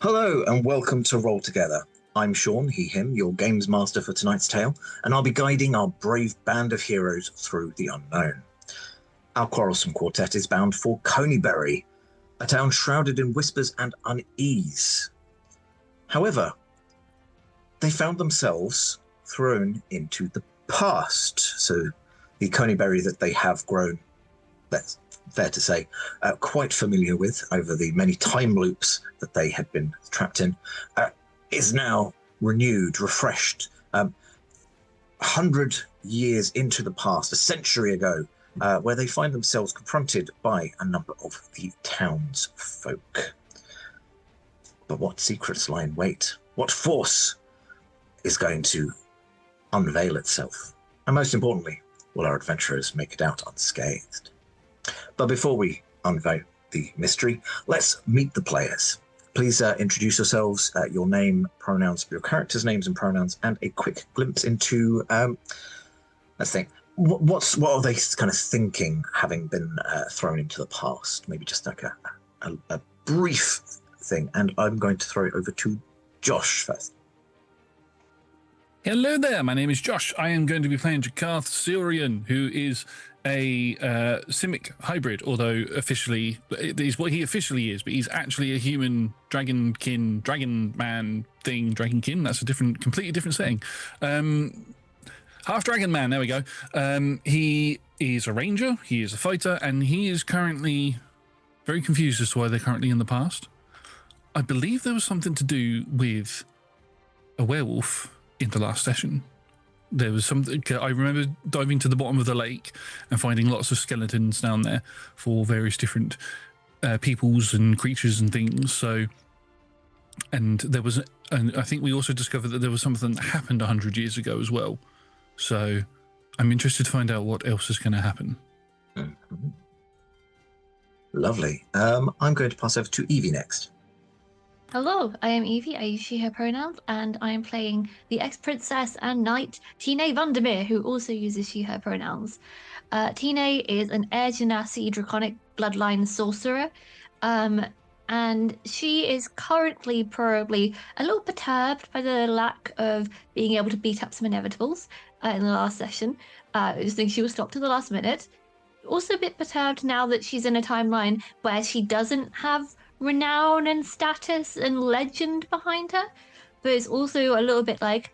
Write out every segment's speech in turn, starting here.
Hello and welcome to Roll Together. I'm Sean, he, him, your games master for tonight's tale, and I'll be guiding our brave band of heroes through the unknown. Our quarrelsome quartet is bound for Conyberry, a town shrouded in whispers and unease. However, they found themselves thrown into the past, so the Conyberry that they have grown, that's fair to say, quite familiar with over the many time loops that they had been trapped in, is now renewed, refreshed, 100 years into the past, a century ago, where they find themselves confronted by a number of the townsfolk. But what secrets lie in wait? What force is going to unveil itself? And most importantly, will our adventurers make it out unscathed? But before we unveil the mystery, let's meet the players. Please introduce yourselves, your name, pronouns, your characters' names and pronouns, and a quick glimpse into, let's think, what are they kind of thinking, having been thrown into the past? Maybe just like a brief thing. And I'm going to throw it over to Josh first. Hello there, my name is Josh. I am going to be playing Jakarth Surian, who is a Simic hybrid, although officially, it is what he officially is, but he's actually a human dragon man thing, dragonkin. That's a completely different setting. Half dragon man, there we go. He is a ranger, he is a fighter, and he is currently very confused as to why they're currently in the past. I believe there was something to do with a werewolf in the last session. There was something, I remember diving to the bottom of the lake and finding lots of skeletons down there for various different peoples and creatures and things. So, and there was, and I think we also discovered that there was something that happened 100 years ago as well. So I'm interested to find out what else is going to happen. Mm-hmm. Lovely. I'm going to pass over to Evie next. Hello, I am Evie, I use she, her pronouns, and I am playing the ex-princess and knight, Tine Vandermeer, who also uses she, her pronouns. Tine is an Air Genasi draconic bloodline sorcerer, and she is currently probably a little perturbed by the lack of being able to beat up some inevitables in the last session. I just think she was stopped at the last minute. Also a bit perturbed now that she's in a timeline where she doesn't have renown and status and legend behind her, but it's also a little bit like,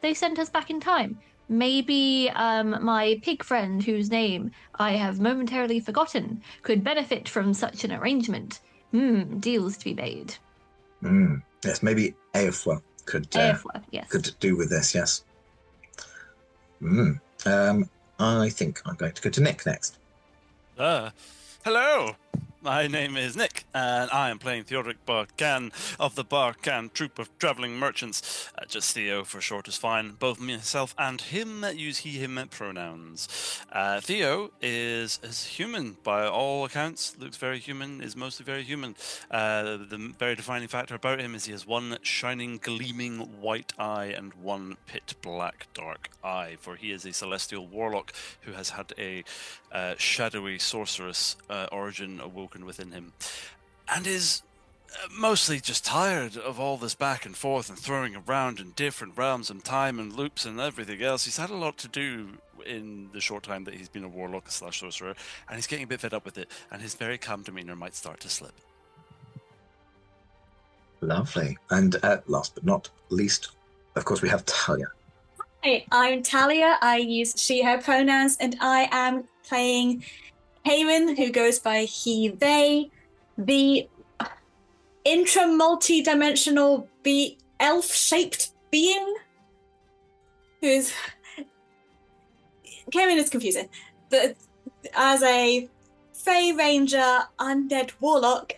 they sent us back in time. Maybe my pig friend, whose name I have momentarily forgotten, could benefit from such an arrangement. Deals to be made. Yes, maybe Aefla could yes. could do with this, yes. I think I'm going to go to Nick next. Hello! My name is Nick, and I am playing Theodoric Barkan of the Barkan Troop of Travelling Merchants. Just Theo for short is fine. Both myself and him use he, him pronouns. Theo is human by all accounts, looks very human, is mostly very human. The very defining factor about him is he has one shining, gleaming white eye and one pit black dark eye, for he is a celestial warlock who has had a shadowy sorceress origin awoken within him, and is mostly just tired of all this back and forth and throwing around in different realms and time and loops and everything else. He's had a lot to do in the short time that he's been a warlock / sorcerer, and he's getting a bit fed up with it, and his very calm demeanor might start to slip. Lovely. And last but not least, of course, we have Talia. Hi, I'm Talia. I use she, her pronouns, and I am playing Faerun, who goes by he, they, the intra-multi-dimensional elf-shaped being who's... Faerun is confusing, but as a Fey Ranger undead warlock,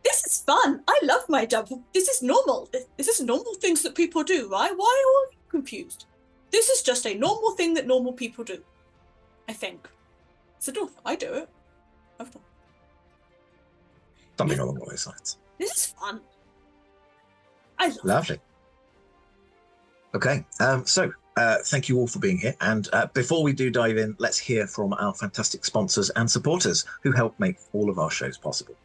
this is fun. I love my job. This is normal. This is normal things that people do, right? Why are you confused? This is just a normal thing that normal people do, I think. So I do it. I've done. Something along those lines. This is fun. I love Lovely. It. Okay, so thank you all for being here. And before we do dive in, let's hear from our fantastic sponsors and supporters who help make all of our shows possible.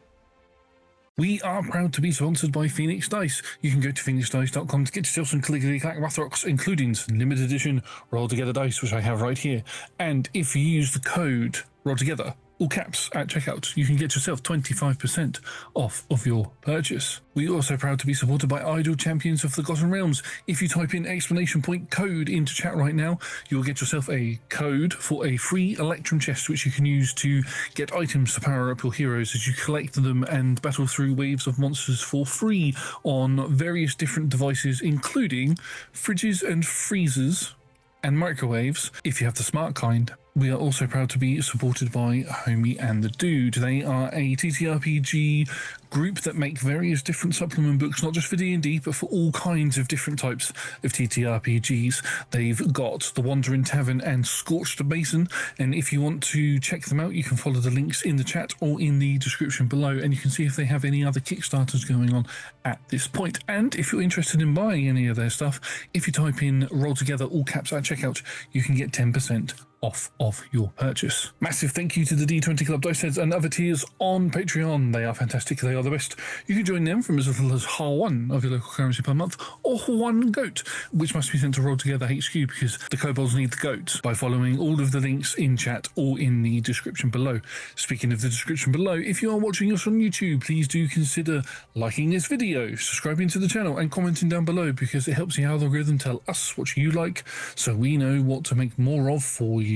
We are proud to be sponsored by Phoenix Dice. You can go to phoenixdice.com to get yourself some clickety-clack Rathrocks, including some limited edition Roll Together dice, which I have right here. And if you use the code Roll Together, all caps, at checkout, you can get yourself 25% off of your purchase. We are also proud to be supported by Idle Champions of the Forgotten Realms. If you type in exclamation point code into chat right now, you'll get yourself a code for a free Electrum chest, which you can use to get items to power up your heroes as you collect them and battle through waves of monsters for free on various different devices, including fridges and freezers and microwaves, if you have the smart kind. We are also proud to be supported by Homie&theDude. They are a TTRPG group that make various different supplement books, not just for D&D, but for all kinds of different types of TTRPGs. They've got The Wandering Tavern and Scorched Basin, and if you want to check them out, you can follow the links in the chat or in the description below, and you can see if they have any other Kickstarters going on at this point. And if you're interested in buying any of their stuff, if you type in Roll Together, all caps at checkout, you can get 10% off of your purchase. Massive thank you to the D20 Club Dice Heads and other tiers on Patreon. They are fantastic. They are the best. You can join them from as little as one of your local currency per month, or one goat, which must be sent to Roll Together HQ because the kobolds need the goat, by following all of the links in chat or in the description below. Speaking of the description below, if you are watching us on YouTube, please do consider liking this video, subscribing to the channel, and commenting down below, because it helps the algorithm tell us what you like, so we know what to make more of for you.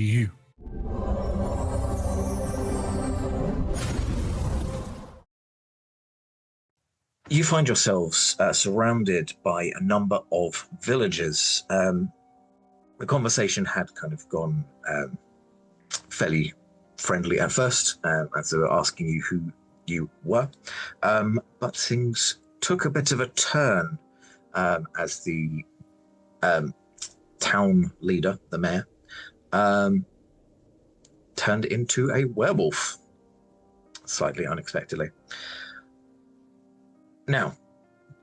You find yourselves surrounded by a number of villagers. The conversation had kind of gone fairly friendly at first, as they were asking you who you were, but things took a bit of a turn as the town leader, the mayor, turned into a werewolf, slightly unexpectedly. Now,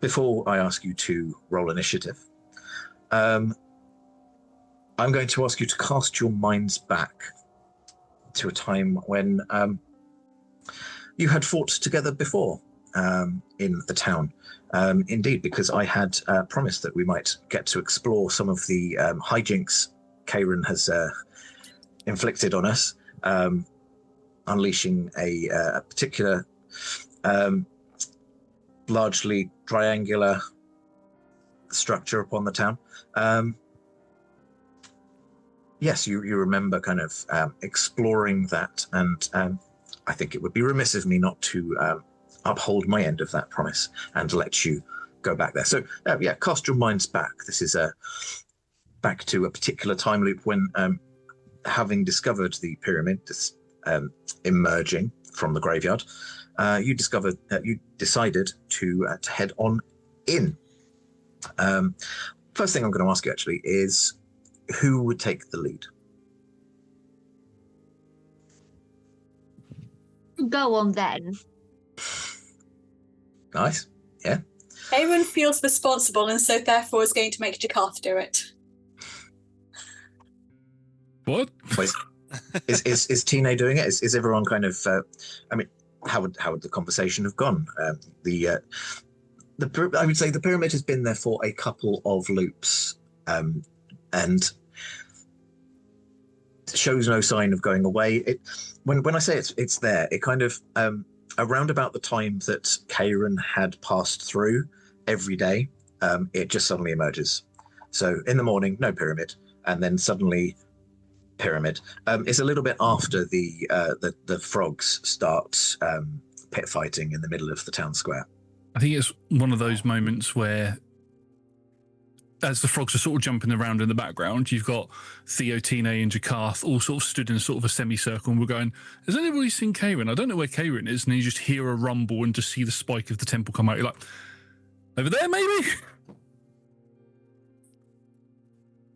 before I ask you to roll initiative, I'm going to ask you to cast your minds back to a time when you had fought together before in the town. Indeed, because I had promised that we might get to explore some of the hijinks Faerun has inflicted on us, unleashing a particular largely triangular structure upon the town. Yes, you remember kind of exploring that, and I think it would be remiss of me not to uphold my end of that promise and let you go back there. So yeah, cast your minds back. This is back to a particular time loop when, having discovered the pyramid emerging from the graveyard, you decided to head on in. First thing I'm going to ask you actually is, who would take the lead? Go on then. Nice. Yeah. Faerun feels responsible and so therefore is going to make Jakarth do it. What? Wait, is Tine doing it? Is everyone kind of? I mean, how would the conversation have gone? I would say the pyramid has been there for a couple of loops, and shows no sign of going away. When I say it's there, it kind of around about the time that Faerun had passed through every day, it just suddenly emerges. So in the morning, no pyramid, and then suddenly pyramid. It's a little bit after the frogs start pit fighting in the middle of the town square. I think it's one of those moments where, as the frogs are sort of jumping around in the background, you've got Theo, Tine, and Jakarth all sort of stood in sort of a semicircle, and we're going, has anybody seen Faerun? I don't know where Faerun is. And then you just hear a rumble and just see the spike of the temple come out. You're like, over there, maybe?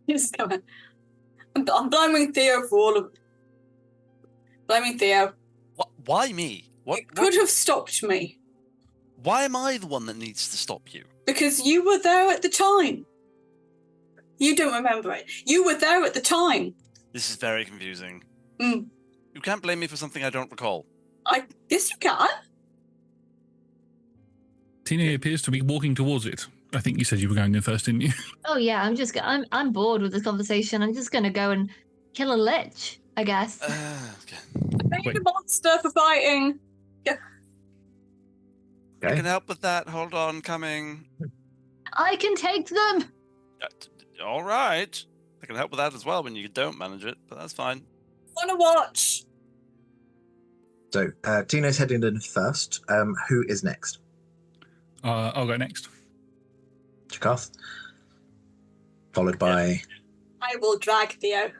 Just come on. I'm blaming Theo for all of it. Blaming Theo. Why me? You could have stopped me. Why am I the one that needs to stop you? Because you were there at the time. You don't remember it. You were there at the time. This is very confusing. Mm. You can't blame me for something I don't recall. Yes, you can. Tina appears to be walking towards it. I think you said you were going in first, didn't you? Oh yeah, I'm bored with this conversation. I'm just gonna go and kill a lich, I guess. Okay. I need a monster for fighting. I Okay. can help with that. Hold on, coming. I can take them. All right. I can help with that as well when you don't manage it, but that's fine. Wanna watch? So Tina's heading in first. Who is next? I'll go next. Jakarth. Followed by... I will drag Theo.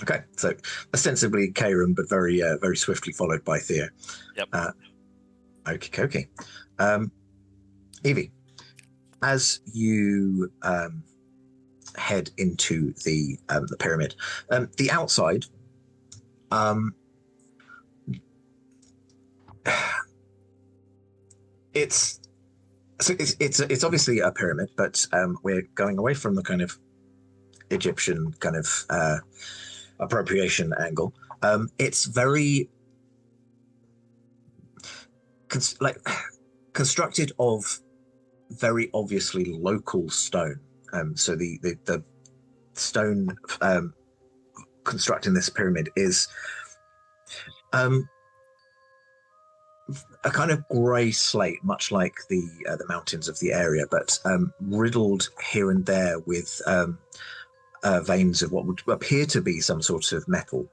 Okay, so ostensibly Faerun, but very very swiftly followed by Theo. Yep. Okie dokie. Evie, as you head into the pyramid, the outside, it's obviously a pyramid, but we're going away from the kind of Egyptian kind of appropriation angle. It's very constructed of very obviously local stone. So the stone constructing this pyramid is a kind of grey slate, much like the mountains of the area, but riddled here and there with veins of what would appear to be some sort of metal,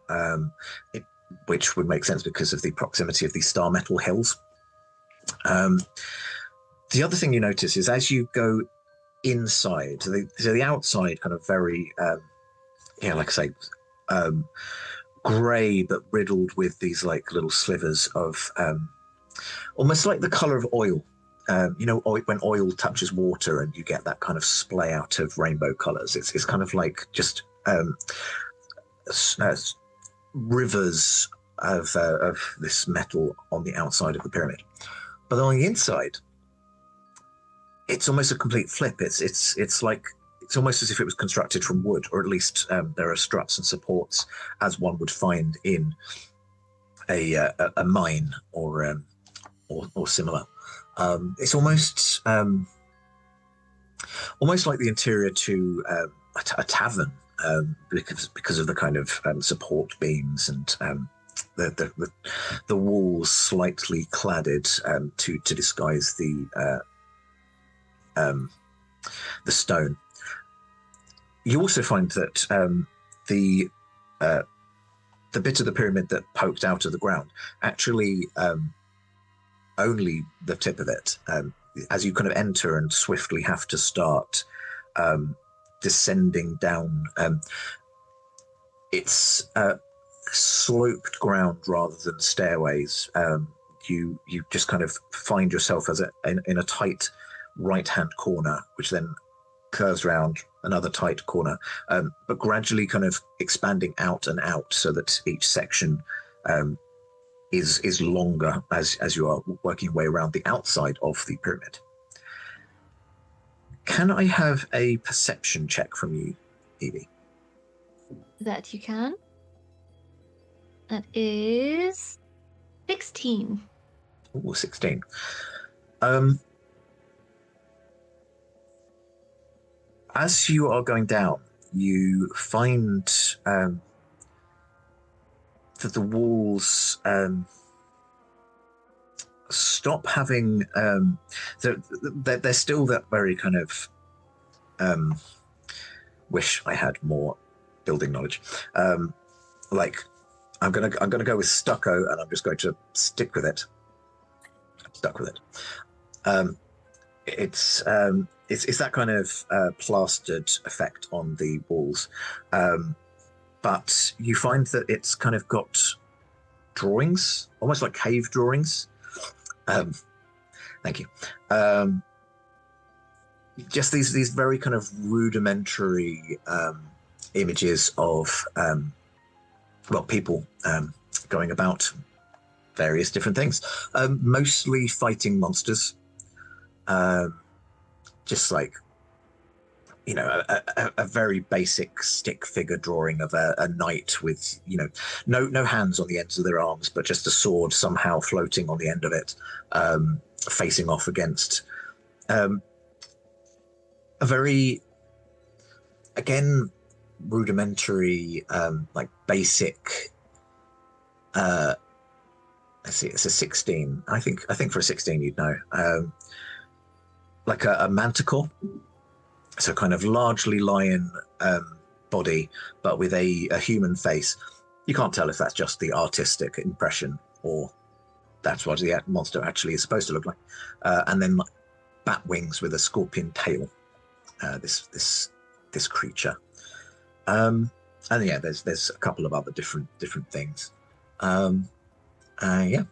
which would make sense because of the proximity of these star metal hills. The other thing you notice is as you go inside, so the outside kind of very, like I say, grey but riddled with these like little slivers of almost like the colour of oil. When oil touches water and you get that kind of splay out of rainbow colours, it's kind of like just rivers of this metal on the outside of the pyramid. But on the inside, it's almost a complete flip. It's almost as if it was constructed from wood, or at least there are struts and supports as one would find in a mine or similar. It's almost like the interior to a tavern, because of the kind of support beams and the walls slightly cladded to disguise the stone. You also find that the bit of the pyramid that poked out of the ground actually only the tip of it. As you kind of enter and swiftly have to start descending down, it's sloped ground rather than stairways. You just kind of find yourself in a tight right-hand corner, which then curves around another tight corner, but gradually kind of expanding out and out so that each section is longer as you are working your way around the outside of the pyramid. Can I have a perception check from you, Evie? That you can. That is 16. Oh, 16. As you are going down, you find that the walls stop having... they're still that very kind of... wish I had more building knowledge. I'm gonna go with stucco, and I'm just going to stick with it. I'm stuck with it. It's that kind of plastered effect on the walls, but you find that it's kind of got drawings, almost like cave drawings. Thank you. Just these very kind of rudimentary images of people going about various different things, mostly fighting monsters. Just like a very basic stick figure drawing of a knight with, no hands on the ends of their arms, but just a sword somehow floating on the end of it, facing off against a very, again, rudimentary, like basic. Let's see, it's a 16. I think for a 16, you'd know, like a manticore. So kind of largely lion body, but with a human face. You can't tell if that's just the artistic impression or that's what the monster actually is supposed to look like. And then bat wings with a scorpion tail. This creature. And yeah, there's a couple of other different things. Yeah,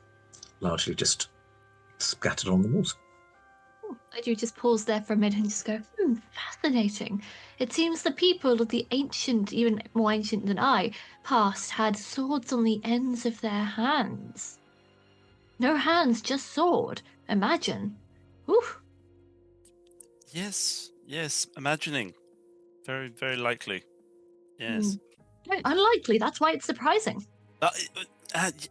largely just scattered on the walls. I do just pause there for a minute and just go, fascinating. It seems the people of the ancient, even more ancient than I, past had swords on the ends of their hands. No hands, just sword. Imagine. Oof. Yes, imagining. Very, very likely. Yes. Unlikely, that's why it's surprising.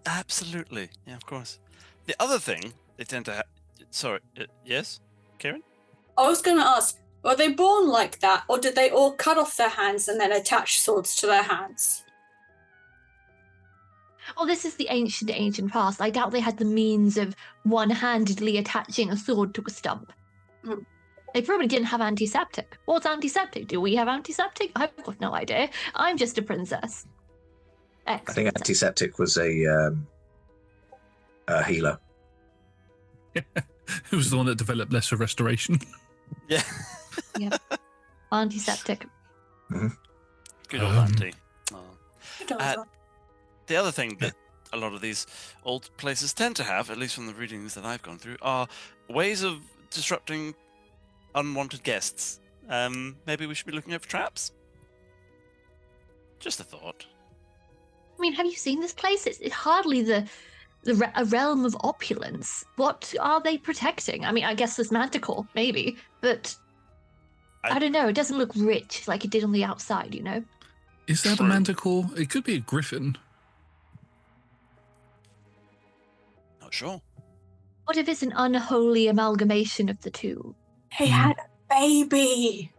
Absolutely. Yeah, of course. The other thing they tend to have... Sorry, yes? Karen? I was going to ask, were they born like that, or did they all cut off their hands and then attach swords to their hands? Oh, this is the ancient past. I doubt they had the means of one-handedly attaching a sword to a stump. They probably didn't have antiseptic. What's antiseptic? Do we have antiseptic? I've got no idea. I'm just a princess. I think antiseptic was a healer. It was the one that developed lesser restoration. Yeah. Yep. Antiseptic. Mm-hmm. Good old auntie. Oh. The other thing that a lot of these old places tend to have, at least from the readings that I've gone through, are ways of disrupting unwanted guests. Maybe we should be looking out for traps? Just a thought. I mean, have you seen this place? It's hardly a realm of opulence. What are they protecting? I mean, I guess this manticore, maybe, but I don't know. It doesn't look rich like it did on the outside, you know? Is that a manticore? It could be a griffin. Not sure. What if it's an unholy amalgamation of the two? He had a baby.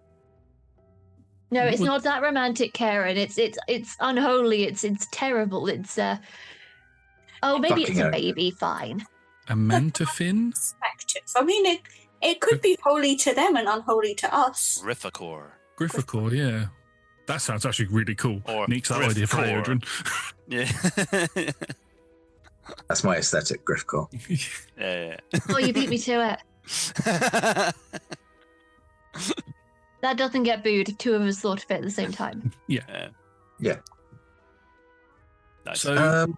No, it's not that romantic, Karen. It's unholy. It's terrible. It's maybe it's a baby. Fine. A mantafin? Perspective. I mean, it could be holy to them and unholy to us. Grifficore, yeah. That sounds actually really cool. Or Nick's that idea for Adrian. Yeah. That's my aesthetic, Griffcore. Yeah. Oh, you beat me to it. That doesn't get booed. Two of us thought of it at the same time. Yeah. Nice. So,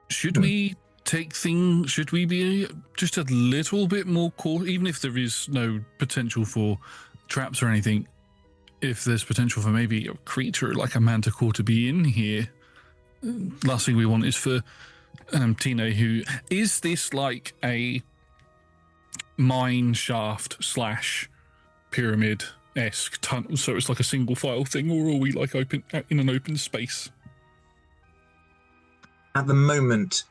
should we should we be just a little bit more cautious, even if there is no potential for traps or anything, if there's potential for maybe a creature like a manticore to be in here? Last thing we want is for Tino, who is this like a mine shaft / pyramid-esque tunnel, so it's like a single file thing, or are we like open in an open space? At the moment,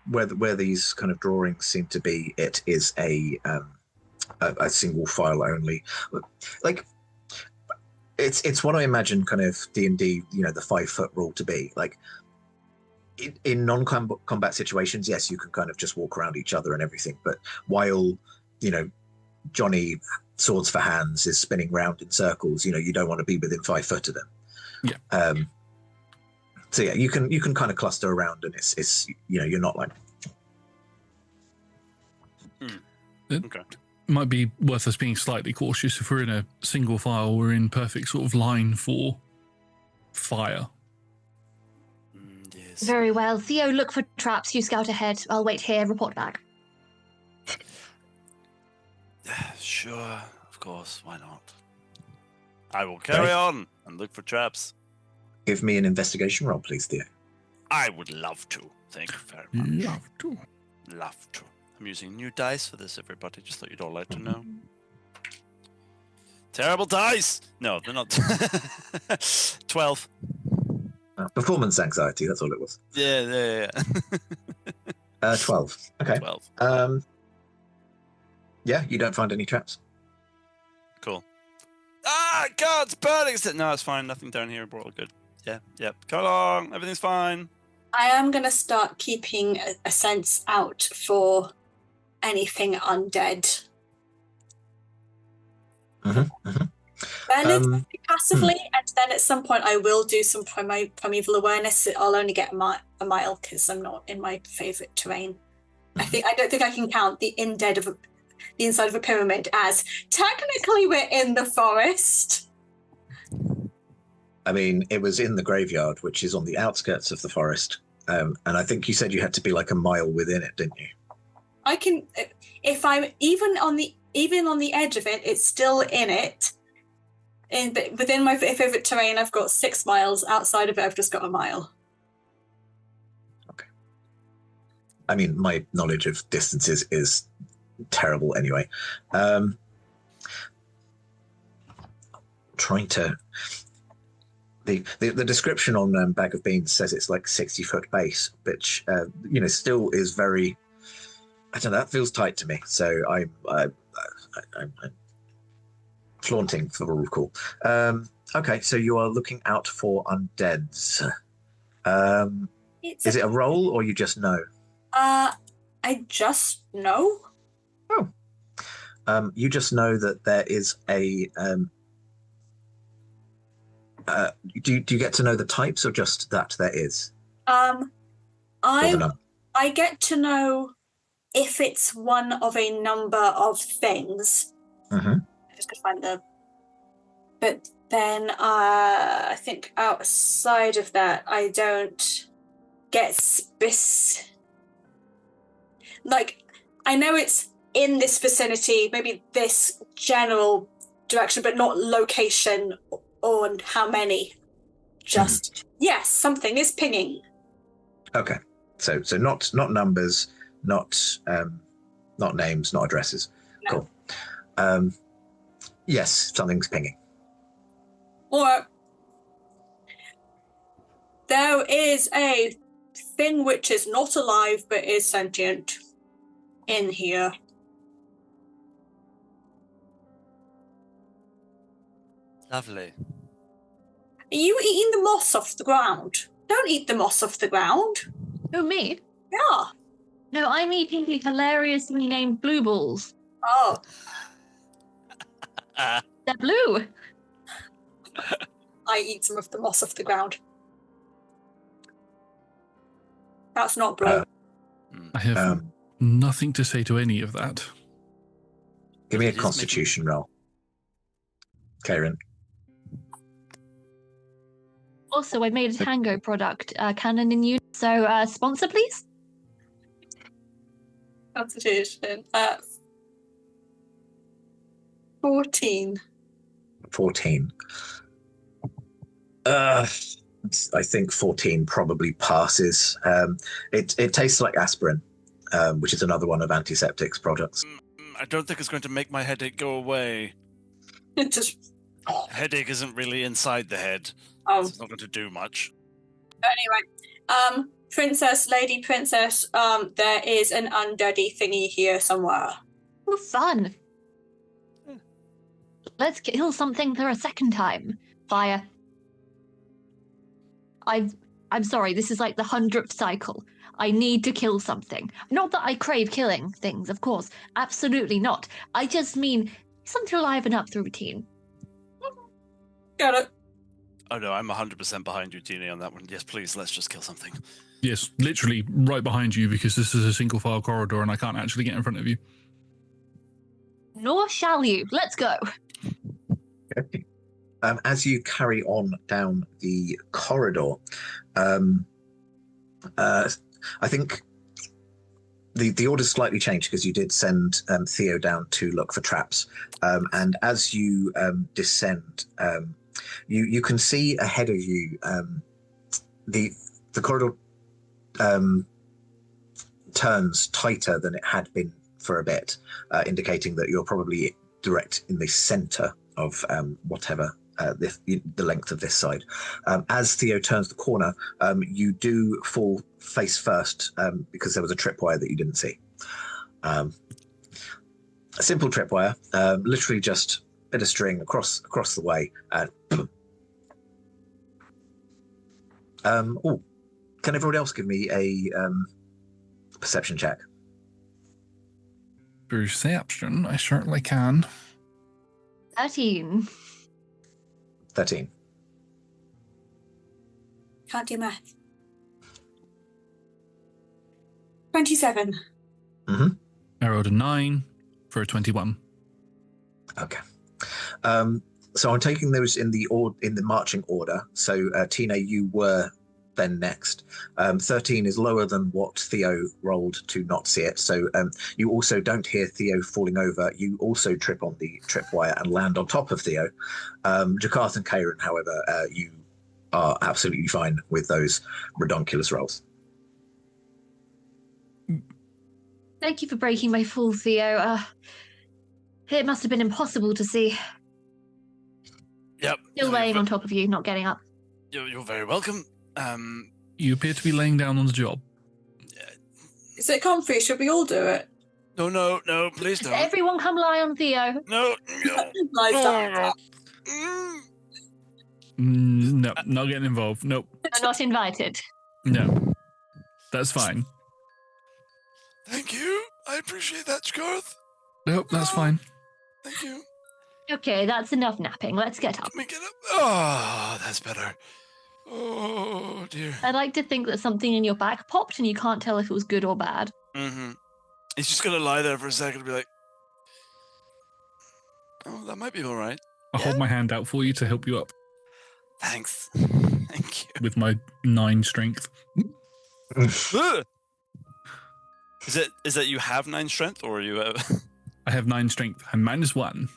where these kind of drawings seem to be, it is a single file only. Like it's what I imagine kind of D&D, the 5 foot rule to be. Like in non-combat situations, yes, you can kind of just walk around each other and everything. But while Johnny swords for hands is spinning round in circles, you don't want to be within 5 foot of them. Yeah. So yeah, you can kind of cluster around, and it's you're not like. Okay. Might be worth us being slightly cautious if we're in a single file. We're in perfect sort of line for fire. Yes. Very well. Theo, look for traps. You scout ahead. I'll wait here. Report back. Sure, of course. Why not? I will carry on and look for traps. Give me an investigation roll, please, Theo. I would love to. Thank you very much. Love to. I'm using new dice for this, everybody. Just thought you'd all like to know. Terrible dice! No, they're not. 12. Performance anxiety, that's all it was. Yeah. 12. Okay. 12. Yeah, you don't find any traps. Cool. Ah, God, it's burning! No, it's fine. Nothing down here. We're all good. Yeah. Come along. Everything's fine. I am going to start keeping a sense out for anything undead. Relatively passively, and then at some point I will do some primeval awareness. I'll only get a mile because I'm not in my favourite terrain. I don't think I can count the inside of a pyramid as technically we're in the forest. I mean, it was in the graveyard, which is on the outskirts of the forest, and I think you said you had to be like a mile within it, didn't you? I can, if I'm even on the edge of it, it's still in it. But within my favourite terrain, I've got 6 miles. Outside of it, I've just got a mile. Okay. I mean, my knowledge of distances is terrible anyway. Trying to... The description on Bag of Beans says it's like 60-foot base, which, still is very... I don't know, that feels tight to me. So I'm flaunting for the recall. Okay, so you are looking out for undeads. Is it a roll or you just know? I just know. Oh. You just know that there is a... do you get to know the types or just that there is? I get to know if it's one of a number of things. Mm-hmm. I just could find the... But then I think outside of that, I don't get like, I know it's in this vicinity, maybe this general direction, but not location or how many. Just, yes, something is pinging. Okay. So not numbers, not names, not addresses. No. Cool. Yes, something's pinging. Or there is a thing which is not alive but is sentient in here. Lovely. Are you eating the moss off the ground? Don't eat the moss off the ground. Who, me? Yeah. No, I'm eating the hilariously named blue balls. Oh. They're blue. I eat some of the moss off the ground. That's not blue. I have nothing to say to any of that. Give me a constitution roll. Karen. Also, I made a Tango product, Canon in Unit. So, sponsor, please. Constitution. 14. 14. I think 14 probably passes. It tastes like aspirin, which is another one of Antiseptic's products. I don't think it's going to make my headache go away. Headache isn't really inside the head. Oh. It's not going to do much. Anyway, Lady Princess, there is an undeady thingy here somewhere. Oh, fun. Let's kill something for a second time. Fire. I'm sorry, this is like the 100th cycle. I need to kill something. Not that I crave killing things, of course. Absolutely not. I just mean something to liven up the routine. Got it. Oh no, I'm 100% behind you, Tina, on that one. Yes, please, let's just kill something. Yes, literally right behind you because this is a single file corridor and I can't actually get in front of you. Nor shall you. Let's go. Okay. As you carry on down the corridor, I think the order's slightly changed because you did send Theo down to look for traps. And as you descend, you can see ahead of you the corridor turns tighter than it had been for a bit, indicating that you're probably direct in the center of whatever the length of this side. As Theo turns the corner, you do fall face first because there was a tripwire that you didn't see. A simple tripwire, literally just a bit of string across the way. And can everyone else give me a perception check? Perception, I certainly can. 13. 13. Can't do math. 27. Mm-hmm. I rolled a 9 for a 21. Okay. So I'm taking those in the marching order. So Tina, you were then next. 13 is lower than what Theo rolled to not see it. So you also don't hear Theo falling over. You also trip on the tripwire and land on top of Theo. Jakarth and Faerun, however, you are absolutely fine with those redonkulous rolls. Thank you for breaking my fall, Theo. It must have been impossible to see. Yep. Still laying on top of you, not getting up. You're very welcome. You appear to be laying down on the job. Is it comfy? Should we all do it? No, please Does don't. everyone come lie on Theo? No. Lies down. No, not getting involved. Nope. You're not invited. No. That's fine. Thank you. I appreciate that, Jakarth. Nope, that's fine. Thank you. Okay, that's enough napping. Let's get up. Let me get up. Oh, that's better. Oh, dear. I'd like to think that something in your back popped and you can't tell if it was good or bad. Mm-hmm. He's just going to lie there for a second and be like, oh, that might be all right. I'll hold my hand out for you to help you up Thanks. Thank you. with my 9 strength. Ugh. Is that you have 9 strength, or are you? I have 9 strength. I'm -1.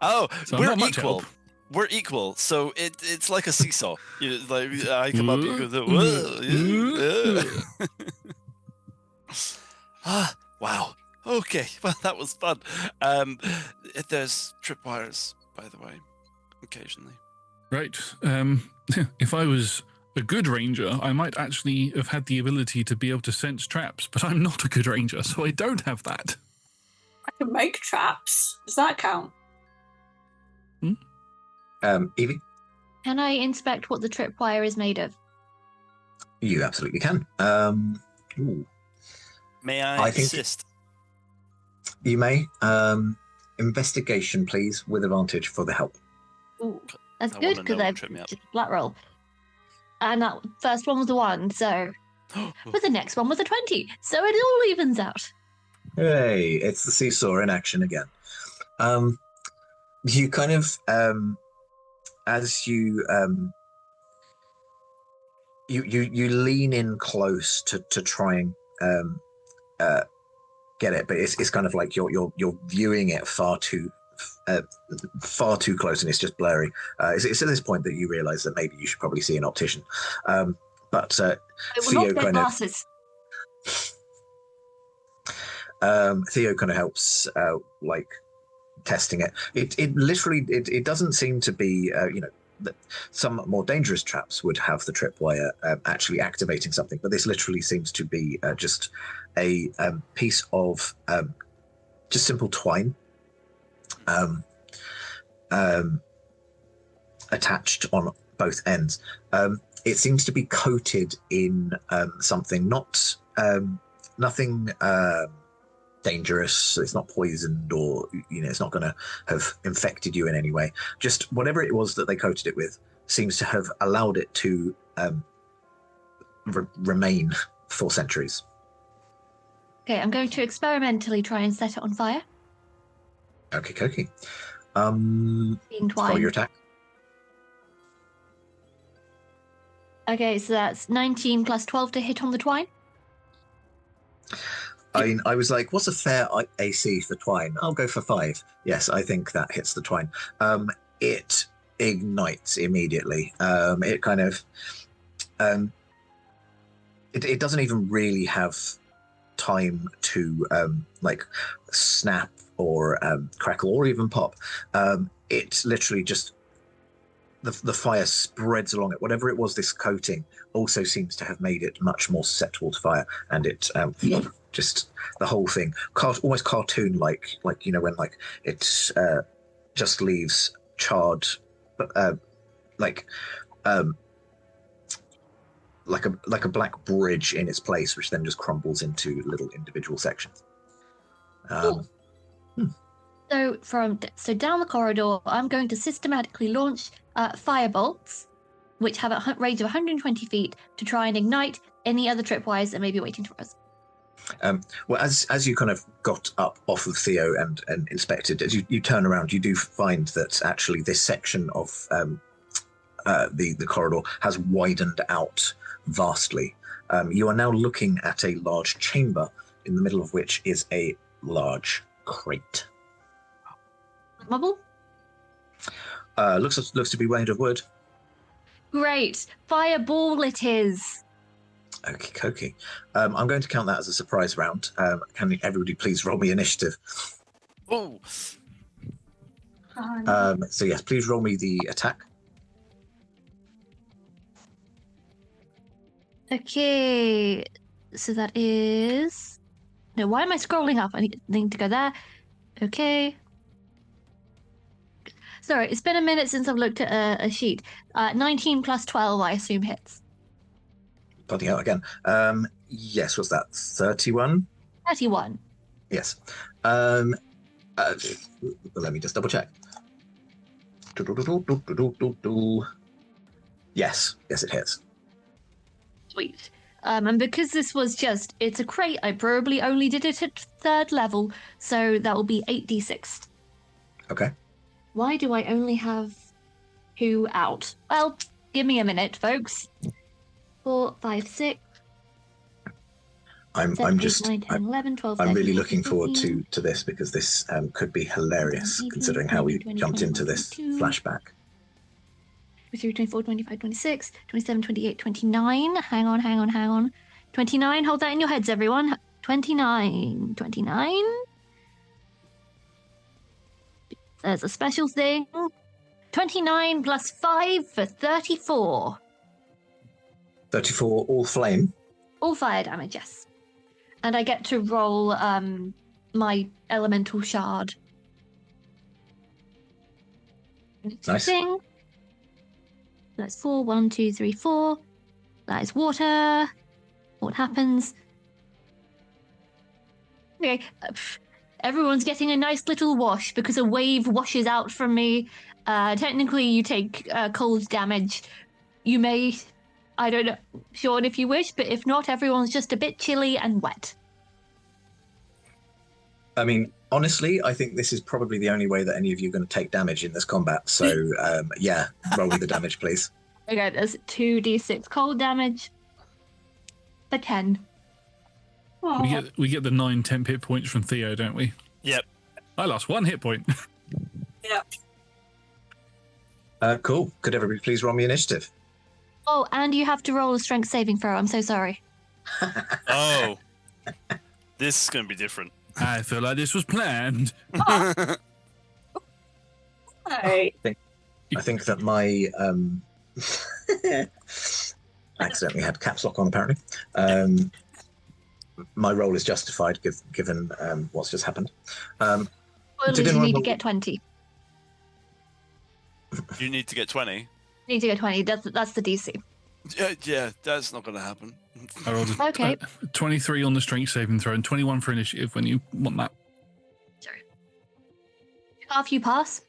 Oh, So I'm we're not much equal. help. We're equal, so it's like a seesaw. I come up, you go. Wow. Okay, well that was fun. There's tripwires, by the way, occasionally. Right. If I was a good ranger, I might actually have had the ability to be able to sense traps, but I'm not a good ranger, so I don't have that. I can make traps. Does that count? Evie, Can I inspect what the tripwire is made of? you absolutely can. Ooh, May I I think- assist? you may. Investigation, please, with advantage for the help. Ooh, that's I good wanna because know what I've tripped me up. just flat roll. And that first one was a 1, so. But the next one was a 20, so it all evens out. Hey, it's the seesaw in action again. You kind of, as you you lean in close to try and get it, but it's kind of like you're viewing it far too close, and it's just blurry. It's at this point that you realise that maybe you should probably see an optician. But I will Theo not get kind of glasses. Theo kind of helps, like testing it. It literally it doesn't seem to be some more dangerous traps would have the tripwire actually activating something, but this literally seems to be just a piece of just simple twine attached on both ends. It seems to be coated in something nothing dangerous. It's not poisoned, or it's not going to have infected you in any way. Just whatever it was that they coated it with seems to have allowed it to remain for centuries. Okay, I'm going to experimentally try and set it on fire. Okay. Being Roll your twine. attack. Okay, so that's 19 plus 12 to hit on the twine. I was like, what's a fair AC for twine? I'll go for 5. Yes, I think that hits the twine. It ignites immediately. It kind of it doesn't even really have time to like snap or crackle or even pop. It literally just the fire spreads along it. Whatever it was, this coating also seems to have made it much more susceptible to fire, and it just the whole thing, almost cartoon-like, like when like it just leaves charred, like a black bridge in its place, which then just crumbles into little individual sections. Cool. So down the corridor, I'm going to systematically launch firebolts, which have a range of 120 feet, to try and ignite any other tripwires that may be waiting for us. Well, as you kind of got up off of Theo and inspected, as you turn around, you do find that actually this section of the corridor has widened out vastly. You are now looking at a large chamber, in the middle of which is a large crate. Mubble? Looks to be made of wood. Great. Fireball it is. Okie dokie. I'm going to count that as a surprise round. Can everybody please roll me initiative? Oh. So yes, please roll me the attack. Okay. So that is... No, why am I scrolling up? I need to go there. Okay. Sorry, it's been a minute since I've looked at a sheet. 19 plus 12, I assume, hits. Bloody hell again. Yes, what's that? 31? 31. Yes. Let me just double check. Yes, it hits. Sweet. And because this was it's a crate, I probably only did it at 3rd level, so that will be 8d6. Okay. Why do I only have 2 out? Well, give me a minute, folks. 4, 5, 6. I'm 7, just 8, 9, 10, 11, 12, I'm 13, really 14, looking forward 15, to this, because this could be hilarious, 18, considering how we 20, jumped 21, into this 22. flashback. 23, 24, 25, 26, 27, 28, 29. Hang on. 29, hold that in your heads, everyone. 29. There's a special thing. 29 plus 5 for 34. 34 all flame. All fire damage, yes. And I get to roll my elemental shard. Nice. Thing. That's 4. 1, 2, 3, 4. That is water. What happens? Okay. Everyone's getting a nice little wash because a wave washes out from me. Technically, you take cold damage. You may, I don't know, Sean, if you wish, but if not, everyone's just a bit chilly and wet. I mean, honestly, I think this is probably the only way that any of you are going to take damage in this combat. So, yeah, roll with the damage, please. Okay, there's 2d6 cold damage for 10. We get the 9 temp hit points from Theo, don't we? Yep. I lost 1 hit point. Yep. Cool. Could everybody please roll me initiative? Oh, and you have to roll a strength saving throw. I'm so sorry. Oh. This is going to be different. I feel like this was planned. Right. I think that my accidentally had caps lock on, apparently. My role is justified given what's just happened. Well, at least you need to get 20. You need to get 20. You need to get 20. That's the DC. Yeah, that's not going to happen. I rolled a Okay. 23 on the strength saving throw and 21 for initiative when you want that. Sorry. Half you pass.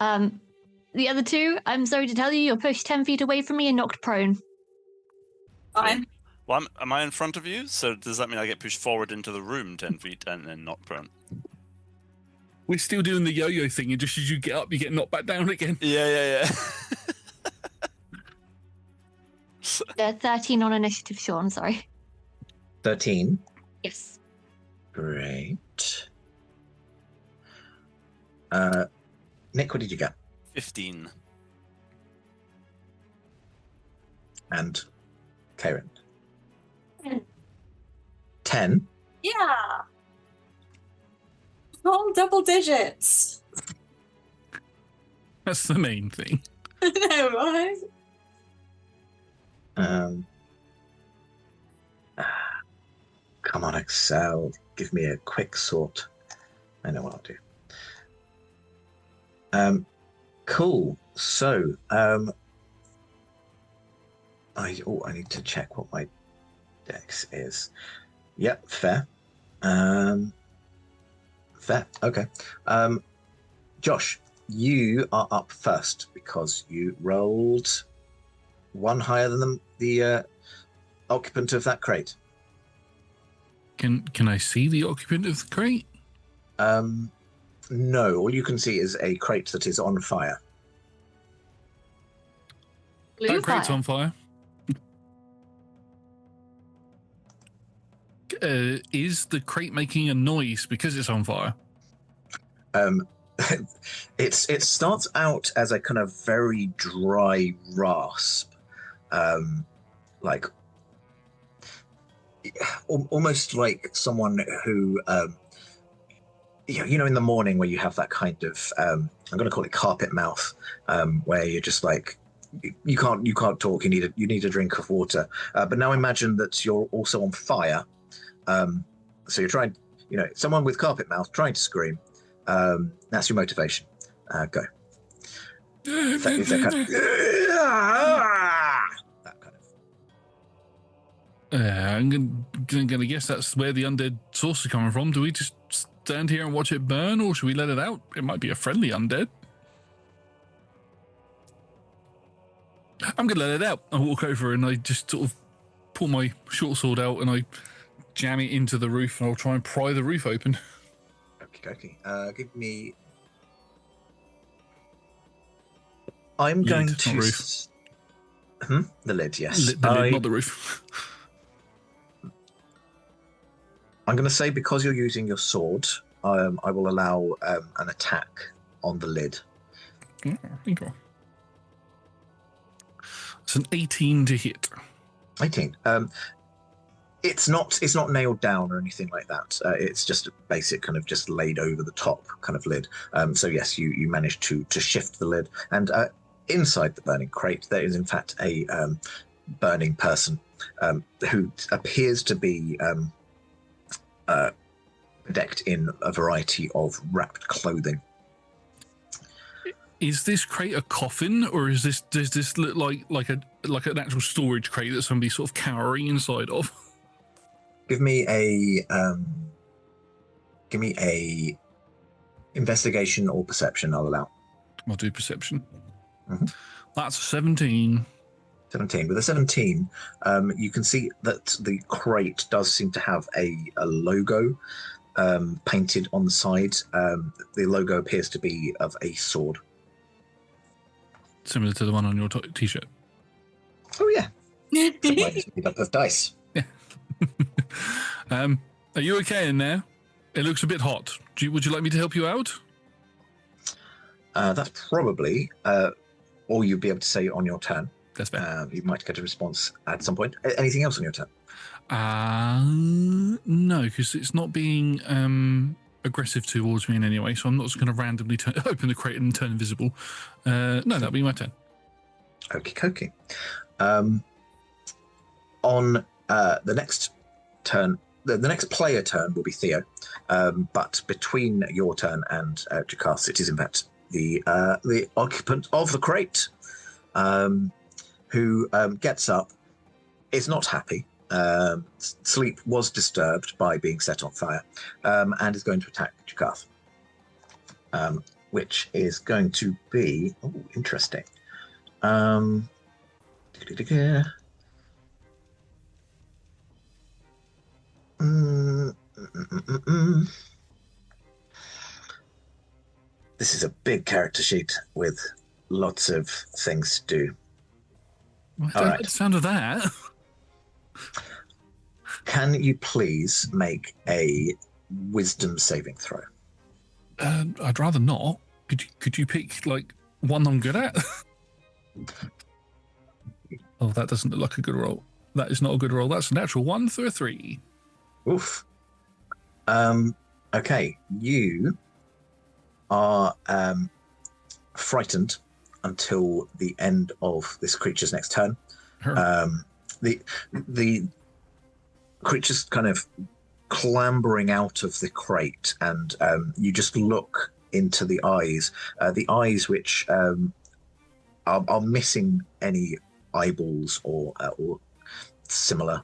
The other 2, I'm sorry to tell you, you're pushed 10 feet away from me and knocked prone. Fine. Well, am I in front of you? So does that mean I get pushed forward into the room 10 feet and then not prone? We're still doing the yo-yo thing, and just as you get up, you get knocked back down again. Yeah. Yeah, 13 on initiative, Sean, sorry. 13. Yes. Great. Nick, what did you get? 15. And Karen? 10. 10. Yeah. Roll double digits. That's the main thing. No, right? Come on, Excel. Give me a quick sort. I know what I'll do. Cool. So, I need to check what my dex is. Yep, fair. Fair. Okay. Josh, you are up first because you rolled one higher than the occupant of that crate. Can I see the occupant of the crate? No, all you can see is a crate that is on fire. Blue That crate's fire. on fire. Is the crate making a noise because it's on fire? It starts out as a kind of very dry rasp, like almost like someone who, you know, in the morning where you have that kind of, I'm going to call it carpet mouth, where you're just like, you can't talk. You need a drink of water. But now imagine that you're also on fire. So you're trying, you know, someone with carpet mouth trying to scream. That's your motivation. Go. Is that kind of, that kind of. I'm gonna guess that's where the undead source is coming from. Do we just stand here and watch it burn, or should we let it out? It might be a friendly undead. I'm gonna let it out. I walk over and I just sort of pull my short sword out and I jam it into the roof and I'll try and pry the roof open. Okay. Give me. I'm going Lid, to. not roof. The lid, yes. The lid, not the roof. I'm going to say because you're using your sword, I will allow an attack on the lid. Oh, thank you. It's an 18 to hit. 18. It's not nailed down or anything like that. It's just a basic kind of just laid over the top kind of lid. So yes, you managed to shift the lid, and inside the burning crate there is in fact a burning person who appears to be bedecked in a variety of wrapped clothing. Is this crate a coffin, or does this look like an actual storage crate that somebody's sort of cowering inside of? Give me a investigation or perception. I'll allow. I'll do perception. Mm-hmm. That's a 17. 17. With a 17, you can see that the crate does seem to have a logo painted on the side. The logo appears to be of a sword. Similar to the one on your t-shirt. Oh yeah. Mine is made up of dice. Yeah. Are you okay in there? It looks a bit hot. Would you like me to help you out? That's probably all you'll be able to say on your turn. That's fair. You might get a response at some point. Anything else on your turn? No, because it's not being aggressive towards me in any way, so I'm not just going to randomly open the crate and turn invisible. No, that'll be my turn. Okie dokie. On the next turn, the next player turn will be Theo, but between your turn and Jakarth, it is in fact the occupant of the crate, who gets up, is not happy. Sleep was disturbed by being set on fire, and is going to attack Jakarth, which is going to be interesting. This is a big character sheet with lots of things to do. Well, I don't like the sound of that. Can you please make a wisdom saving throw? I'd rather not. Could you pick like one I'm good at? Oh, that doesn't look like a good roll. That is not a good roll. That's a natural 1 through a 3. Oof. Okay, you are frightened until the end of this creature's next turn. The creature's kind of clambering out of the crate, and you just look into the eyes which are missing any eyeballs or similar.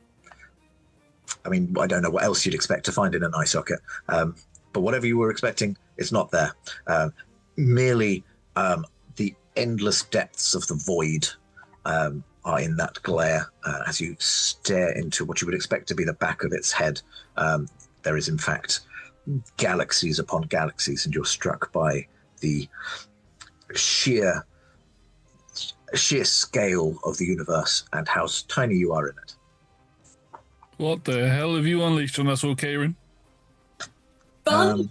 I mean, I don't know what else you'd expect to find in an eye socket, but whatever you were expecting, it's not there. Merely the endless depths of the void are in that glare as you stare into what you would expect to be the back of its head. There is, in fact, galaxies upon galaxies, and you're struck by the sheer scale of the universe and how tiny you are in it. What the hell have you unleashed on us all, Karen? Fun.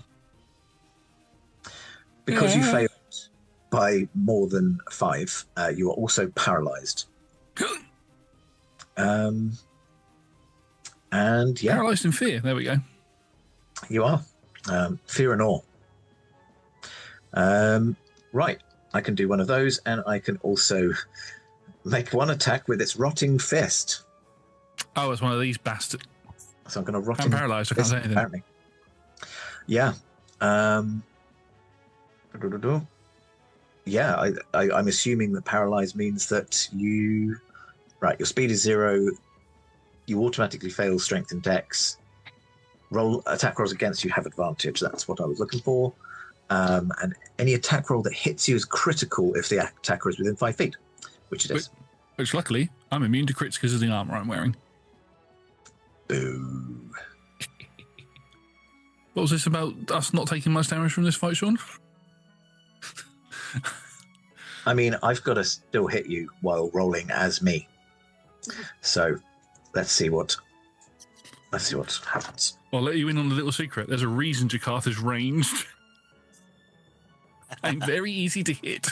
Because you failed by more than 5, you are also paralyzed. And yeah, Paralyzed in fear. There we go. you are. Fear and awe. Right, I can do one of those, and I can also make one attack with its rotting fist. Oh, it's one of these bastards. So I'm going to rotting. I'm paralyzed. I can't say anything. Apparently. Yeah. Yeah, I'm assuming that paralyzed means that you... Right, your speed is 0. You automatically fail strength and dex. Attack rolls against you have advantage. That's what I was looking for. And any attack roll that hits you is critical if the attacker is within 5 feet, which it is. Which luckily, I'm immune to crits because of the armor I'm wearing. Boo. What was this about us not taking much damage from this fight, Sean? I mean, I've got to still hit you while rolling as me. So let's see what happens. I'll let you in on a little secret. There's a reason Jakarth is ranged. I'm very easy to hit.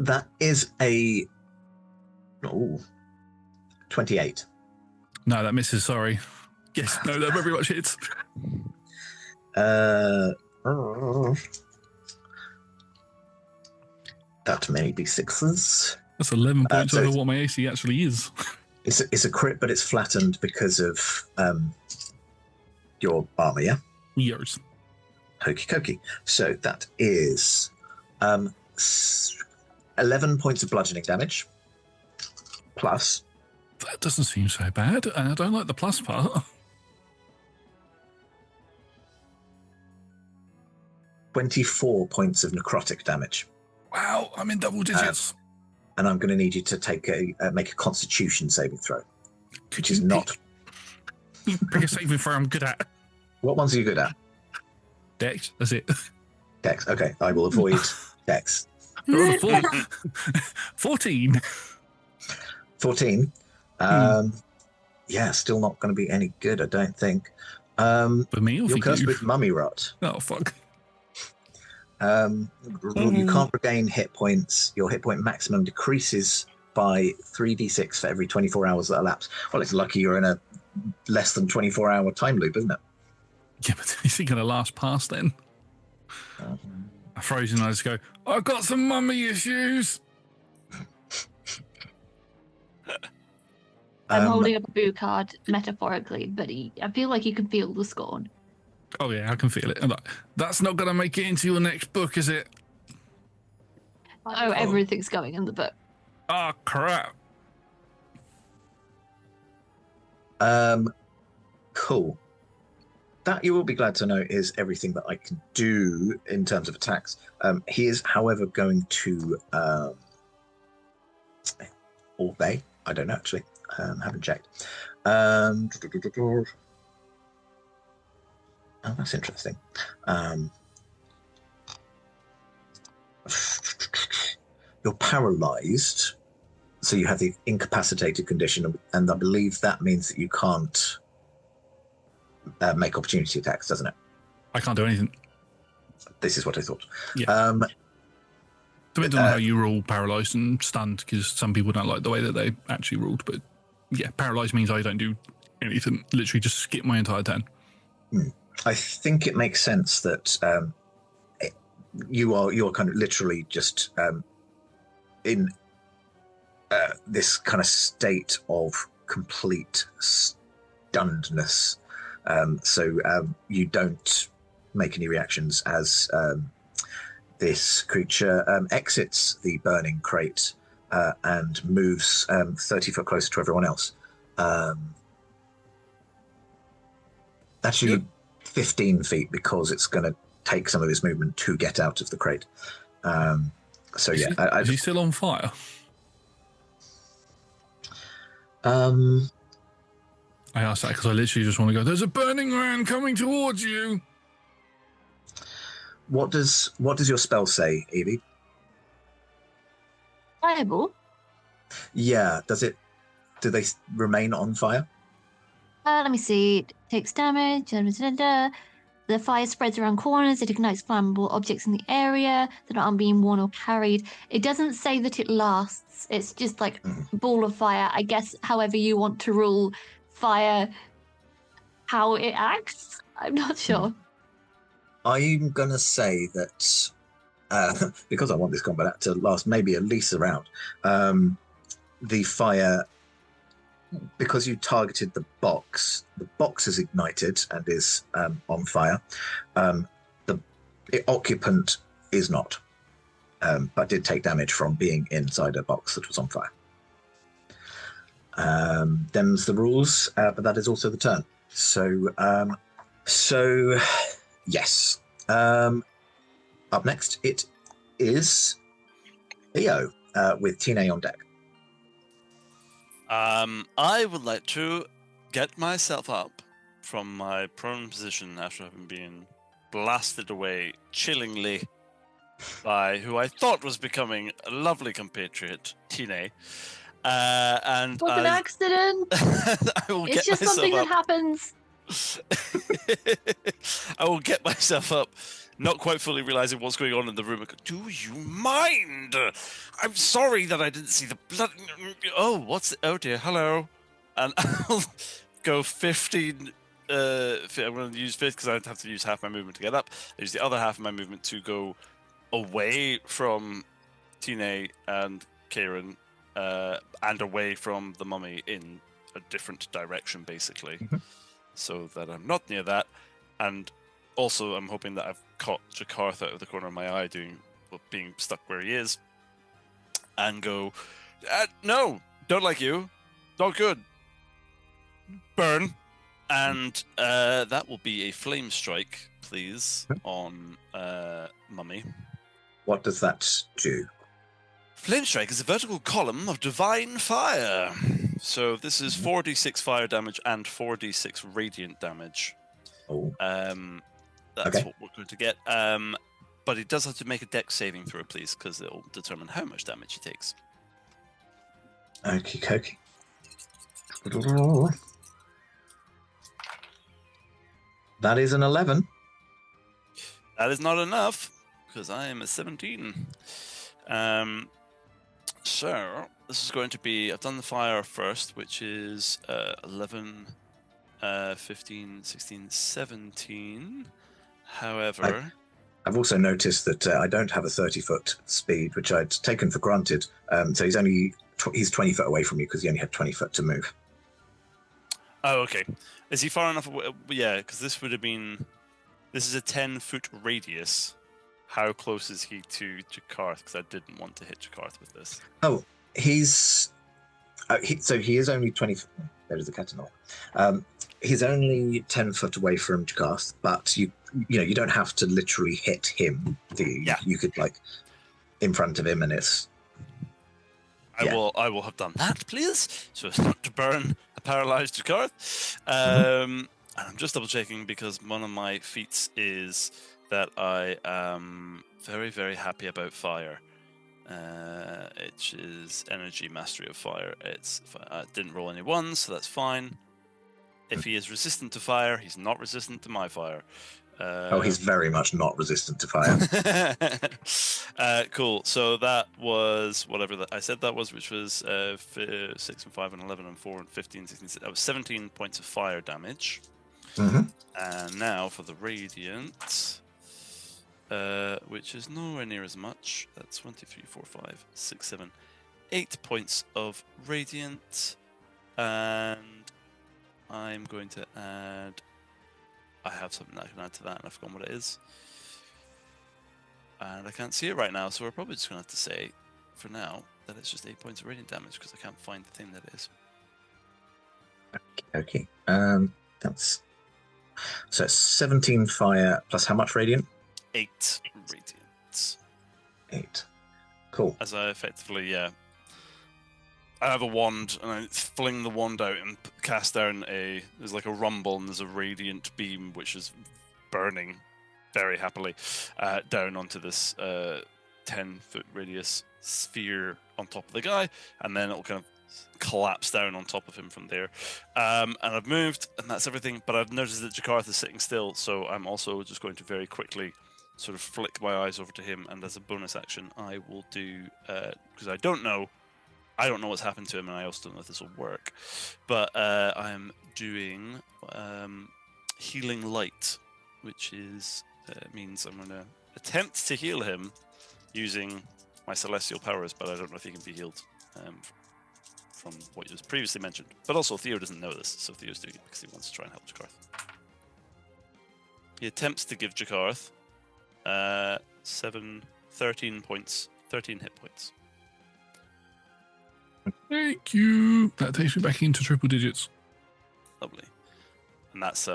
That is a 28. No, that misses, sorry. Yes, no, that very much hits. That may be 6s. That's 11 points so over what my AC actually is. It's a crit, but it's flattened because of your armor, yeah? Yours. Hokey cokey. So that is 11 points of bludgeoning damage. Plus. That doesn't seem so bad. I don't like the plus part. 24 points of necrotic damage. Wow, I'm in double digits. And I'm going to need you to make a Constitution saving throw, which is not. Pick a saving throw I'm good at. What ones are you good at? Dex, that's it. Dex. Okay, I will avoid Dex. 14. 14. Yeah, still not going to be any good, I don't think. For me, or you're for cursed you? with mummy rot. Oh, fuck. You can't regain hit points. Your hit point maximum decreases by 3d6 for every 24 hours that elapse. Well, it's lucky you're in a less than 24-hour time loop, isn't it? Yeah, but is he going to last past then? I froze and I just go, I've got some mummy issues. I'm holding up a boo card metaphorically, but I feel like you can feel the scorn. Oh, yeah, I can feel it. I'm like, that's not going to make it into your next book, is it? Oh, everything's going in the book. Oh, crap. Cool. That you will be glad to know is everything that I can do in terms of attacks. He is, however, going to obey. I don't know, actually. Haven't checked. Oh, that's interesting. You're paralyzed, so you have the incapacitated condition, and I believe that means that you can't make opportunity attacks, doesn't it? I can't do anything. This is what I thought. Yeah. Depends on how you rule paralyzed and stunned, because some people don't like the way that they actually ruled. But yeah, paralyzed means I don't do anything. Literally just skip my entire turn. I think it makes sense that you're kind of literally just in this kind of state of complete stunnedness. So you don't make any reactions as this creature exits the burning crate and moves 30 foot closer to everyone else. Actually, Yep. 15 feet, because it's going to take some of his movement to get out of the crate. So Is yeah, he, is he still on fire? I I asked that because I literally just want to go, there's a burning man coming towards you. what does your spell say, Evie? Fireball. Yeah, do they remain on fire? Let me see. It takes damage. The fire spreads around corners. It ignites flammable objects in the area that aren't being worn or carried. It doesn't say that it lasts. It's just like ball of fire. I guess however you want to rule fire, how it acts. I'm not sure. I'm going to say that because I want this combat to last maybe at least a round, the fire, because you targeted the box is ignited and is on fire. The occupant is not, but did take damage from being inside a box that was on fire. Them's the rules, but that is also the turn. So yes. Up next, it is Eo with Tine on deck. I would like to get myself up from my prone position after having been blasted away chillingly by who I thought was becoming a lovely compatriot, Tine. And It was an accident. I will It's get just something myself that up. happens. I will get myself up, not quite fully realizing what's going on in the room. I go, do you mind? I'm sorry that I didn't see the blood. Oh, oh dear, hello. And I'll go 15. I'm going to use 5 because I'd have to use half my movement to get up. I use the other half of my movement to go away from Tine and Kieran, and away from the mummy in a different direction, basically. Mm-hmm. So that I'm not near that, and also I'm hoping that I've caught Jakarth out of the corner of my eye being stuck where he is, and go, no, don't like you, not good, burn, and that will be a flame strike, please, on Mummy. What does that do? Flame strike is a vertical column of divine fire. So this is 4d6 fire damage and 4d6 radiant damage. Oh, That's okay. what we're going to get. But he does have to make a dex saving throw, please, because it'll determine how much damage he takes. Okie dokie. That is an 11. That is not enough, because I am a 17. So this is going to be, I've done the fire first, which is 11, 15, 16, 17. However, I've also noticed that I don't have a 30-foot speed, which I'd taken for granted. So he's only he's 20 foot away from you because he only had 20 foot to move. oh, okay. Is he far enough away? Yeah, because this would have been, this is a 10-foot radius. How close is he to Jakarth? Because I didn't want to hit Jakarth with this. Oh, he's so he is only 20. There is a cat and all. He's only 10 foot away from Jakarth, but you don't have to literally hit him. You could in front of him, and it's. I will have done that, please, so as not to burn a paralyzed Jakarth. And I'm just double checking because one of my feats is that I am very, very happy about fire. It is energy mastery of fire. I didn't roll any ones, so that's fine. If he is resistant to fire, he's not resistant to my fire. He's very much not resistant to fire. Cool. So that was whatever I said that was, which was 6 and 5 and 11 and 4 and 15, 16. That was 17 points of fire damage. Mm-hmm. And now for the radiant, which is nowhere near as much. That's 1, 2, 3, 4, 5, 6, 7, 8 points of radiant. And I'm going to add... I have something that I can add to that, and I've forgotten what it is. And I can't see it right now, so we're probably just going to have to say, for now, that it's just 8 points of radiant damage, because I can't find the thing that it is. Okay. That's... So it's 17 fire plus how much radiant? 8 radiant. 8. Cool. As I effectively, I have a wand, and I fling the wand out and cast down there's like a rumble, and there's a radiant beam, which is burning very happily, down onto this 10-foot radius sphere on top of the guy, and then it'll kind of collapse down on top of him from there. And I've moved, and that's everything, but I've noticed that Jakarth is sitting still, so I'm also just going to very quickly sort of flick my eyes over to him, and as a bonus action, I will do, because I don't know what's happened to him, and I also don't know if this will work, but I'm doing Healing Light, which is means I'm going to attempt to heal him using my celestial powers, but I don't know if he can be healed from what was previously mentioned. But also, Theo doesn't know this, so Theo's doing it because he wants to try and help Jakarth. He attempts to give Jakarth 13 points, 13 hit points. Thank you. That takes me back into triple digits. Lovely. And that's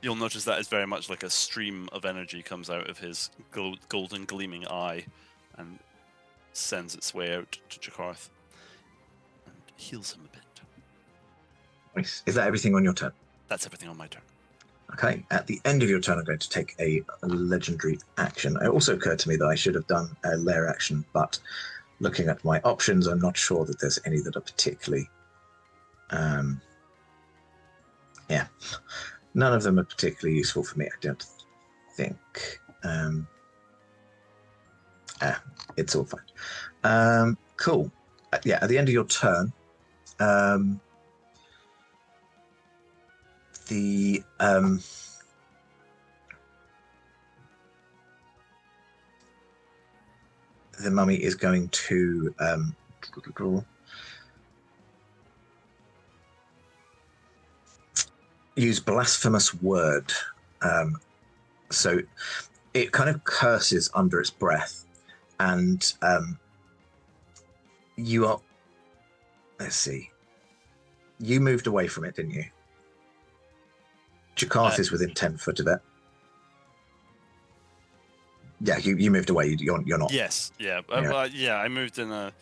you'll notice that is very much like a stream of energy comes out of his golden gleaming eye and sends its way out to Jakarth and heals him a bit. Nice. Is that everything on your turn? That's everything on my turn. Okay, at the end of your turn, I'm going to take a legendary action. It also occurred to me that I should have done a lair action, but looking at my options, I'm not sure that there's any that are particularly... None of them are particularly useful for me, I don't think. It's all fine. Cool. At the end of your turn, the mummy is going to use blasphemous word. So it kind of curses under its breath, and you are... Let's see. You moved away from it, didn't you? Jakarth is within 10 foot of it. Yeah, you moved away. You're not. Yes, yeah. I moved in a...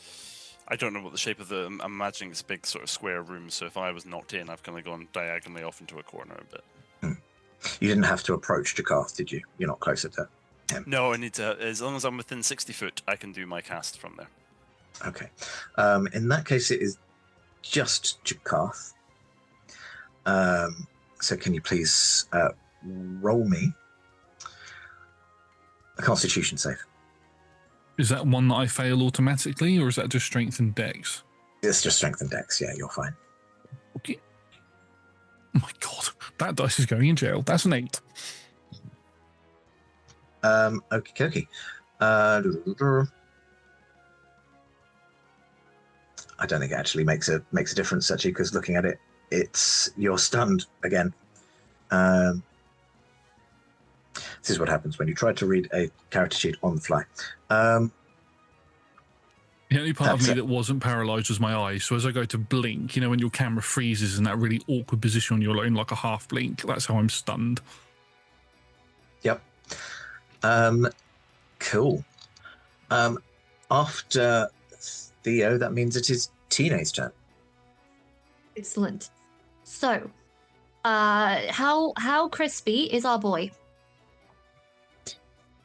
I don't know what the shape of the... I'm imagining it's a big sort of square room, so if I was knocked in, I've kind of gone diagonally off into a corner a bit. You didn't have to approach Jakarth, did you? You're not closer to him. No, I need to... As long as I'm within 60 foot, I can do my cast from there. Okay. In that case, it is just Jakarth. So can you please roll me a Constitution save? Is that one that I fail automatically, or is that just strength and dex? It's just strength and dex. Yeah, you're fine. Okay. Oh my god, that dice is going in jail. That's an 8. Okay. I don't think it actually makes a difference, actually, because looking at it, you're stunned again. This is what happens when you try to read a character sheet on the fly. The only part of me that wasn't paralysed was my eyes. So as I go to blink, you know, when your camera freezes in that really awkward position on your in like a half blink, that's how I'm stunned. Yep. Cool. After Theo, that means it is Tina's turn. Excellent. So, how crispy is our boy?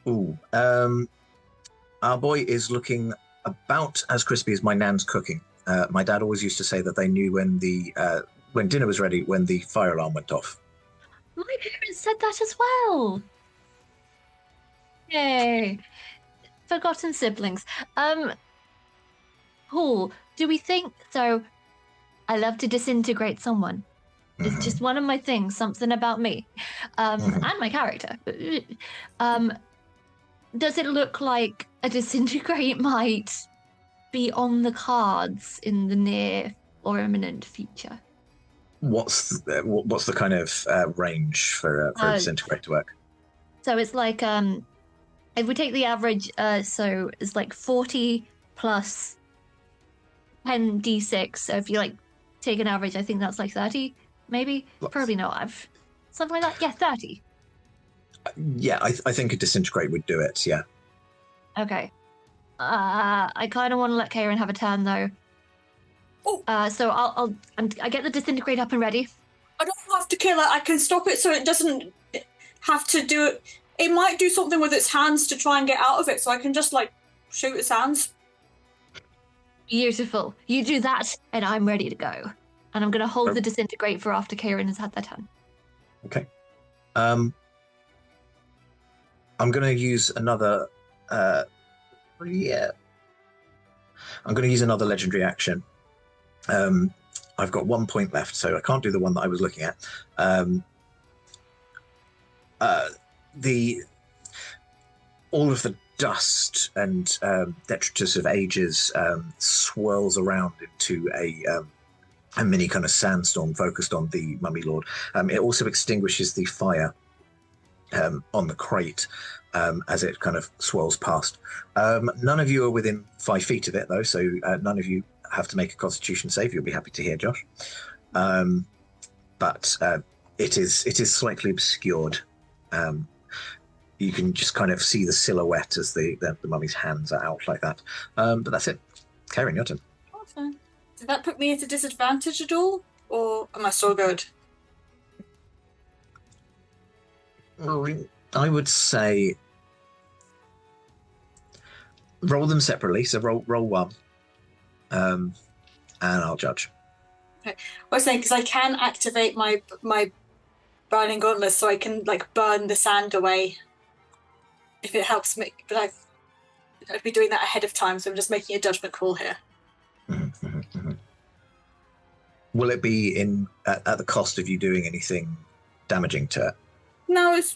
Ooh. Our boy is looking about as crispy as my nan's cooking. My dad always used to say that they knew when dinner was ready when the fire alarm went off. My parents said that as well. Yay. Forgotten siblings. Paul, do we think so? I love to disintegrate someone. It's just one of my things, something about me, and my character. Does it look like a disintegrate might be on the cards in the near or imminent future? What's the kind of range for disintegrate to work? So it's like if we take the average, so it's like 40 plus 10d6. So if you like take an average, I think that's like 30, maybe. Plus. Probably not. Something like that. Yeah, 30. Yeah, I think a disintegrate would do it. Yeah. Okay. I kind of want to let Karen have a turn though. Oh. So I get the disintegrate up and ready. I don't have to kill it. I can stop it so it doesn't have to do it. It might do something with its hands to try and get out of it, so I can just like shoot its hands. Beautiful. You do that, and I'm ready to go. And I'm going to hold the disintegrate for after Karen has had their turn. Okay. I'm going to use another. I'm going to use another legendary action. I've got 1 point left, so I can't do the one that I was looking at. All of the dust and detritus of ages swirls around into a mini kind of sandstorm focused on the Mummy Lord. It also extinguishes the fire on the crate as it kind of swirls past. None of you are within 5 feet of it, though, so none of you have to make a Constitution save. You'll be happy to hear, Josh. But it is slightly obscured. You can just kind of see the silhouette as the mummy's hands are out like that. But that's it. Karen, your turn. Awesome. Did that put me at a disadvantage at all? Or am I still good? I would say roll them separately. So roll one. And I'll judge. Okay. I was saying, because I can activate my burning gauntlet so I can like burn the sand away if it helps me, but I'd be doing that ahead of time, so I'm just making a judgment call here. Will it be at the cost of you doing anything damaging to it? No, it's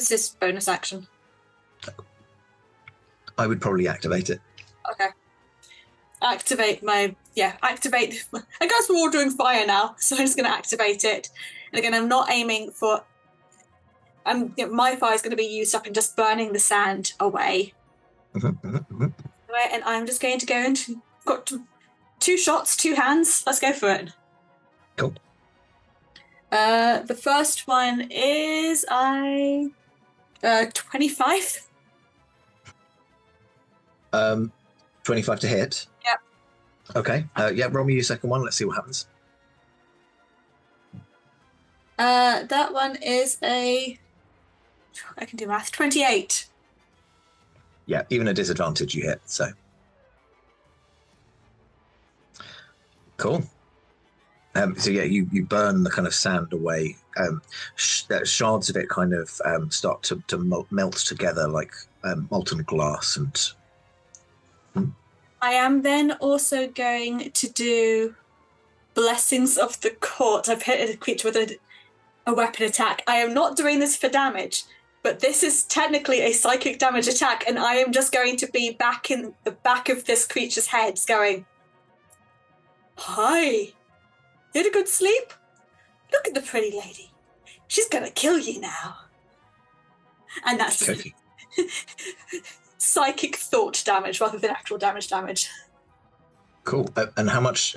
just bonus action. I would probably activate it. Okay. Activate. I guess we're all doing fire now, so I'm just going to activate it. And again, I'm not aiming for. My fire is going to be used up in just burning the sand away. Right, and I'm just going to go into. Got 2 shots, 2 hands. Let's go for it. Cool. The first one is 25. 25 to hit. Yep. Okay. Roll me your second one. Let's see what happens. That one is I can do math. 28. Yeah, even a disadvantage you hit, so. Cool. You burn the kind of sand away. Shards of it kind of start to melt together like molten glass. And I am then also going to do Blessings of the Court. I've hit a creature with a weapon attack. I am not doing this for damage, but this is technically a psychic damage attack, and I am just going to be back in the back of this creature's head going, "Hi, you had a good sleep? Look at the pretty lady. She's going to kill you now." And that's okay. Psychic thought damage rather than actual damage. Cool. And how much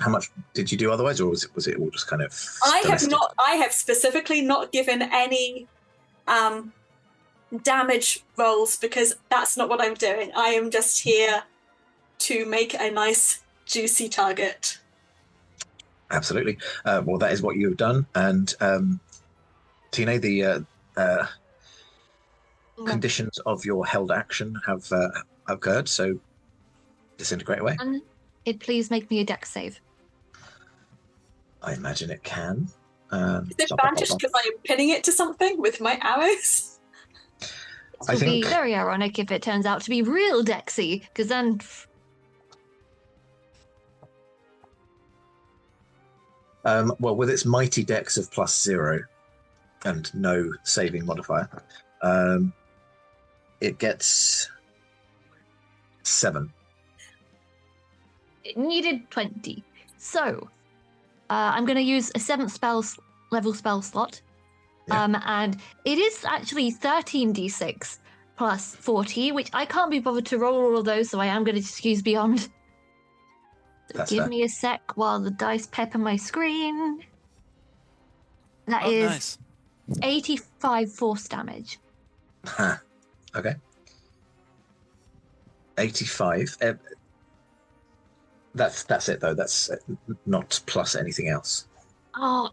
did you do otherwise, or was it all just kind of? I have specifically not given any damage rolls because that's not what I'm doing. I am just here to make a nice juicy target. Absolutely. Well, that is what you have done, and Tina, the conditions of your held action have occurred, so disintegrate away. Can it please make me a dex save? I imagine it can. Is it advantage because I am pinning it to something with my arrows? It will be very ironic if it turns out to be real dexy, because then... Well, with its mighty dex of +0 and no saving modifier, it gets 7. It needed 20. So, I'm going to use a 7th level spell slot. Yeah. And it is actually 13d6 plus 40, which I can't be bothered to roll all of those, so I am going to just use Beyond. So That's give fair. me a sec while the dice pepper my screen. That Oh, is nice. 85 force damage. Huh. Okay. 85. That's it though. That's not plus anything else. Oh,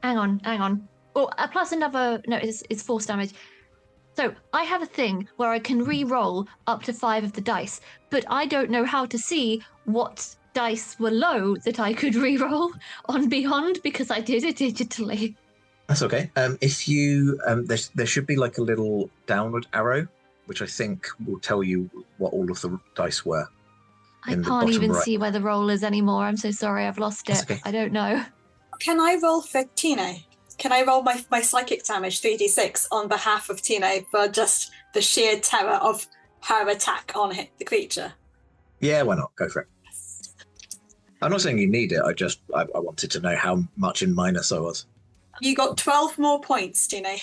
hang on. Oh, plus another. No, it's force damage. So I have a thing where I can re-roll up to 5 of the dice, but I don't know how to see what dice were low that I could re-roll on Beyond because I did it digitally. That's okay. If you there should be like a little downward arrow, which I think will tell you what all of the dice were. I in the can't bottom even right. see where the roll is anymore. I'm so sorry, I've lost That's it. okay. I don't know. Can I roll for Tino? Can I roll my psychic damage 3d6 on behalf of Tino for just the sheer terror of her attack on the creature? Yeah, why not? Go for it. I'm not saying you need it. I wanted to know how much in minus I was. You got 12 more points, Tino.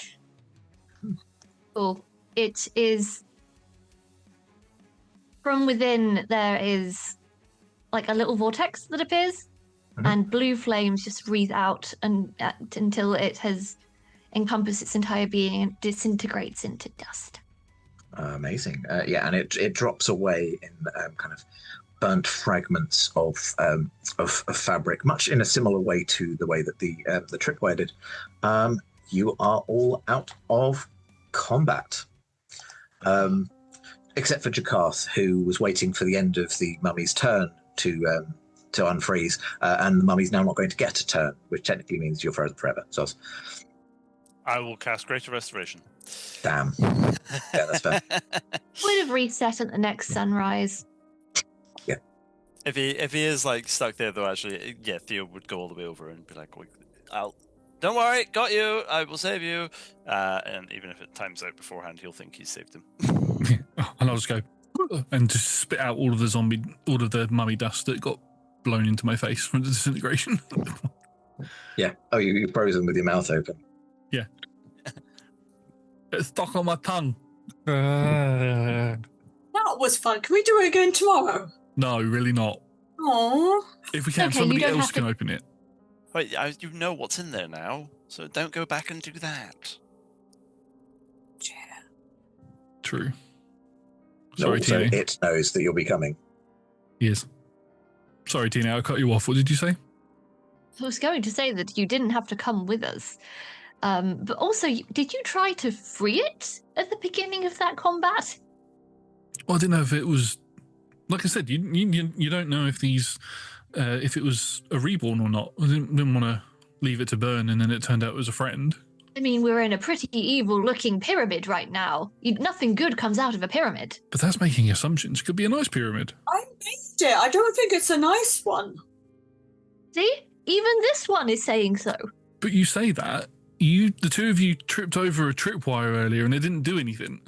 Cool. It is from within. There is like a little vortex that appears, and blue flames just wreathe out until it has encompassed its entire being and disintegrates into dust. Amazing. Yeah, and it drops away in kind of burnt fragments of fabric, much in a similar way to the way that the Tripwire did. You are all out of combat, except for Jakarth, who was waiting for the end of the mummy's turn to unfreeze, and the mummy's now not going to get a turn, which technically means you're frozen forever. So, I will cast Greater Restoration. damn. Yeah, that's fair. Would have reset at the next sunrise. If he is like stuck there though, actually, yeah, Theo would go all the way over and be like, don't worry, got you, I will save you. And even if it times out beforehand, he'll think he's saved him. And I'll just go and just spit out all of the mummy dust that got blown into my face from the disintegration. Yeah. Oh, you're frozen with your mouth open. Yeah. It's stuck on my tongue. That was fun. Can we do it again tomorrow? No, really not. Aww. If we can, Okay, somebody you don't else have to- can open it. Wait, you know what's in there now, so don't go back and do that. True. No, Sorry, also, Tina. it knows that you'll be coming. Yes. Sorry, Tina, I cut you off. What did you say? I was going to say that you didn't have to come with us. But also, did you try to free it at the beginning of that combat? Well, I didn't know if it was... Like I said, you don't know if these... if it was a reborn or not. I didn't want to leave it to burn, and then it turned out it was a friend. I mean, we're in a pretty evil-looking pyramid right now. Nothing good comes out of a pyramid. But that's making assumptions. It could be a nice pyramid. I made it. I don't think it's a nice one. See? Even this one is saying so. But you say that. The two of you tripped over a tripwire earlier, and it didn't do anything.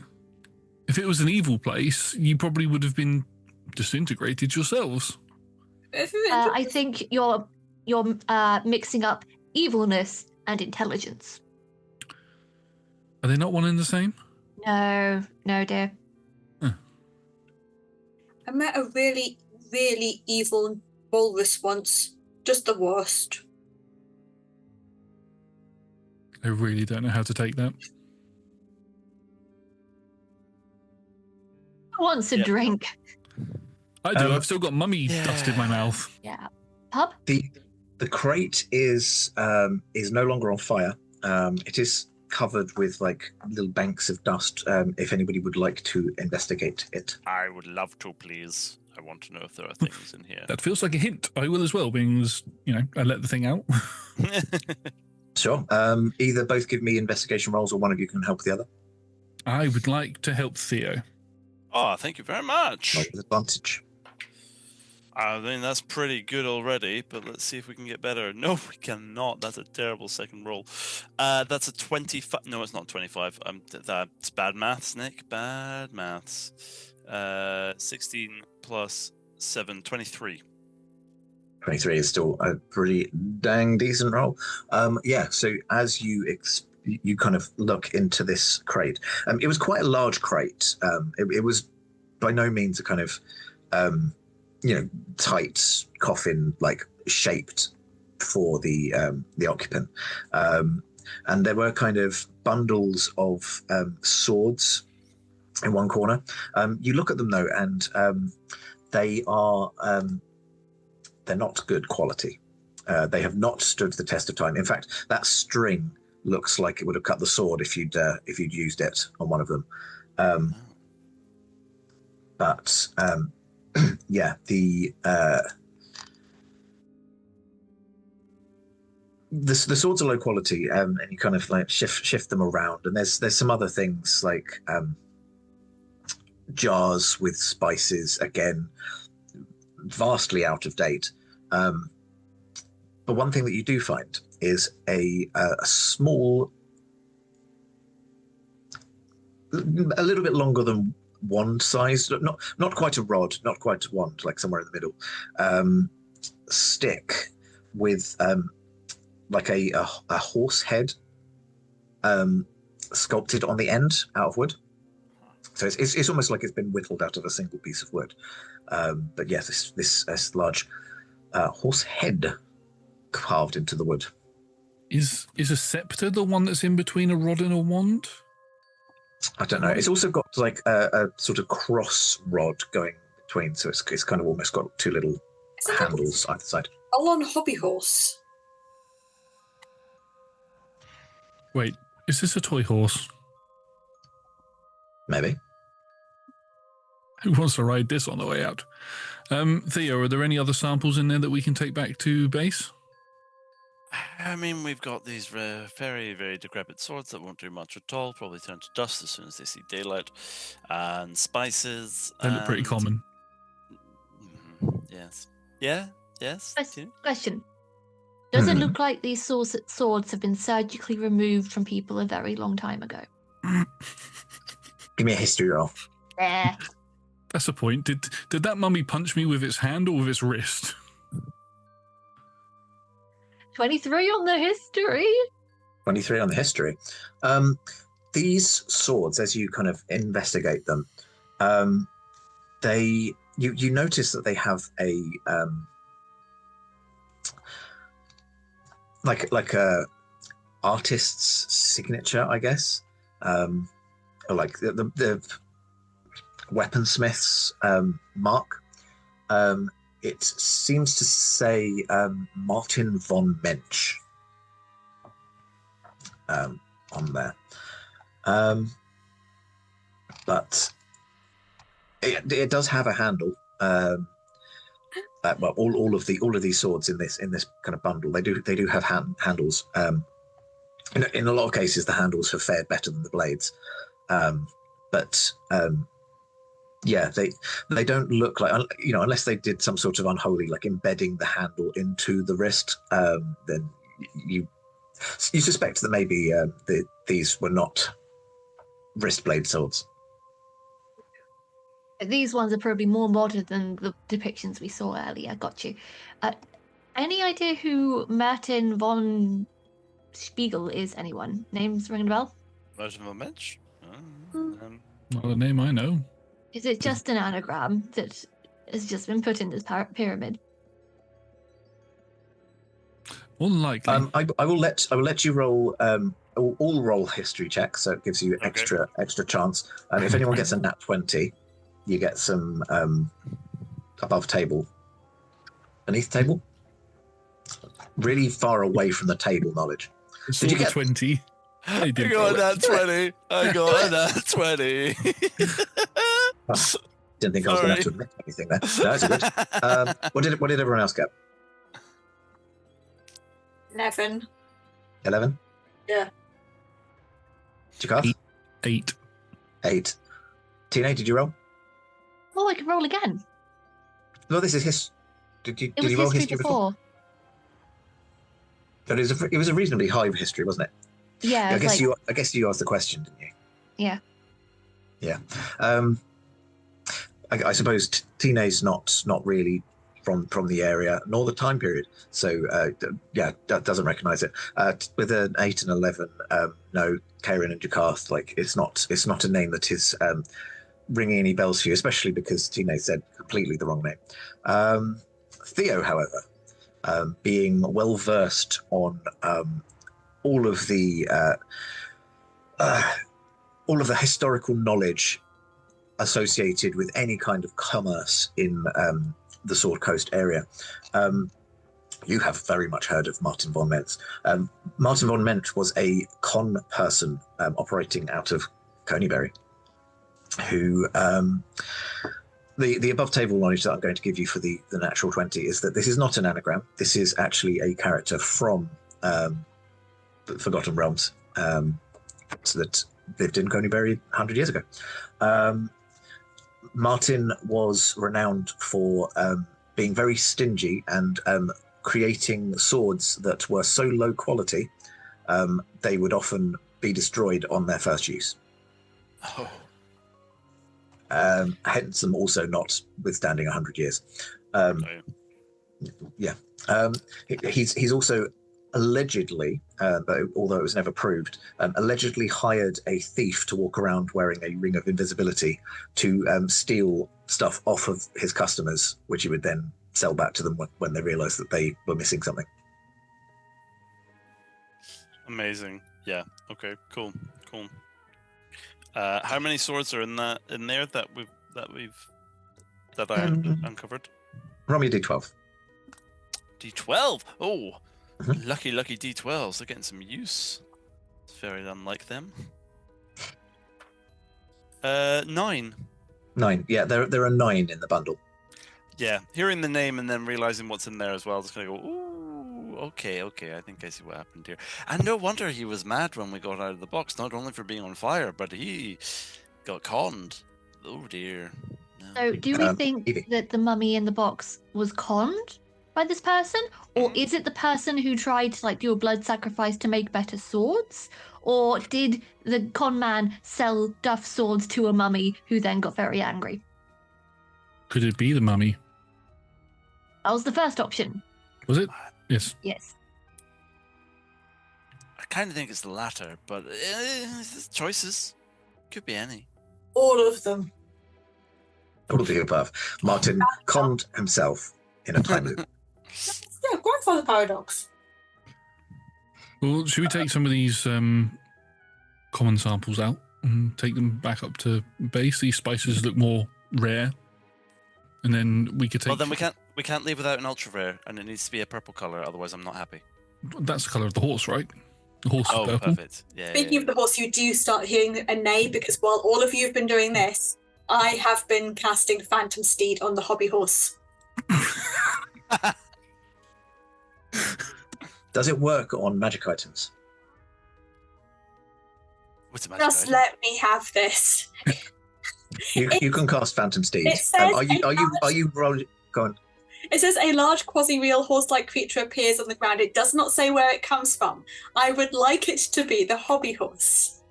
If it was an evil place, you probably would have been disintegrated yourselves. I think you're mixing up evilness and intelligence. Are they not one and the same? No, dear. I met a really, really evil walrus once. Just the worst. I really don't know how to take that. Who wants a drink? I do. I've still got mummy dust in my mouth. Yeah. Pub? The crate is no longer on fire. It is covered with like little banks of dust. If anybody would like to investigate it, I would love to, please. I want to know if there are things in here. That feels like a hint. I will as well, being as, I let the thing out. sure. Either both give me investigation rolls, or one of you can help the other. I would like to help Theo. Oh, thank you very much. Roll with advantage. I mean, that's pretty good already, but let's see if we can get better. No, we cannot. That's a terrible second roll. That's a 25. No, it's not 25. That's bad maths, Nick. Bad maths. 16 plus 7, 23. 23 is still a pretty dang decent roll. Yeah, so as you kind of look into this crate, it was quite a large crate. It was by no means a kind of tight coffin like shaped for the occupant, and there were kind of bundles of swords in one corner. You look at them though, and they are they're not good quality. They have not stood the test of time. In fact, that string looks like it would have cut the sword if you'd used it on one of them. But yeah, the swords are low quality, and you kind of like shift them around. And there's some other things like jars with spices, again, vastly out of date. But one thing that you do find is a small, a little bit longer than wand sized, not quite a rod, not quite a wand, like somewhere in the middle, stick with like a horse head sculpted on the end out of wood. So it's almost like it's been whittled out of a single piece of wood. But yes, this large horse head carved into the wood. Is a scepter the one that's in between a rod and a wand? I don't know. It's also got like a sort of cross rod going between, so it's kind of almost got two little handles either side. On hobby horse. Wait, is this a toy horse? Maybe. Who wants to ride this on the way out? Theo, are there any other samples in there that we can take back to base? I mean, we've got these very, very decrepit swords that won't do much at all. Probably turn to dust as soon as they see daylight. And spices. They look pretty common. Yes. Yeah? Yes? Question. Does it look like these swords have been surgically removed from people a very long time ago? Give me a history roll. Yeah. That's the point. Did that mummy punch me with its hand or with its wrist? 23 on the history. 23 on the history. These swords, as you kind of investigate them, you notice that they have a like a artist's signature, I guess, or like the weaponsmith's mark. It seems to say Martin von Mensch on there, but it does have a handle. Well, all of these swords in this kind of bundle, they do have handles. In a lot of cases, the handles have fared better than the blades, but. Yeah, they don't look like, unless they did some sort of unholy, like embedding the handle into the wrist, then you suspect that maybe these were not wrist blade swords. These ones are probably more modern than the depictions we saw earlier. Got you. Any idea who Martin von Spiegel is? Anyone? Names ringing a bell? Martin von Mensch? Not a name I know. Is it just an anagram that has just been put in this pyramid? More than likely. I will let you roll all roll history checks, so it gives you extra chance. If anyone gets a nat 20, you get some above table, beneath table, really far away from the table knowledge. Did you get 20? I got that 20. I got that 20. Didn't think I was going to have to admit anything there. No, it's good. What did everyone else get? 11. 11? Yeah. Did you cast? 8. Tina, did you roll? Oh, I can roll again. No, this is Did you It was roll history before. But it was a reasonably high history, wasn't it? Yeah, I it's like, guess you asked the question, didn't you? yeah. Yeah. I suppose Tina's not really from the area nor the time period, so doesn't recognise it. With an 8 and 11, no, Faerun and Jakarth, like it's not a name that is ringing any bells for you, especially because Tina said completely the wrong name. Theo, however, being well versed on all of the historical knowledge associated with any kind of commerce in the Sword Coast area. You have very much heard of Martin von Mentz. Martin von Mentz was a con person operating out of Conyberry, who the above table knowledge that I'm going to give you for the natural 20 is that this is not an anagram. This is actually a character from Forgotten Realms that lived in Conyberry 100 years ago. Martin was renowned for being very stingy and creating swords that were so low quality they would often be destroyed on their first use. Oh. Hence them also not withstanding 100 years. He's also allegedly, but although it was never proved, allegedly hired a thief to walk around wearing a ring of invisibility to steal stuff off of his customers, which he would then sell back to them when they realized that they were missing something. Amazing. Yeah. Okay. Cool. How many swords are in there that I uncovered? Roll me a d12. D12. Oh, lucky D12s. They're getting some use. It's very unlike them. 9. 9. Yeah, there are 9 in the bundle. Yeah, hearing the name and then realizing what's in there as well, just gonna go, ooh, okay, I think I see what happened here. And no wonder he was mad when we got out of the box, not only for being on fire, but he got conned. Oh dear. No. So do we think Evie. that the mummy in the box was conned by this person? Or is it the person who tried to do a blood sacrifice to make better swords? Or did the con man sell duff swords to a mummy who then got very angry? Could it be the mummy? That was the first option. Was it? Yes. Yes. I kind of think it's the latter, but choices. Could be any. All of them. All of the above. Martin conned himself in a time loop. Yeah, grandfather paradox. Well, should we take some of these common samples out and take them back up to base? These spices look more rare, and then we could take. Well, then we can't leave without an ultra rare, and it needs to be a purple color. Otherwise, I'm not happy. That's the color of the horse, right? The horse is purple. Perfect. Yeah. Speaking of the horse, you do start hearing a neigh because while all of you have been doing this, I have been casting Phantom Steed on the hobby horse. Does it work on magic items? What's a magic Just item? let me have this. You can cast Phantom Steed. It says Are you rolling? Go on. It says a large quasi-real horse-like creature appears on the ground. It does not say where it comes from. I would like it to be the hobby horse,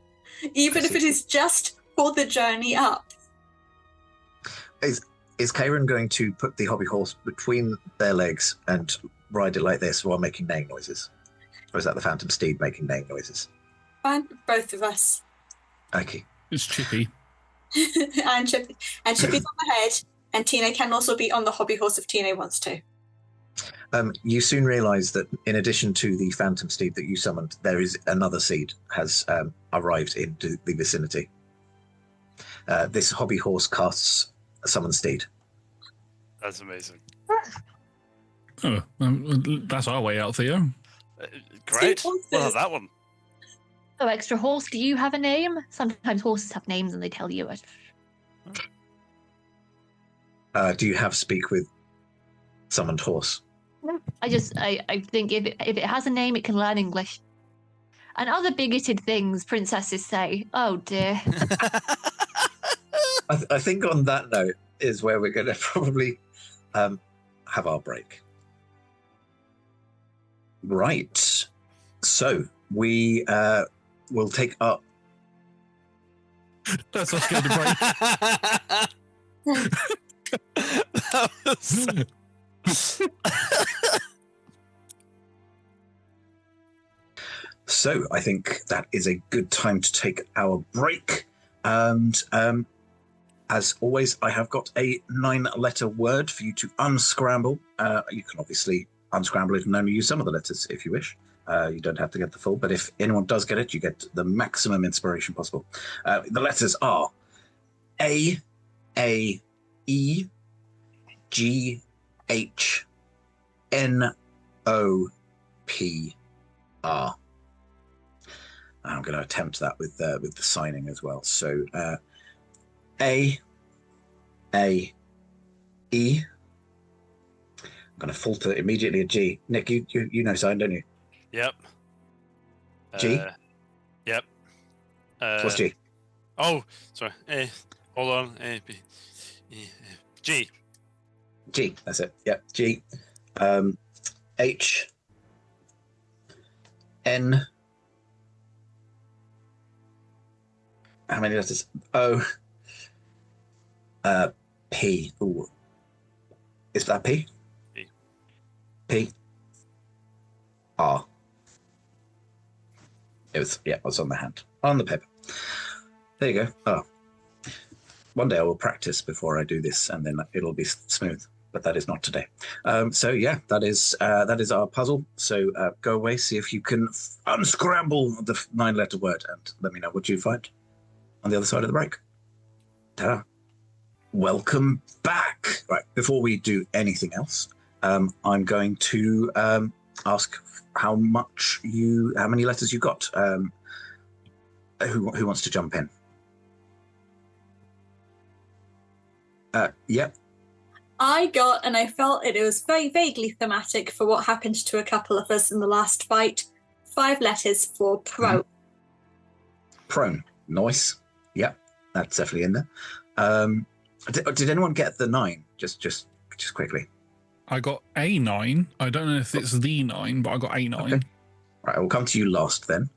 even if it is just for the journey up. Is Faerun going to put the hobby horse between their legs and ride it like this while making neighing noises? Or is that the Phantom Steed making neighing noises? Fine, both of us. Okay. It's Chippy. and Chippy's on the head, and Tina can also be on the hobby horse if Tina wants to. You soon realise that in addition to the Phantom Steed that you summoned, there is another seed has arrived into the vicinity. This hobby horse casts a summon steed. That's amazing. Oh, that's our way out, Theo. Great. Steed We'll have that one. So, extra horse, do you have a name? Sometimes horses have names and they tell you it. Do you have speak with summoned horse? I think if it has a name, it can learn English. And other bigoted things princesses say. Oh dear. I think on that note is where we're going to probably have our break. Right. So we will take up. That's us going to break. That was... So I think that is a good time to take our break. And as always, I have got a 9-letter word for you to unscramble. You can obviously unscramble it and only use some of the letters if you wish. You don't have to get the full, but if anyone does get it, you get the maximum inspiration possible. The letters are A, E, G, H, N, O, P, R. I'm going to attempt that with the signing as well. So A, E. I'm going to falter immediately a G. Nick, you know sign, don't you? Yep. G. Yep. What's G? Oh, sorry. A. Hold on. A, B, E, F, G. G. That's it. Yep. G. H. N. How many letters? O. P. Ooh. Is that P? P. P. R. It was on the hand. On the paper. There you go. Oh. One day I will practice before I do this, and then it'll be smooth. But that is not today. So yeah, that is our puzzle. So go away, see if you can unscramble the 9-letter word, and let me know what you find on the other side of the break. Ta-da. Welcome back. Right, before we do anything else, I'm going to ask how many letters you got. Who wants to jump in? Yep. I got, and I felt it was very vaguely thematic for what happened to a couple of us in the last fight. 5 letters for prone. Mm-hmm. Prone. Nice. Yep, that's definitely in there. Did anyone get the 9? Just quickly. I got a 9. I don't know if it's the 9, but I got a 9. Okay. Right, I will come to you last then.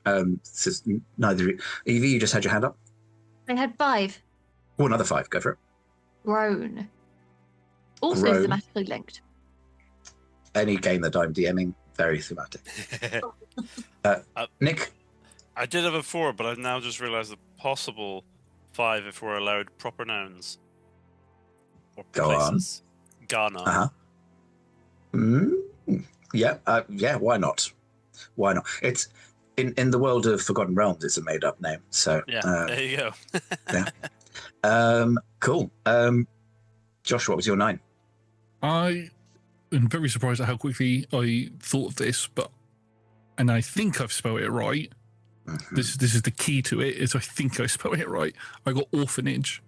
Since neither of you. Evie, you just had your hand up. I had 5. Oh, another 5. Go for it. Grown. Also Grown. thematically linked. Any game that I'm DMing, very thematic. Nick? I did have a 4, but I've now just realised the possible 5 if we're allowed proper nouns. Or Go places. Ghana. Uh-huh. Yeah, why not? Why not? It's in the world of Forgotten Realms, it's a made-up name. So Yeah, there you go. yeah. Cool. Josh, what was your 9? I am very surprised at how quickly I thought of this, and I think I've spelled it right. Mm-hmm. This is the key to it, is I think I spelled it right. I got orphanage.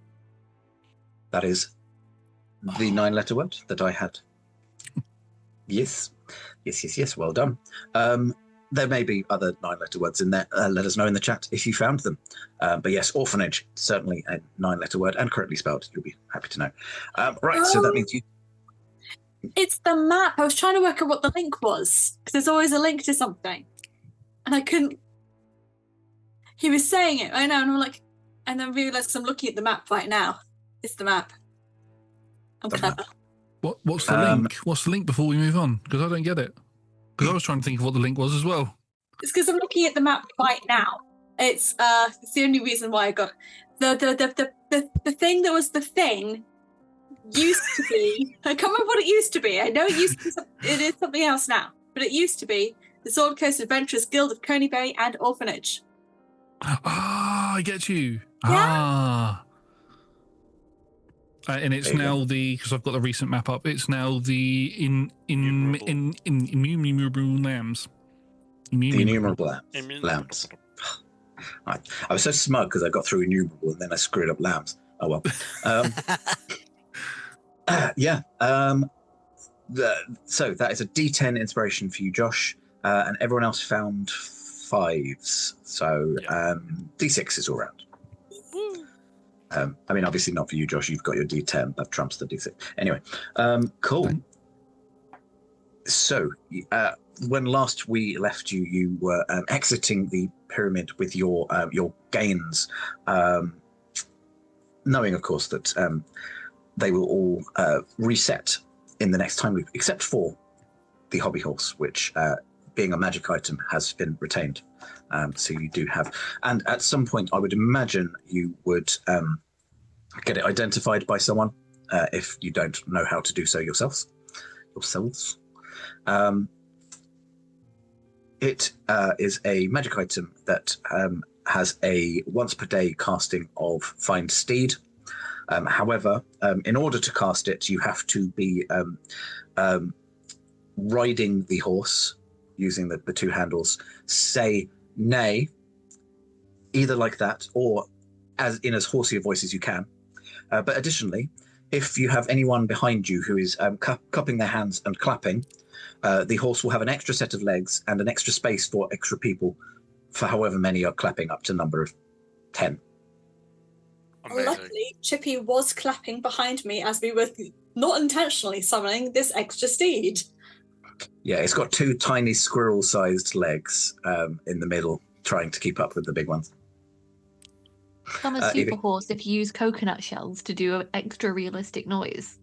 That is the 9-letter word that I had. Yes. Well done. There may be other 9-letter words in there. Let us know in the chat if you found them. But yes, orphanage, certainly a 9-letter word and correctly spelled. You'll be happy to know. Right, so that means you... It's the map. I was trying to work out what the link was, because there's always a link to something. And I couldn't... He was saying it, I know, and I'm like... And then realised, because I'm looking at the map right now. It's the map. I'm clever. What's the link? What's the link before we move on? Because I don't get it. Because I was trying to think of what the link was as well. It's because I'm looking at the map right now. It's the only reason why I got the thing that was the thing used to be. I can't remember what it used to be. I know it used to be, it is something else now, but it used to be the Sword Coast Adventurers Guild of Conyberry and Orphanage. Ah, I get you. Yeah. And it's now because I've got the recent map up. It's now the innumerable lambs. The innumerable lambs. I was so smug because I got through innumerable and then I screwed up lambs. Oh well. Yeah. So that is a D10 inspiration for you, Josh, and everyone else found 5s. So D6 is all round. I mean, obviously not for you, Josh. You've got your D10. That trumps the D6. Anyway, cool. So, when last we left you, you were exiting the pyramid with your gains, knowing, of course, that they will all reset in the next time loop, except for the hobby horse, which, being a magic item, has been retained. So you do have, and at some point, I would imagine you would get it identified by someone if you don't know how to do so yourselves. It is a magic item that has a once per day casting of Find Steed. However, in order to cast it, you have to be riding the horse using the two handles. Say nay, either like that or as horsey a voice as you can. But additionally, if you have anyone behind you who is cupping their hands and clapping, the horse will have an extra set of legs and an extra space for extra people for however many are clapping, up to number of 10. Amazing. Luckily, Chippy was clapping behind me as we were not intentionally summoning this extra steed. Yeah, it's got two tiny squirrel-sized legs in the middle, trying to keep up with the big ones. Become a super horse if you use coconut shells to do an extra realistic noise.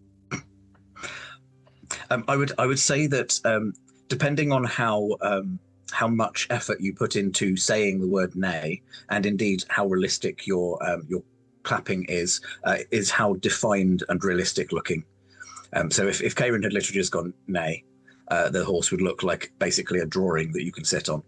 I would say that depending on how much effort you put into saying the word nay, and indeed how realistic your clapping is how defined and realistic looking. So if Faerun had literally just gone nay, the horse would look like basically a drawing that you can sit on.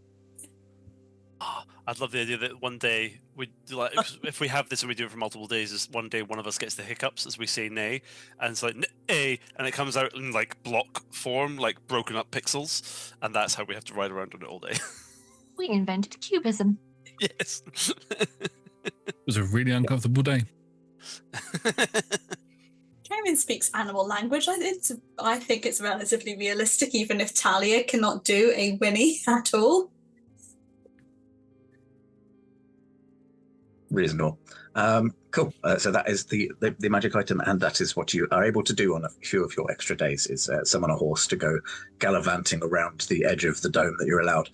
I'd love the idea that one day we like if we have this and we do it for multiple days, is one day one of us gets the hiccups as we say nay, and it's like nay, and it comes out in like block form, like broken up pixels, and that's how we have to ride around on it all day. We invented cubism. Yes. It was a really uncomfortable day. Karen speaks animal language. I think it's relatively realistic, even if Talia cannot do a whinny at all. Reasonable. Cool. So that is the magic item, and that is what you are able to do on a few of your extra days, is summon a horse to go gallivanting around the edge of the dome that you're allowed.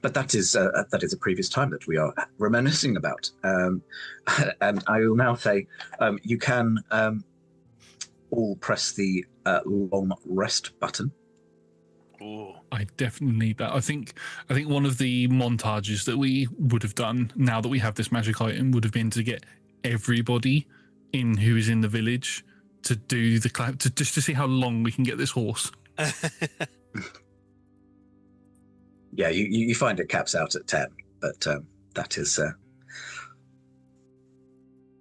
But that is a previous time that we are reminiscing about. And I will now say you can all press the long rest button. Ooh. I definitely need that. I think one of the montages that we would have done now that we have this magic item would have been to get everybody in who is in the village to do the clap, just to see how long we can get this horse. Yeah, you find it caps out at 10, but that is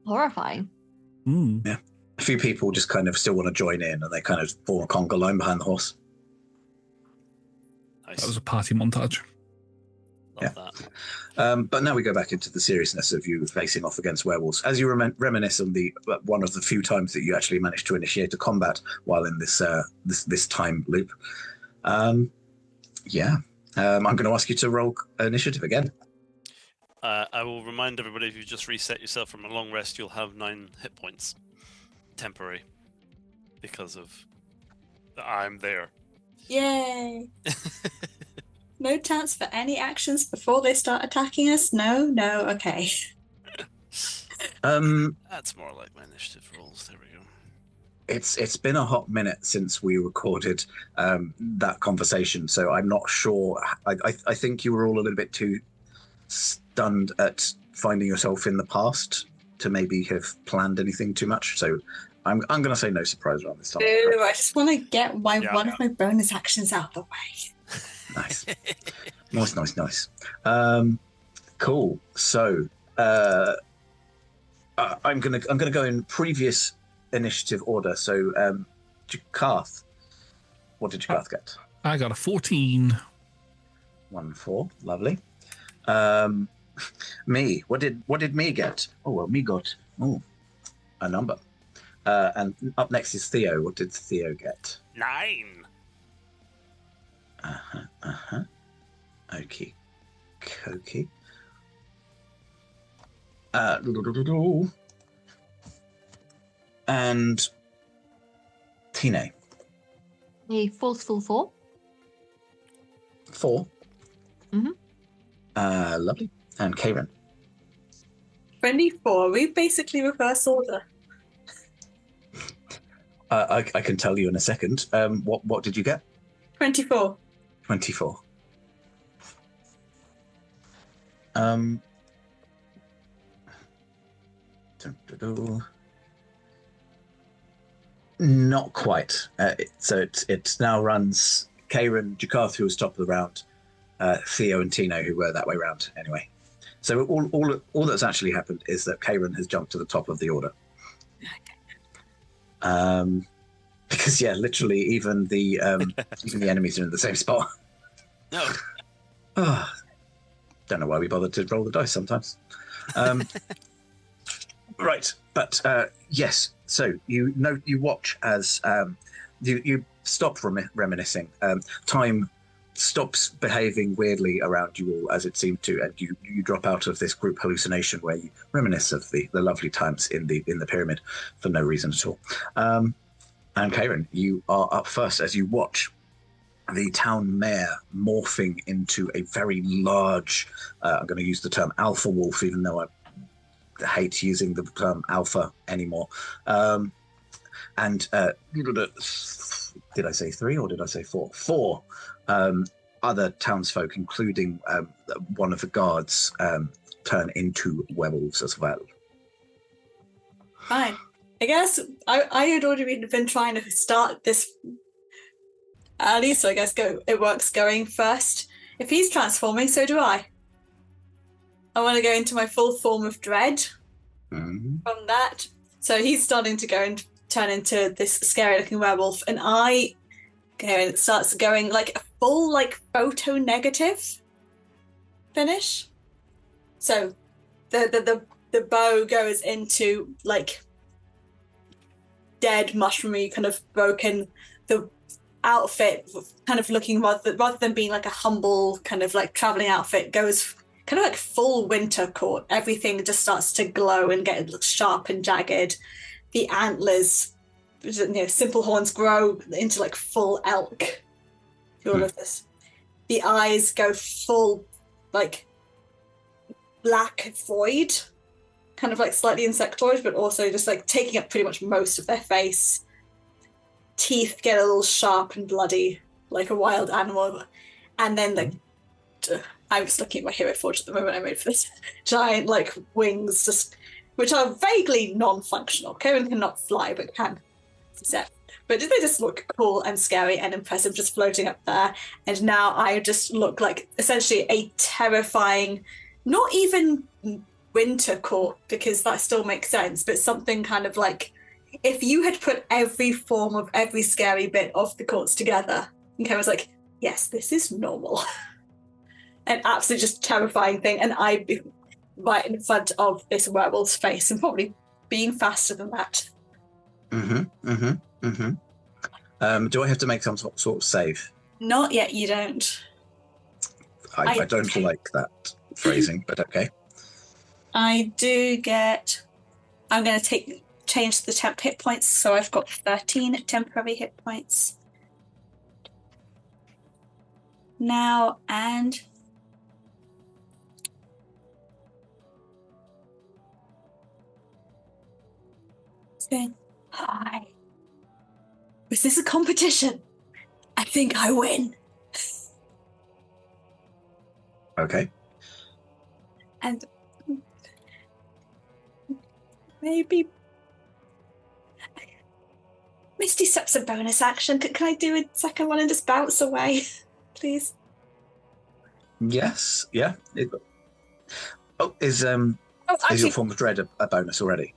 Horrifying. Yeah. A few people just kind of still want to join in, and they kind of form a conga line behind the horse. Nice. That was a party montage. Love that. But now we go back into the seriousness of you facing off against werewolves. As you reminisce on the one of the few times that you actually managed to initiate a combat while in this time loop. I'm going to ask you to roll initiative again. I will remind everybody, if you just reset yourself from a long rest, you'll have 9 hit points. Temporary. Because of I'm there. Yay! No chance for any actions before they start attacking us? No, okay. That's more like my initiative rolls. There we go. It's been a hot minute since we recorded that conversation, so I'm not sure. I think you were all a little bit too stunned at finding yourself in the past to maybe have planned anything too much. So I'm going to say no surprise around this time. Ooh, I just want to get one of my bonus actions out of the way. Nice. Nice. Cool. So I'm gonna go in previous initiative order. So Jakarth, what did Jakarth get? I got a 14. 1-4, lovely. Me, what did me get? Oh well, me got a number. And up next is Theo. What did Theo get? 9. Okay. And Tine. A forceful 4. 4. Mhm. Lovely. And Karen. 24. We basically reverse order. I can tell you in a second. What did you get? 24. 24. Not quite. So it now runs Karen, Jakarth, who was top of the round, Theo and Tino, who were that way round anyway. So all that's actually happened is that Karen has jumped to the top of the order. Because literally even the enemies are in the same spot. No. Don't know why we bothered to roll the dice sometimes. Right, but yes. So you watch as you stop reminiscing. Time stops behaving weirdly around you all as it seemed to, and you drop out of this group hallucination where you reminisce of the lovely times in the pyramid for no reason at all. And Karen, you are up first as you watch the town mayor morphing into a very large, I'm going to use the term alpha wolf, even though I hate using the term alpha anymore. And did I say 3 or did I say 4? 4 other townsfolk, including one of the guards, turn into werewolves as well. Fine. I guess I had already been trying to start this early, so I guess it works going first. If he's transforming, so do I. I want to go into my full form of dread from that. So he's starting to go and turn into this scary-looking werewolf, and it starts going like a full photo negative finish. So the bow goes into dead mushroomy kind of broken. The outfit kind of looking rather than being like a humble kind of traveling outfit goes kind of full winter court. Everything just starts to glow and get sharp and jagged. The antlers, simple horns grow into full elk. All of this. The eyes go full black void, kind of slightly insectoid, but also just taking up pretty much most of their face. Teeth get a little sharp and bloody, like a wild animal. And then I'm just looking at my hero forge at the moment I made for this. Giant wings, which are vaguely non-functional. Karen cannot fly, but can step. But they just look cool and scary and impressive, just floating up there. And now I just look like essentially a terrifying, not even winter court, because that still makes sense, but something kind of if you had put every form of every scary bit of the courts together, and Karen was like, yes, this is normal. An absolutely just terrifying thing. And I'd be right in front of this werewolf's face and probably being faster than that. Do I have to make some sort of save? Not yet, you don't. I don't like that phrasing, but okay. I do get... I'm going to change the temp hit points, so I've got 13 temporary hit points. Now, and... saying, hi. Was this a competition? I think I win. Okay. And maybe Misty Step's a bonus action. Can I do a second one and just bounce away, please? Yes. Yeah. Is your form of dread a bonus already?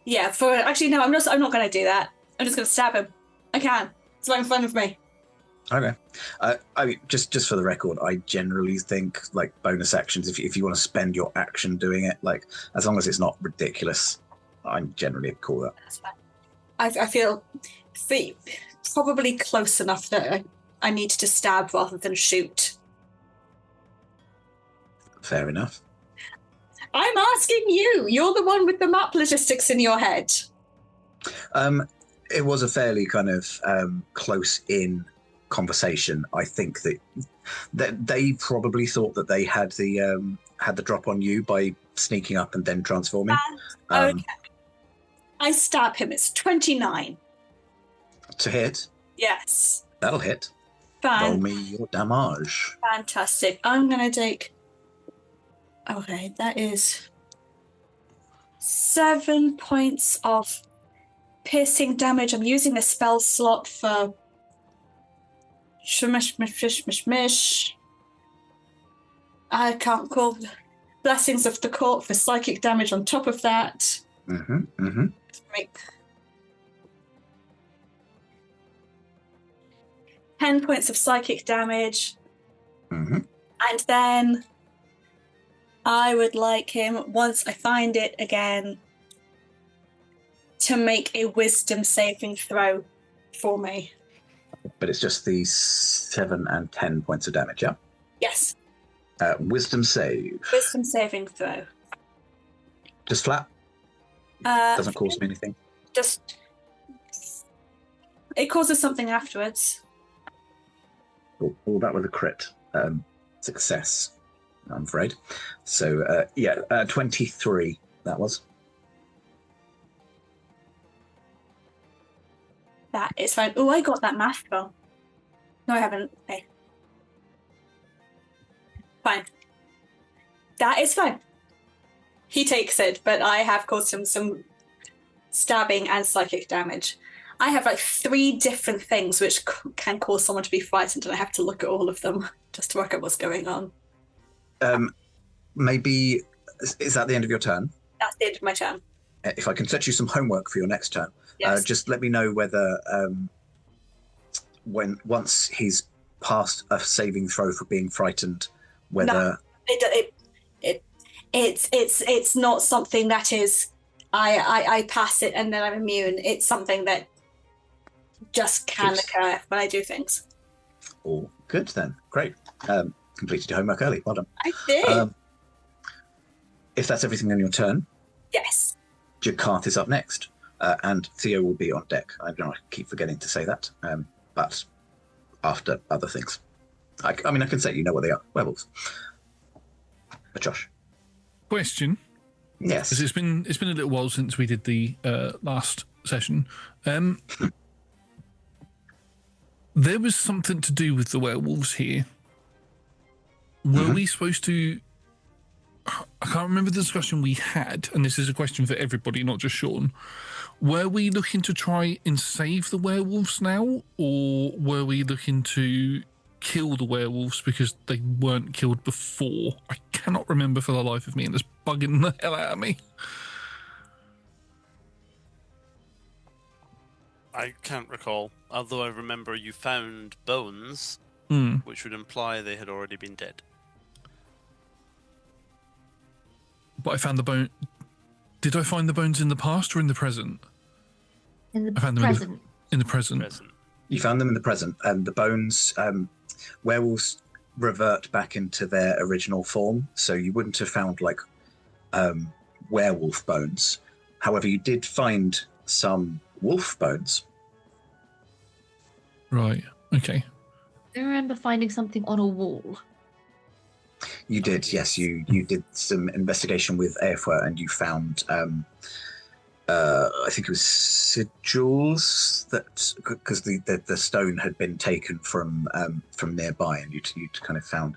Yeah. Actually, no. I'm not going to do that. I'm just going to stab him. I can. It's right in front of me. Okay. I mean, just for the record, I generally think bonus actions. If you want to spend your action doing it, as long as it's not ridiculous, I'm generally cool with that. That's fine. I feel probably close enough that I need to stab rather than shoot. Fair enough. I'm asking you. You're the one with the map logistics in your head. it was a fairly kind of close-in conversation. I think that they probably thought that they had the drop on you by sneaking up and then transforming. Okay. I stab him. It's 29. To hit. Yes. That'll hit. Roll me your damage. Fantastic. I'm going to take... Okay, that is 7 points of piercing damage. I'm using a spell slot for... Shmish. I can't call Blessings of the Court for psychic damage on top of that. Make 10 points of psychic damage. And then I would like him, once I find it again, to make a wisdom saving throw for me. But it's just the 7 and 10 points of damage, yeah? Yes. Wisdom save. Wisdom saving throw. Just flat? Doesn't cause me anything? Just... It causes something afterwards. Oh, that was a crit. Success, I'm afraid. So, 23, that was. That is fine. Oh, I got that math wrong. No, I haven't. Okay. Fine. That is fine. He takes it, but I have caused him some stabbing and psychic damage. I have like 3 different things which can cause someone to be frightened, and I have to look at all of them just to work out what's going on. Maybe, is that the end of your turn? That's the end of my turn. If I can set you some homework for your next turn, Yes. just let me know whether once he's passed a saving throw for being frightened, whether... No, it's not something that is I pass it and then I'm immune. It's something that just can occur when I do things. Oh, good then. Great. Completed your homework early. Well done. I did. If that's everything on your turn, Yes. Jakarth is up next, and Theo will be on deck. I don't know, I keep forgetting to say that, but after other things. I can say you know what they are. Werewolves. But Josh. Question. Yes. 'Cause it's been a little while since we did the last session. There was something to do with the werewolves here. Were we supposed to... I can't remember the discussion we had, and this is a question for everybody, not just Sean. Were we looking to try and save the werewolves now, or were we looking to kill the werewolves because they weren't killed before? I cannot remember for the life of me, and it's bugging the hell out of me. I can't recall, although I remember you found bones, which would imply they had already been dead. But I found the bone... Did I find the bones in the past or in the present? In the I found them present. In the present. You found them in the present, and the bones, werewolves revert back into their original form, so you wouldn't have found, like, werewolf bones. However, you did find some wolf bones. Right, okay. I remember finding something on a wall. You did, yes. You did some investigation with Airfware, and you found, I think it was sigils that, because the stone had been taken from nearby, and you'd kind of found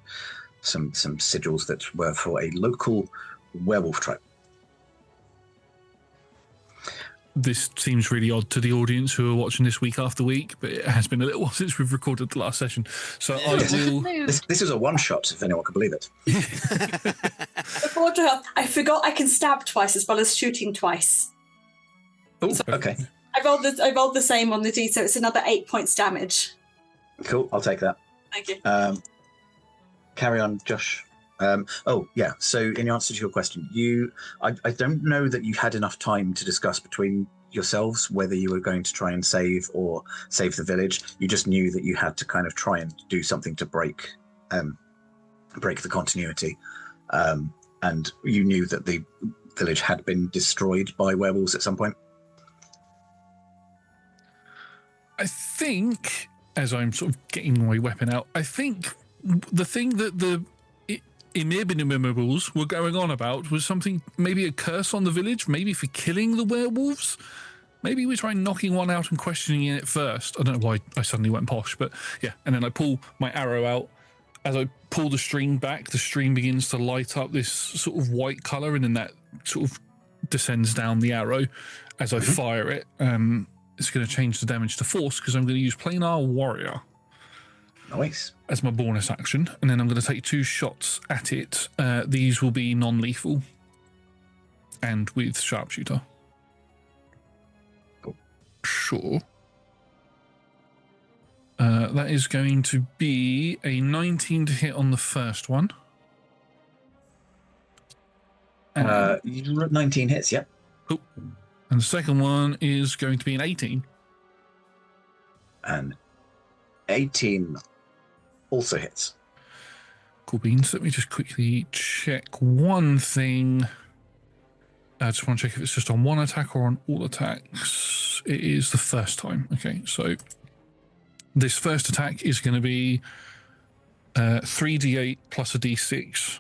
some sigils that were for a local werewolf tribe. This seems really odd to the audience who are watching this week after week, but it has been a little while since we've recorded the last session. So I will... This is a one-shot, if anyone can believe it. I forgot I can stab twice as well as shooting twice. Oh, okay. I rolled the same on the D, so it's another 8 points damage. Cool, I'll take that. Thank you. Carry on, Josh. So in answer to your question, I don't know that you had enough time to discuss between yourselves whether you were going to try and save or save the village. You just knew that you had to kind of try and do something to break the continuity, and you knew that the village had been destroyed by werewolves at some point. I think, as I'm sort of getting my weapon out, I think the thing that the inimitable were going on about was something, maybe a curse on the village, maybe for killing the werewolves. Maybe we try knocking one out and questioning it first. I don't know why I suddenly went posh, but yeah. And then I pull my arrow out. As I pull the string back, the string begins to light up this sort of white color, and then that sort of descends down the arrow. As I fire it, it's going to change the damage to force because I'm going to use Planar Warrior. Nice. As my bonus action, and then I'm going to take 2 shots at it. These will be non-lethal and with sharpshooter. Cool. Sure. That is going to be a 19 to hit on the first one. 19 hits, yep. Cool. And the second one is going to be an 18. And 18 also hits. Cool beans. Let me just quickly check one thing. I just want to check if it's just on one attack or on all attacks. It is the first time. Okay, so this first attack is going to be 3d8 plus a d6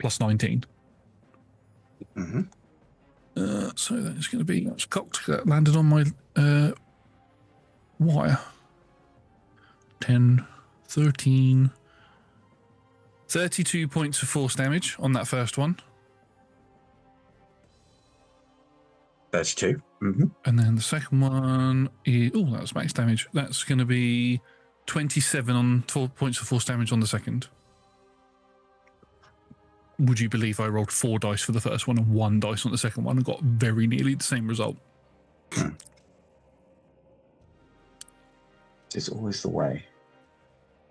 plus 19. Mm-hmm. So that is going to be, that's cocked, that landed on my wire. 10, 13, 32 points of force damage on that first one. 32. Mm-hmm. And then the second one is, oh, that was max damage. That's going to be 27 on 4 points of force damage on the second. Would you believe I rolled 4 dice for the first one and 1 dice on the second one and got very nearly the same result? It's always the way.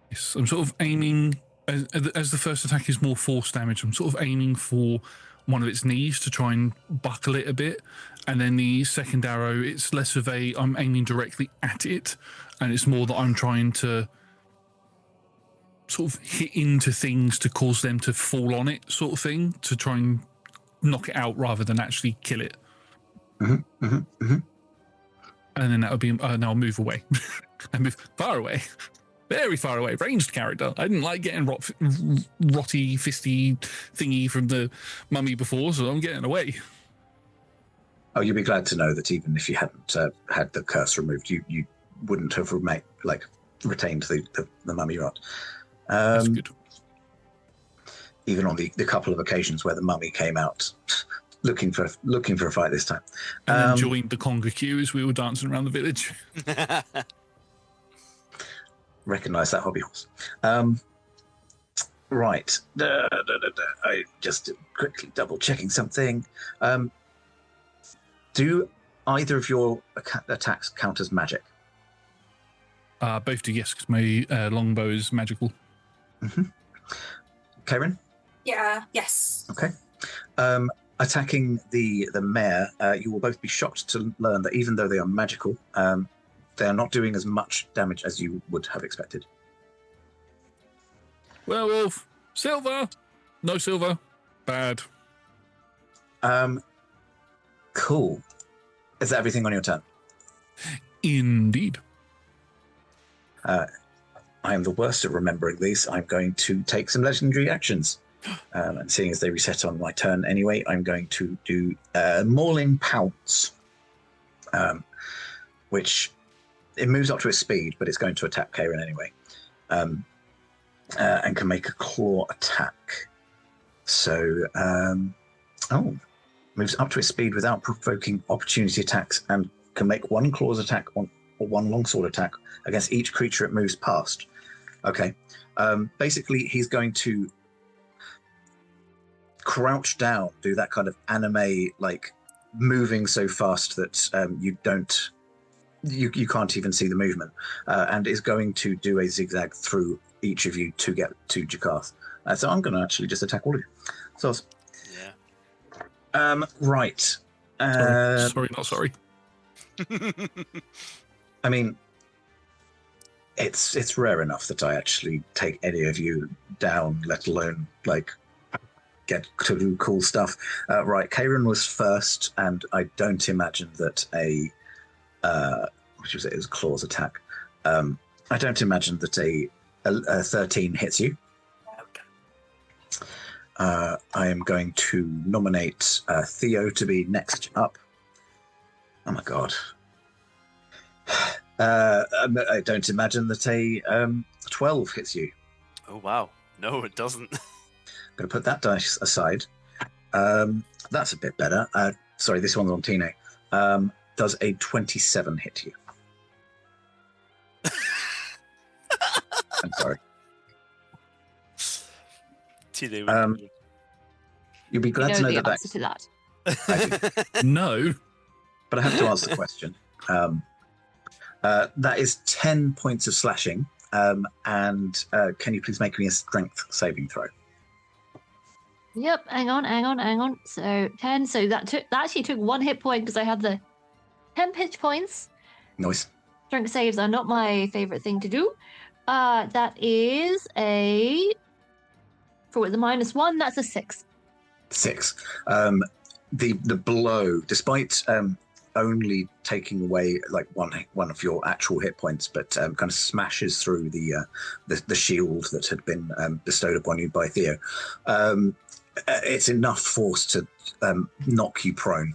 Yes, I'm sort of aiming, as the first attack is more force damage, I'm sort of aiming for one of its knees to try and buckle it a bit. And then the second arrow, it's less of a, I'm aiming directly at it, and it's more that I'm trying to sort of hit into things to cause them to fall on it, sort of thing, to try and knock it out rather than actually kill it. Mm-hmm. Mm-hmm. Mm-hmm. And then that would be, now I'll move away. I move far away. Very far away, ranged character. I didn't like getting rotty, fisty thingy from the mummy before, so I'm getting away. Oh, you'd be glad to know that even if you hadn't had the curse removed, you wouldn't have retained the mummy rot. That's good. Even on the couple of occasions where the mummy came out looking for a fight this time. And then joined the conga queue as we were dancing around the village. Recognise that hobby horse. Right. I just quickly double checking something. Do either of your attacks count as magic? Both do, yes, because my longbow is magical. Mm-hmm. Karen? Yeah, yes. Okay. Attacking the mare, you will both be shocked to learn that even though they are magical, they are not doing as much damage as you would have expected. Werewolf, silver, no silver, bad. Cool. Is that everything on your turn? Indeed. I am the worst at remembering these. I'm going to take some legendary actions. And seeing as they reset on my turn anyway, I'm going to do Mauling Pounce, which it moves up to its speed, but it's going to attack Karen anyway, and can make a claw attack. So, moves up to its speed without provoking opportunity attacks and can make 1 claws attack or 1 longsword attack against each creature it moves past. Okay. Basically, he's going to crouch down, do that kind of anime, like moving so fast that you can't even see the movement, and is going to do a zigzag through each of you to get to Jakarth. So I'm going to actually just attack all of you. So, yeah. Right. Sorry, not sorry. I mean, it's rare enough that I actually take any of you down, let alone like get to do cool stuff. Right, Karen was first, and I don't imagine that a which was his claws attack. I don't imagine that a 13 hits you. I am going to nominate Theo to be next up. Oh my god. I don't imagine that a 12 hits you. Oh wow. No, it doesn't. I'm going to put that dice aside. That's a bit better. Sorry, this one's on Tine. Does a 27 hit you? I'm sorry. You'll be glad to know the that answer to that. I do. No. But I have to ask the question. That is 10 points of slashing. And can you please make me a strength saving throw? Yep, hang on. So 10. So that actually took 1 hit point because I had the 10 pitch points. Nice. Strength saves are not my favorite thing to do. That is for the -1, that's a 6. 6. The blow, despite only taking away like one of your actual hit points, but kind of smashes through the shield that had been bestowed upon you by Theo. It's enough force to knock you prone.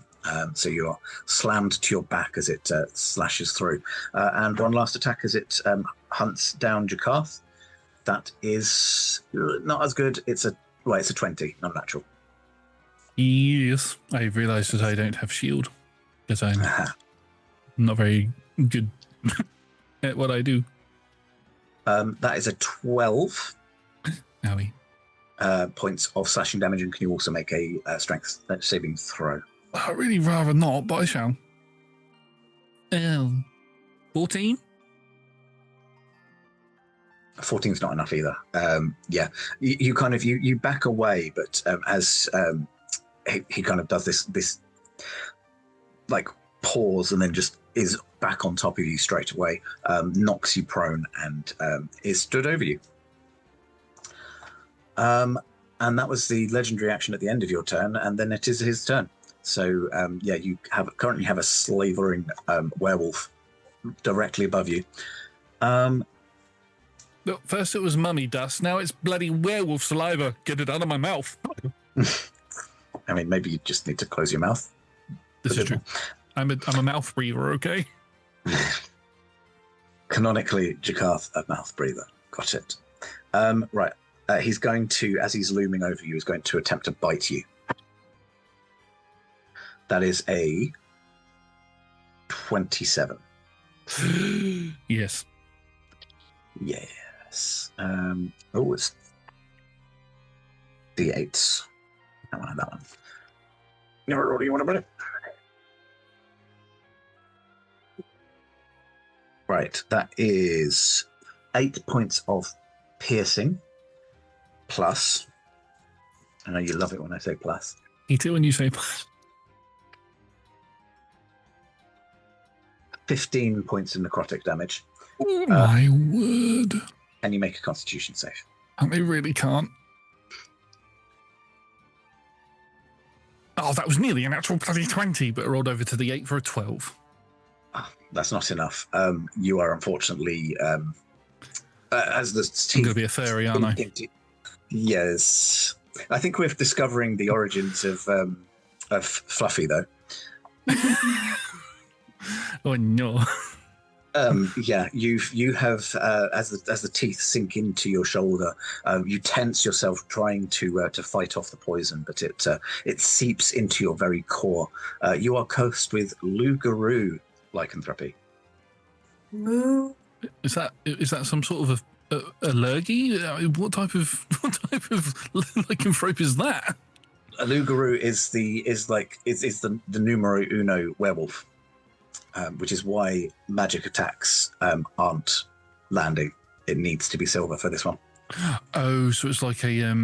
So you're slammed to your back as it slashes through. And one last attack as it hunts down Jakarth. That is not as good. It's a 20, not natural. Yes, I realised that I don't have shield because I'm not very good at what I do. That is a 12 Owie. points of slashing damage, and can you also make a strength saving throw? I'd really rather not, but I shall. 14? 14's not enough either. Yeah, you kind of you back away, but as he kind of does this like pause and then just is back on top of you straight away, knocks you prone and is stood over you. And that was the legendary action at the end of your turn, and then it is his turn. So yeah, you currently have a slavering werewolf directly above you. Look, first it was mummy dust, now it's bloody werewolf saliva. Get it out of my mouth. I mean, maybe you just need to close your mouth. This is true. I'm a mouth breather, okay? Canonically, Jakarth, a mouth breather. Got it. Right. He's going to, as he's looming over you, is going to attempt to bite you. That is a 27. Yes. Yes. It's D8s. That one. Never roll you want to put it. Right, that is 8 points of piercing plus. I know you love it when I say plus. Me too when you say plus. 15 points of necrotic damage. Oh my word. Can you make a constitution save? I really can't. Oh, that was nearly an actual bloody 20, but it rolled over to the 8 for a 12. Oh, that's not enough. You are unfortunately, as the teeth... I'm going to be a fairy, aren't I? Yes. I think we're discovering the origins of Fluffy, though. Oh, no. Yeah, you have as the teeth sink into your shoulder, you tense yourself trying to fight off the poison, but it seeps into your very core. You are cursed with Lugaroo lycanthropy. Moo. Is that some sort of a allergy? What type of lycanthrope is that? A Lugaroo is the numero uno werewolf. Which is why magic attacks aren't landing. It needs to be silver for this one. Oh, so it's like a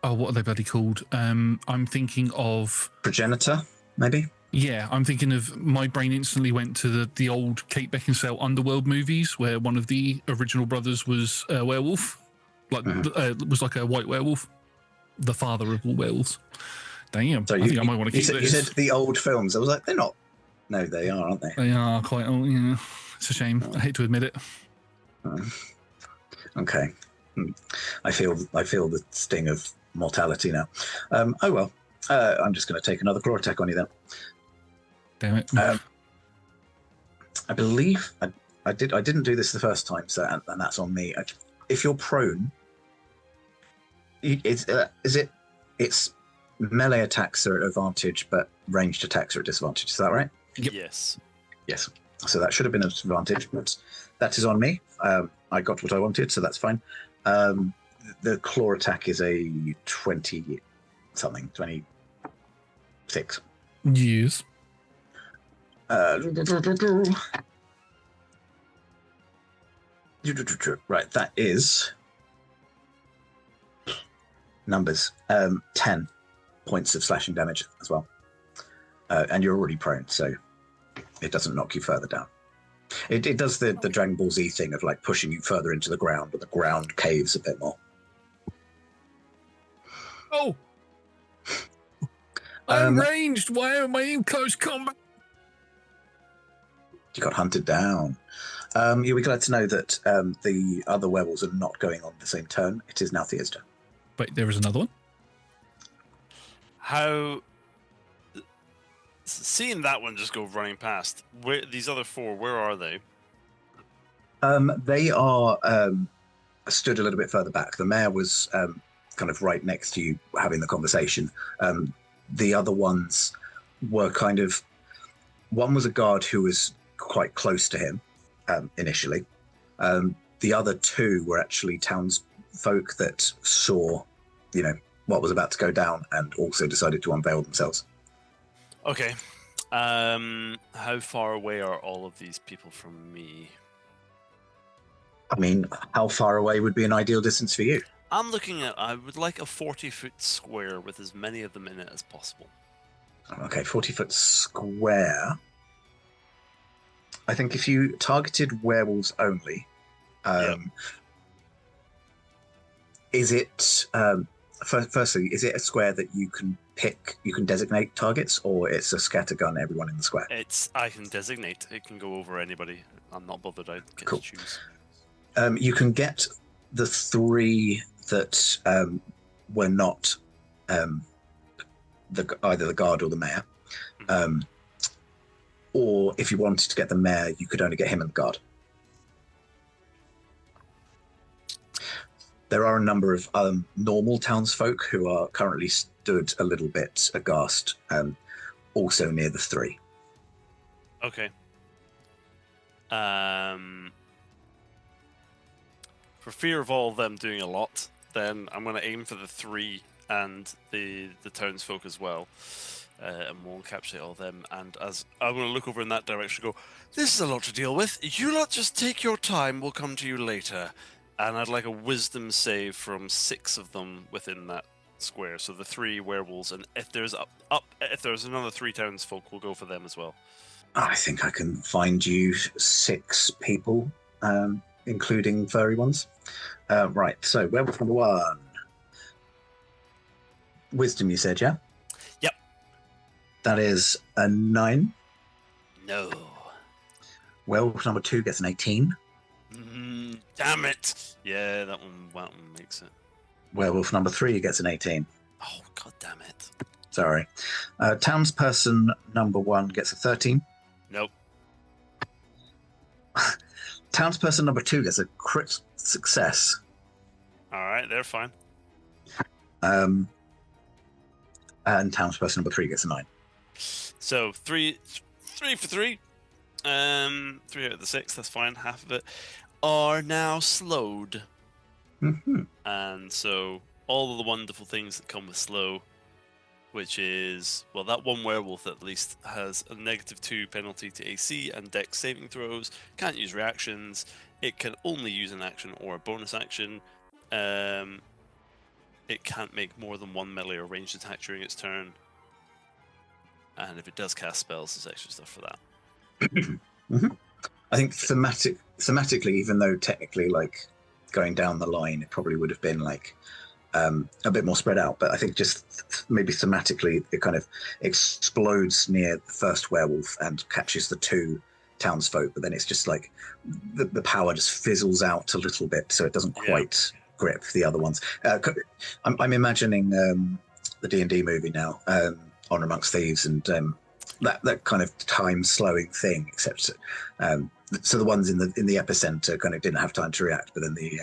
what are they bloody called? I'm thinking of Progenitor, maybe. Yeah, I'm thinking of. My brain instantly went to the old Kate Beckinsale Underworld movies, where one of the original brothers was a werewolf, was like a white werewolf, the father of all werewolves. Damn, So I think I might want to keep this. You said the old films. I was like, they're not No, they are, aren't they? They are quite. Oh, yeah. It's a shame. I hate to admit it. Okay. I feel the sting of mortality now. Oh well. I'm just going to take another claw attack on you then. Damn it. I believe I didn't do this the first time, so and that's on me. If you're prone, it's melee attacks are at advantage, but ranged attacks are at disadvantage. Is that right? Yep. Yes. Yes. So that should have been an advantage, but that is on me. I got what I wanted, so that's fine. The claw attack is a 20 something, 26. Yes. Right, that is numbers. 10 points of slashing damage as well. And you're already prone, so it doesn't knock you further down. It does the Dragon Ball Z thing of like pushing you further into the ground, but the ground caves a bit more. Oh! I'm ranged. Why am I in close combat? You got hunted down. You'll be glad to know that the other werewolves are not going on the same turn. It is now Thea's turn. Wait, there is another one? How... Seeing that one just go running past, where these other four, where are they? They are stood a little bit further back. The mayor was kind of right next to you having the conversation. The other ones were kind of... One was a guard who was quite close to him initially. The other two were actually townsfolk that saw, what was about to go down and also decided to unveil themselves. Okay. How far away are all of these people from me? I mean, how far away would be an ideal distance for you? I'm looking at, I would like a 40-foot square with as many of them in it as possible. Okay, 40-foot square. I think if you targeted werewolves only, is it, firstly, is it a square that you can designate targets, or it's a scattergun everyone in the square? I can designate. It can go over anybody. I'm not bothered. I get Cool. to choose. You can get the 3 that were not either the guard or the mayor. Or if you wanted to get the mayor, you could only get him and the guard. There are a number of normal townsfolk who are currently stood a little bit aghast, also near the 3. Okay. For fear of all of them doing a lot, then I'm going to aim for the 3 and the townsfolk as well. And we'll encapsulate all of them. And as I'm going to look over in that direction and go, this is a lot to deal with. You lot just take your time. We'll come to you later. And I'd like a wisdom save from 6 of them within that square. So the 3 werewolves, and if there's if there's another 3 townsfolk, we'll go for them as well. I think I can find you 6 people, including furry ones. Right, so werewolf number 1. Wisdom, you said, yeah? Yep. That is a 9. No. Werewolf number 2 gets an 18. Damn it! Yeah, that one makes it. Werewolf number 3 gets an 18. Oh, god damn it. Sorry. Townsperson number 1 gets a 13. Nope. Townsperson number 2 gets a crit success. Alright, they're fine. And townsperson number 3 gets a 9. So, 3 for 3. 3 out of the 6, that's fine, half of it, are now slowed. Mm-hmm. And so, all of the wonderful things that come with slow, which is, well, that one werewolf at least has a -2 penalty to AC and Dex saving throws, can't use reactions, it can only use an action or a bonus action, it can't make more than 1 melee or ranged attack during its turn, and if it does cast spells, there's extra stuff for that. Mm-hmm. I think thematically, even though technically, like, going down the line, it probably would have been like a bit more spread out. But I think just maybe thematically, it kind of explodes near the first werewolf and catches the two townsfolk, but then it's just like the power just fizzles out a little bit, so it doesn't quite grip the other ones. I'm imagining the D&D movie now, On Amongst Thieves, and that kind of time slowing thing, except so the ones in the epicenter kind of didn't have time to react, but then the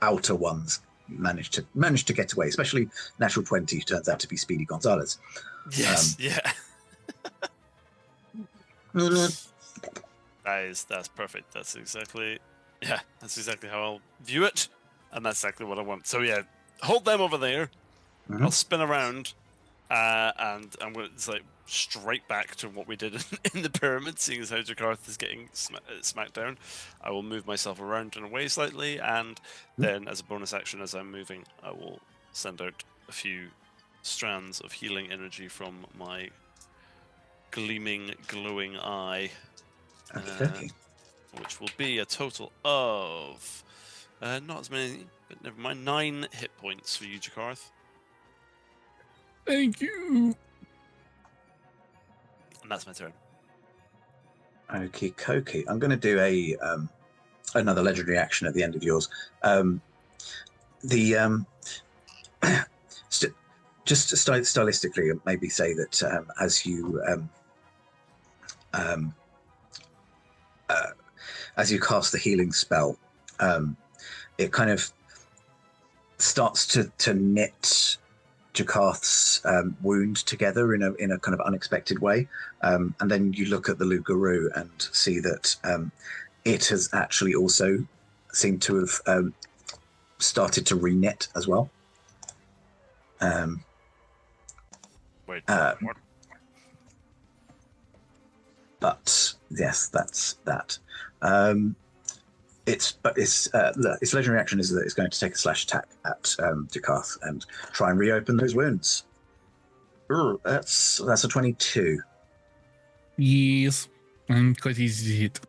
outer ones managed to get away, especially Natural 20, who turns out to be Speedy Gonzalez. Yes, That's perfect. That's exactly how I'll view it, and that's exactly what I want. So yeah, hold them over there. I'll spin around, and it's like straight back to what we did in the pyramid, seeing as how Jakarth is getting smacked down. I will move myself around and away slightly, and then as a bonus action, as I'm moving, I will send out a few strands of healing energy from my gleaming, glowing eye, which will be a total of not as many, but never mind, 9 hit points for you, Jakarth. Thank you. And that's my turn. Okie dokie. I'm going to do another legendary action at the end of yours. Just stylistically, maybe say that as you cast the healing spell, it kind of starts to knit Jakarth's wound together in a kind of unexpected way, and then you look at the Lugaroo and see that it has actually also seemed to have started to re-knit as well. Wait, what? But yes, that's that. Its legendary action is that it's going to take a slash attack at Jakarth and try and reopen those wounds. That's a 22. Yes, and quite easy to hit.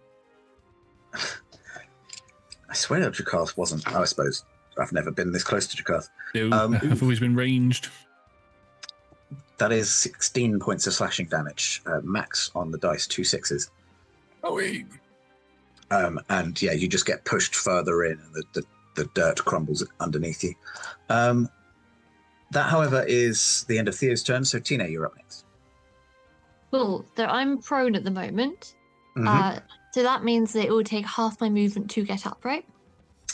I swear that Jakarth wasn't. I suppose I've never been this close to Jakarth. No, I've always been ranged. That is 16 points of slashing damage, max on the dice, 2 6s. Oh wait. And yeah, you just get pushed further in, and the dirt crumbles underneath you. That, however, is the end of Theo's turn. So Tina, you're up next. Cool. So I'm prone at the moment. Mhm. So that means that it will take half my movement to get up, right?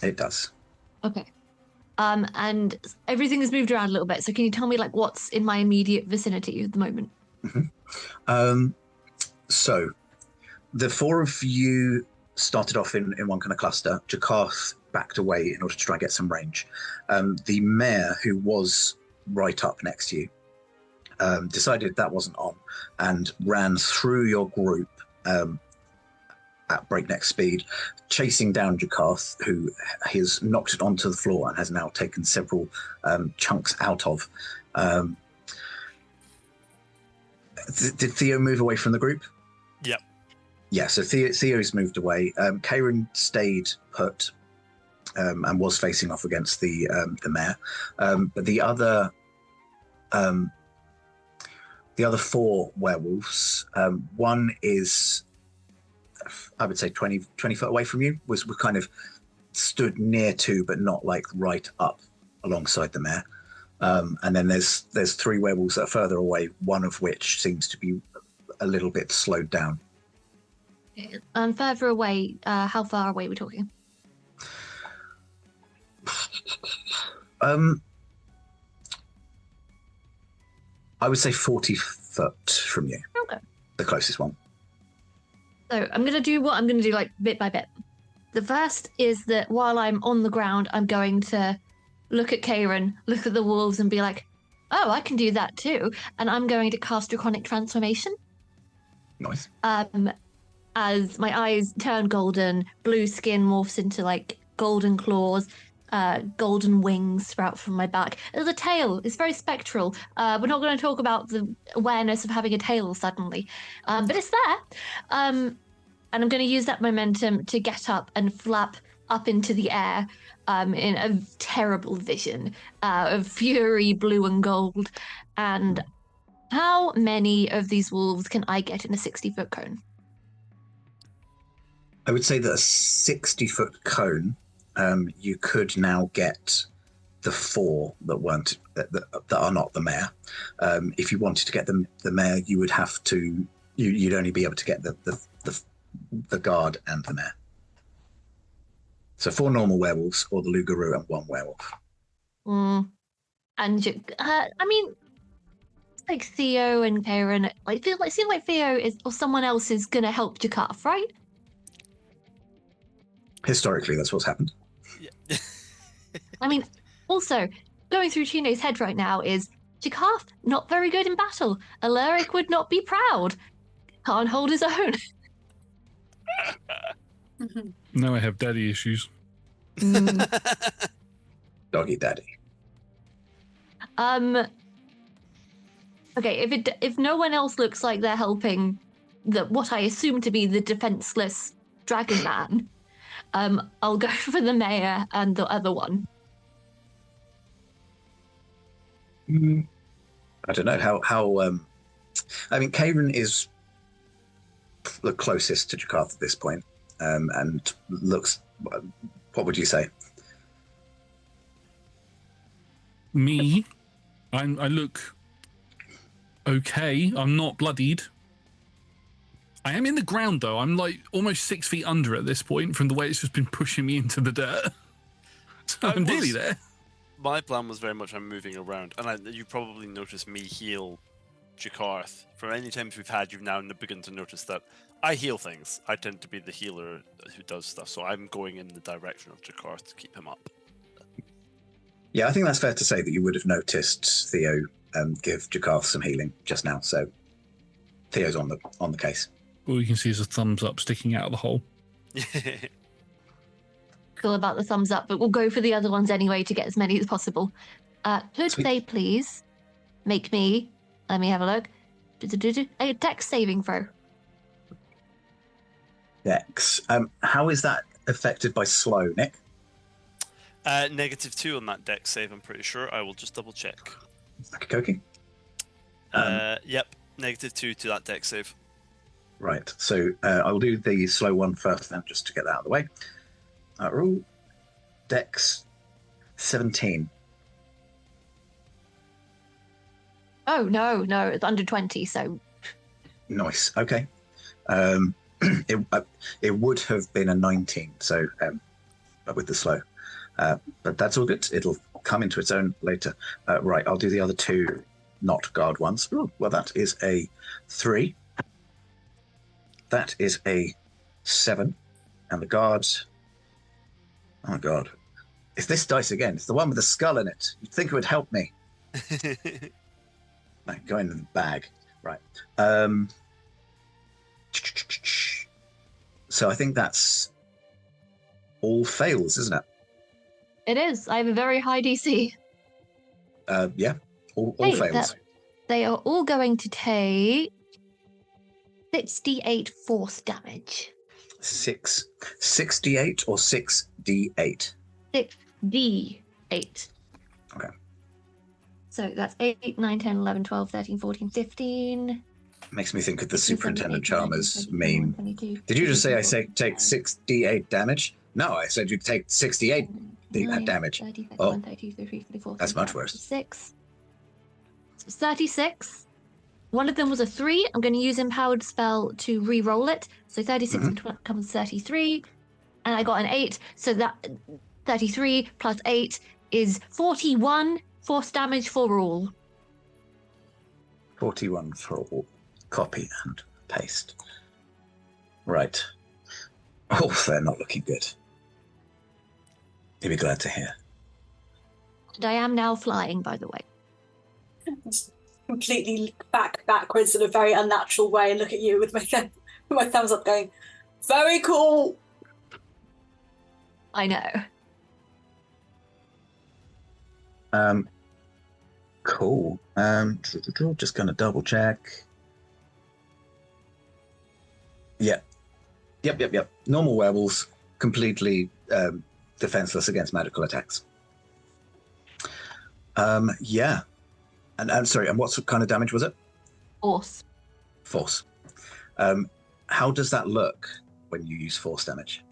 It does. Okay. And everything has moved around a little bit. So can you tell me like what's in my immediate vicinity at the moment? So the 4 of you started off in one kind of cluster. Jakarth backed away in order to try and get some range. The mayor, who was right up next to you, decided that wasn't on and ran through your group at breakneck speed, chasing down Jakarth, who has knocked it onto the floor and has now taken several chunks out of. Did Theo move away from the group? Yep. Yeah, so Theo's moved away. Faerun stayed put and was facing off against the mayor. But the other 4 werewolves, one is, I would say, 20 foot away from you, was kind of stood near to, but not like right up alongside the mayor. And then there's 3 werewolves that are further away, one of which seems to be a little bit slowed down. And further away, how far away are we talking? I would say 40 foot from you. Okay. The closest one. So I'm going to do what I'm going to do, like bit by bit. The first is that while I'm on the ground, I'm going to look at Faerun, look at the wolves, and be like, "Oh, I can do that too." And I'm going to cast Draconic Transformation. Nice. As my eyes turn golden, blue skin morphs into like golden claws, golden wings sprout from my back. There's a tail. It's very spectral. We're not going to talk about the awareness of having a tail suddenly, but it's there. And I'm going to use that momentum to get up and flap up into the air in a terrible vision of fury, blue and gold. And how many of these wolves can I get in a 60-foot cone? I would say that a 60-foot cone, you could now get the 4 that weren't that are not the mare. If you wanted to get the mare, you would have to. You'd only be able to get the guard and the mare. So 4 normal werewolves, or the Lugaroo and 1 werewolf. And I mean, it's like Theo and Faerun. It seems like Theo is or someone else is going to help Jakarth, right? Historically, that's what's happened. Yeah. I mean, also going through Chine's head right now is Jakarth not very good in battle. Alaric would not be proud. Can't hold his own. Now I have daddy issues. Doggy daddy. Okay, if no one else looks like they're helping what I assume to be the defenseless dragon man, I'll go for the mayor and the other one. I don't know how. I mean, Faerun is the closest to Jakarth at this point, and looks. What would you say? Me, I look okay. I'm not bloodied. I am in the ground though. I'm like almost 6 feet under at this point from the way it's just been pushing me into the dirt. So I'm nearly there. My plan was very much I'm moving around, and you probably noticed me heal Jakarth. From any times we've had, you've now begun to notice that I heal things. I tend to be the healer who does stuff, so I'm going in the direction of Jakarth to keep him up. Yeah, I think that's fair to say that you would have noticed Theo give Jakarth some healing just now. So Theo's on the case. All you can see is a thumbs up sticking out of the hole. Cool about the thumbs up, but we'll go for the other ones anyway to get as many as possible. Could Sweet. they please make me, let me have a look, a dex saving throw? Dex. How is that affected by slow, Nick? -2 on that dex save, I'm pretty sure. I will just double check. Okay. Yep, -2 to that dex save. Right. So I'll do the slow one first, then, just to get that out of the way. Roll Dex 17. Oh, no, it's under 20, so... Nice. Okay. It would have been a 19, so but with the slow. But that's all good. It'll come into its own later. Right, I'll do the other 2 not guard ones. Ooh, well, that is a 3. That is a 7. And the guards... Oh, God. It's this dice again. It's the one with the skull in it. You'd think it would help me. No, go in the bag. Right. So I think that's all fails, isn't it? It is. I have a very high DC. Yeah, all Hey, fails. They are all going to take 68 force damage. 68 or 6d8? 6d8. Okay. So that's 8, 9, 10, 11, 12, 13, 14, 15. Makes me think of the 16, Superintendent 17, 18, Chalmers 19, meme. 22, Did you just say I 24, take 6d8 damage? No, I said you'd take 68 damage. 30, 31, Oh, 32, 33, 34, that's much worse. 36. So 36. One of them was a 3. I'm going to use Empowered Spell to re-roll it. So 36 becomes 33. And I got an 8. So that 33 plus 8 is 41 force damage for all. 41 for all. Copy and paste. Right. Oh, they're not looking good. You'll be glad to hear. And I am now flying, by the way. Just completely backwards in a very unnatural way and look at you with my thumbs up going, very cool. I know. Cool. Just gonna double check. Yep. Normal werewolves, completely defenseless against magical attacks. Yeah. And sorry, and what kind of damage was it? Force. Force. How does that look when you use force damage?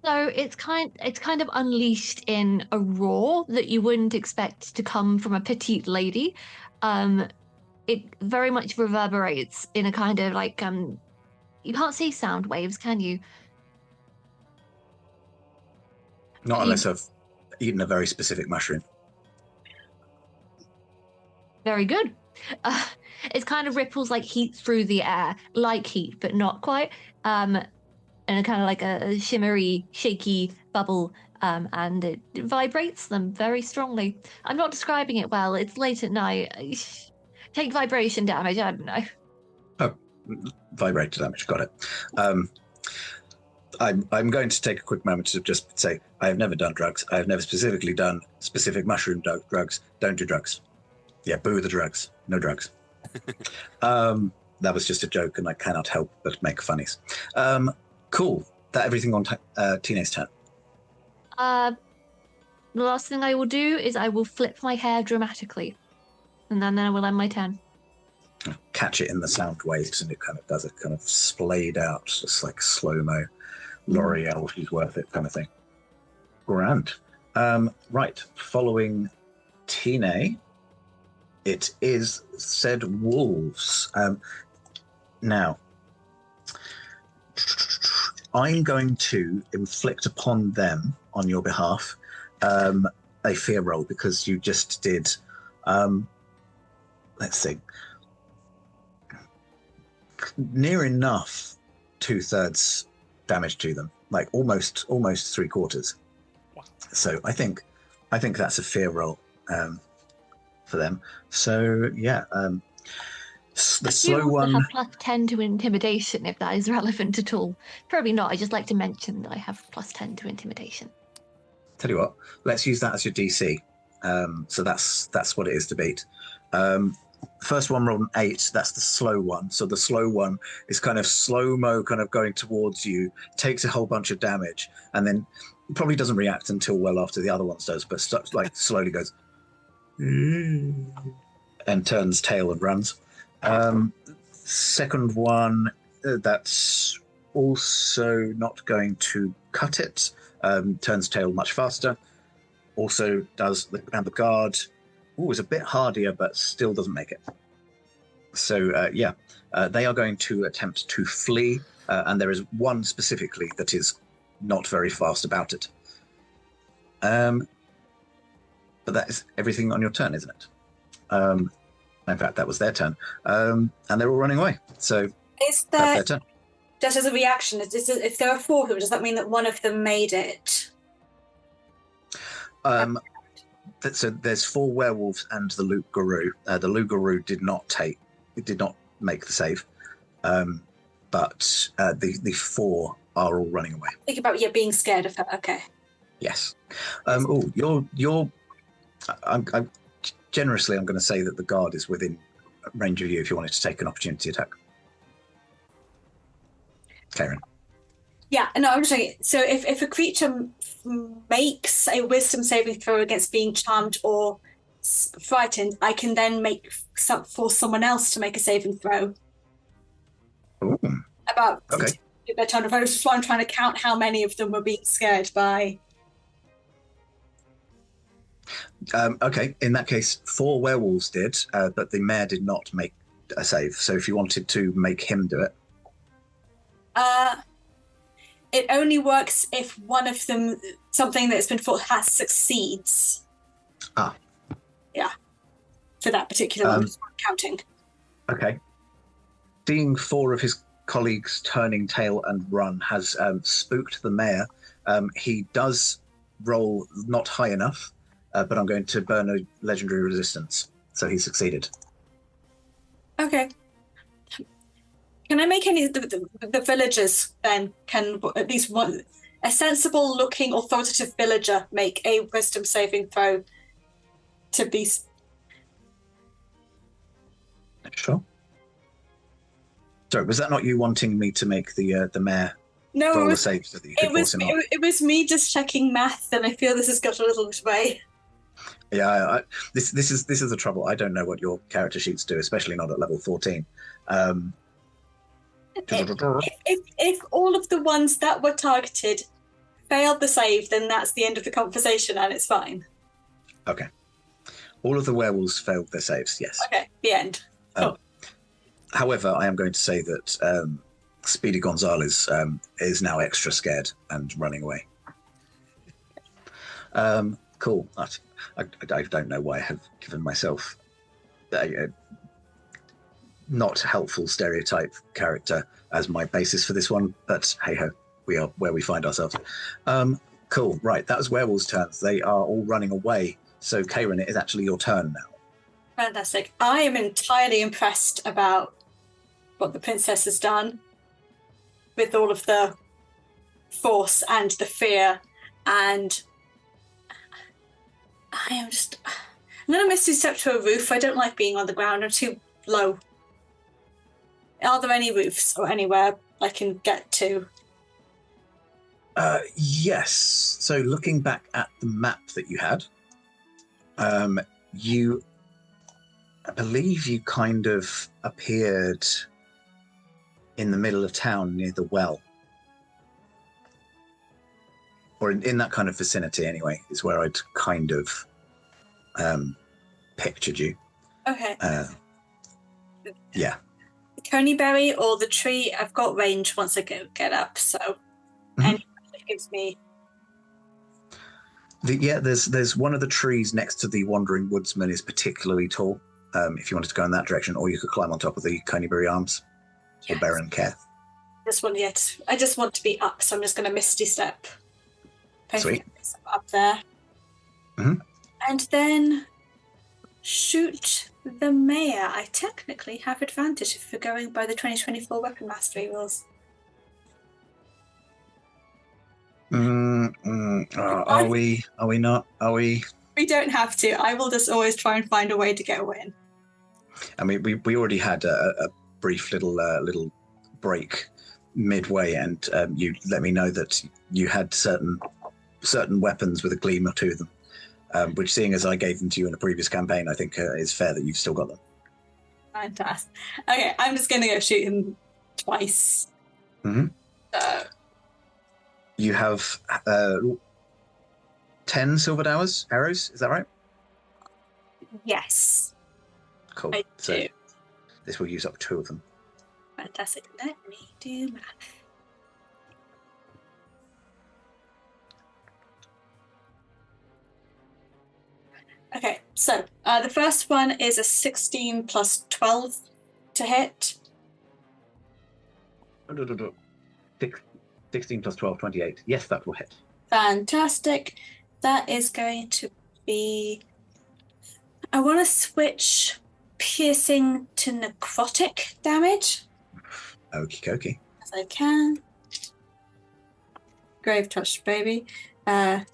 So it's kind of unleashed in a roar that you wouldn't expect to come from a petite lady. It very much reverberates in a kind of like you can't see sound waves, can you? Not unless I've eaten a very specific mushroom. Very good. It kind of ripples like heat through the air, like heat, but not quite. And kind of like a shimmery, shaky bubble, and it vibrates them very strongly. I'm not describing it well. It's late at night. Take vibration damage. I don't know. Oh, vibrator damage. Got it. I'm going to take a quick moment to just say I have never done drugs. I have never specifically done specific mushroom drugs. Don't do drugs. Yeah, boo the drugs. No drugs. That was just a joke, and I cannot help but make funnies. Cool. That everything on Tina's turn. The last thing I will do is I will flip my hair dramatically, and then I will end my turn. Catch it in the sound waves, and it kind of does a kind of splayed out, just like slow-mo, L'Oreal, she's worth it kind of thing. Grand. Right. Following Tina, it is said wolves. Now, I'm going to inflict upon them, on your behalf, a fear roll, because you just did, let's see, near enough 2/3 damage to them, like almost 3/4. Wow. So I think that's a fear roll for them. So yeah, the slow one. I have +10 to intimidation, if that is relevant at all. Probably not. I just like to mention that I have +10 to intimidation. Tell you what, let's use that as your DC. So that's what it is to beat. First one rolled an 8. That's the slow one. So the slow one is kind of slow-mo, kind of going towards you, takes a whole bunch of damage, and then probably doesn't react until well after the other ones does, but like slowly goes and turns tail and runs. Second one, that's also not going to cut it. Turns tail much faster. Also does the guard. Oh, is a bit hardier, but still doesn't make it. So they are going to attempt to flee, and there is one specifically that is not very fast about it. But that is everything on your turn, isn't it? In fact, that was their turn, and they're all running away. So Is that's there, their turn. just as a reaction, if there are 4 of them, does that mean that one of them made it? So there's 4 werewolves and the loup-garou. The loup-garou did not make the save, but the 4 are all running away. Think about being scared of her. Okay. Yes. I'm generously, I'm going to say that the guard is within range of you if you wanted to take an opportunity attack. Karen. Yeah, no, I'm just saying, so if a creature makes a wisdom saving throw against being charmed or frightened, I can then force someone else to make a saving throw. Ooh. About Okay. their turn of focus. Just why I'm trying to count how many of them were being scared by. Okay, in that case, 4 werewolves did, but the mayor did not make a save. So if you wanted to make him do it. It only works if one of them, something that's been fought, succeeds. Ah. Yeah. For that particular one, just counting. Okay. Seeing 4 of his colleagues turning tail and run has spooked the mayor. He does roll not high enough, but I'm going to burn a legendary resistance. So he succeeded. Okay. Can I make any of the villagers then? Can at least one, a sensible looking authoritative villager, make a wisdom saving throw to be. Sure. Sorry, was that not you wanting me to make the mayor? No, roll it a was, save so that you could it was force him off. it was me just checking math, and I feel this has got a little way. Yeah, this is the trouble. I don't know what your character sheets do, especially not at level 14. If all of the ones that were targeted failed the save, then that's the end of the conversation, and it's fine. Okay. All of the werewolves failed their saves, yes. Okay, the end. However, I am going to say that Speedy Gonzalez is now extra scared and running away. Cool. I don't know why I have given myself a not helpful stereotype character as my basis for this one, but hey-ho, we are where we find ourselves. Cool. Right, that was werewolves' turns. They are all running away. So, Karen, it is actually your turn now. Fantastic. I am entirely impressed about what the princess has done with all of the force and the fear, and I'm going to misty step to a roof. I don't like being on the ground. I'm too low. Are there any roofs or anywhere I can get to? Yes. So looking back at the map that you had, I believe you kind of appeared in the middle of town near the well. Or in that kind of vicinity anyway, is where I'd kind of pictured you. Okay. Yeah. The Conyberry or the tree, I've got range once I get up, so anything that gives me... There's one of the trees next to the Wandering Woodsman is particularly tall, if you wanted to go in that direction, or you could climb on top of the Conyberry Arms, or Baron Care. I just want to be up, so I'm just going to misty step. Sweet. Up there. Mm-hmm. And then shoot the mayor. I technically have advantage if we're going by the 2024 weapon mastery rules. Are we not? Are we? We don't have to. I will just always try and find a way to get a win. I mean, we already had a brief little break midway, and you let me know that you had certain weapons with a gleam to them, which, seeing as I gave them to you in a previous campaign, I think is fair that you've still got them. Fantastic. Okay, I'm just going to go shoot him twice. Mm-hmm. You have 10 silvered arrows, is that right? Yes. Cool. I do. This will use up 2 of them. Fantastic. Let me do math. Okay, so the first one is a 16 plus 12 to hit. 16 plus 12, 28. Yes, that will hit. Fantastic. That is going to be... I want to switch piercing to necrotic damage. Okie dokie. As I can. Grave touch, baby. That